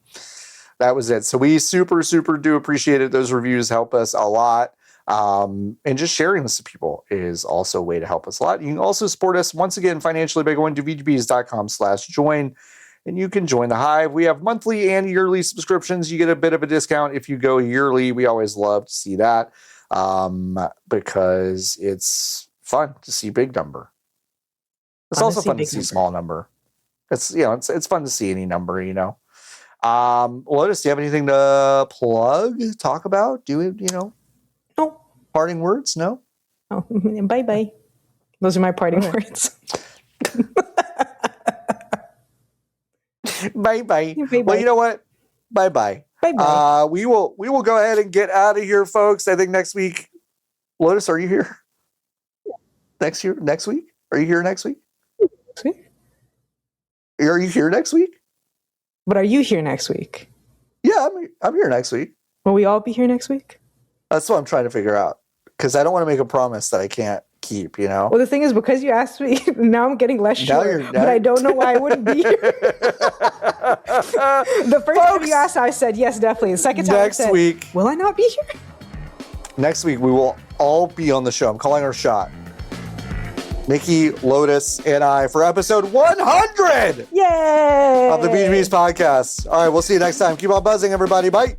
That was it. So we super, super do appreciate it. Those reviews help us a lot. And just sharing this to people is also a way to help us a lot. You can also support us once again financially by going to VGBees.com/join. And you can join the Hive. We have monthly and yearly subscriptions. You get a bit of a discount if you go yearly. We always love to see that because it's fun to see big number. It's also fun to see small number. It's fun to see any number, Lotus, do you have anything to plug, talk about? No. Parting words? No? Oh, bye-bye. Those are my parting words. Bye-bye. Well, you know what? Bye-bye. Bye-bye. We will go ahead and get out of here, folks. I think next week. Lotus, are you here? Next week? Are you here next week? Next week? Are you here next week? But are you here next week? Yeah, I'm here next week. Will we all be here next week? That's what I'm trying to figure out. Because I don't want to make a promise that I can't keep, Well, the thing is, because you asked me, now I'm getting less sure. But I don't know why I wouldn't be here. The first time you asked, I said, yes, definitely. The second time I said, week, will I not be here? Next week, we will all be on the show. I'm calling our shot. Niki, Lotus, and I for episode 100! Yay! Of the VGBees podcast. All right, we'll see you next time. Keep on buzzing, everybody. Bye.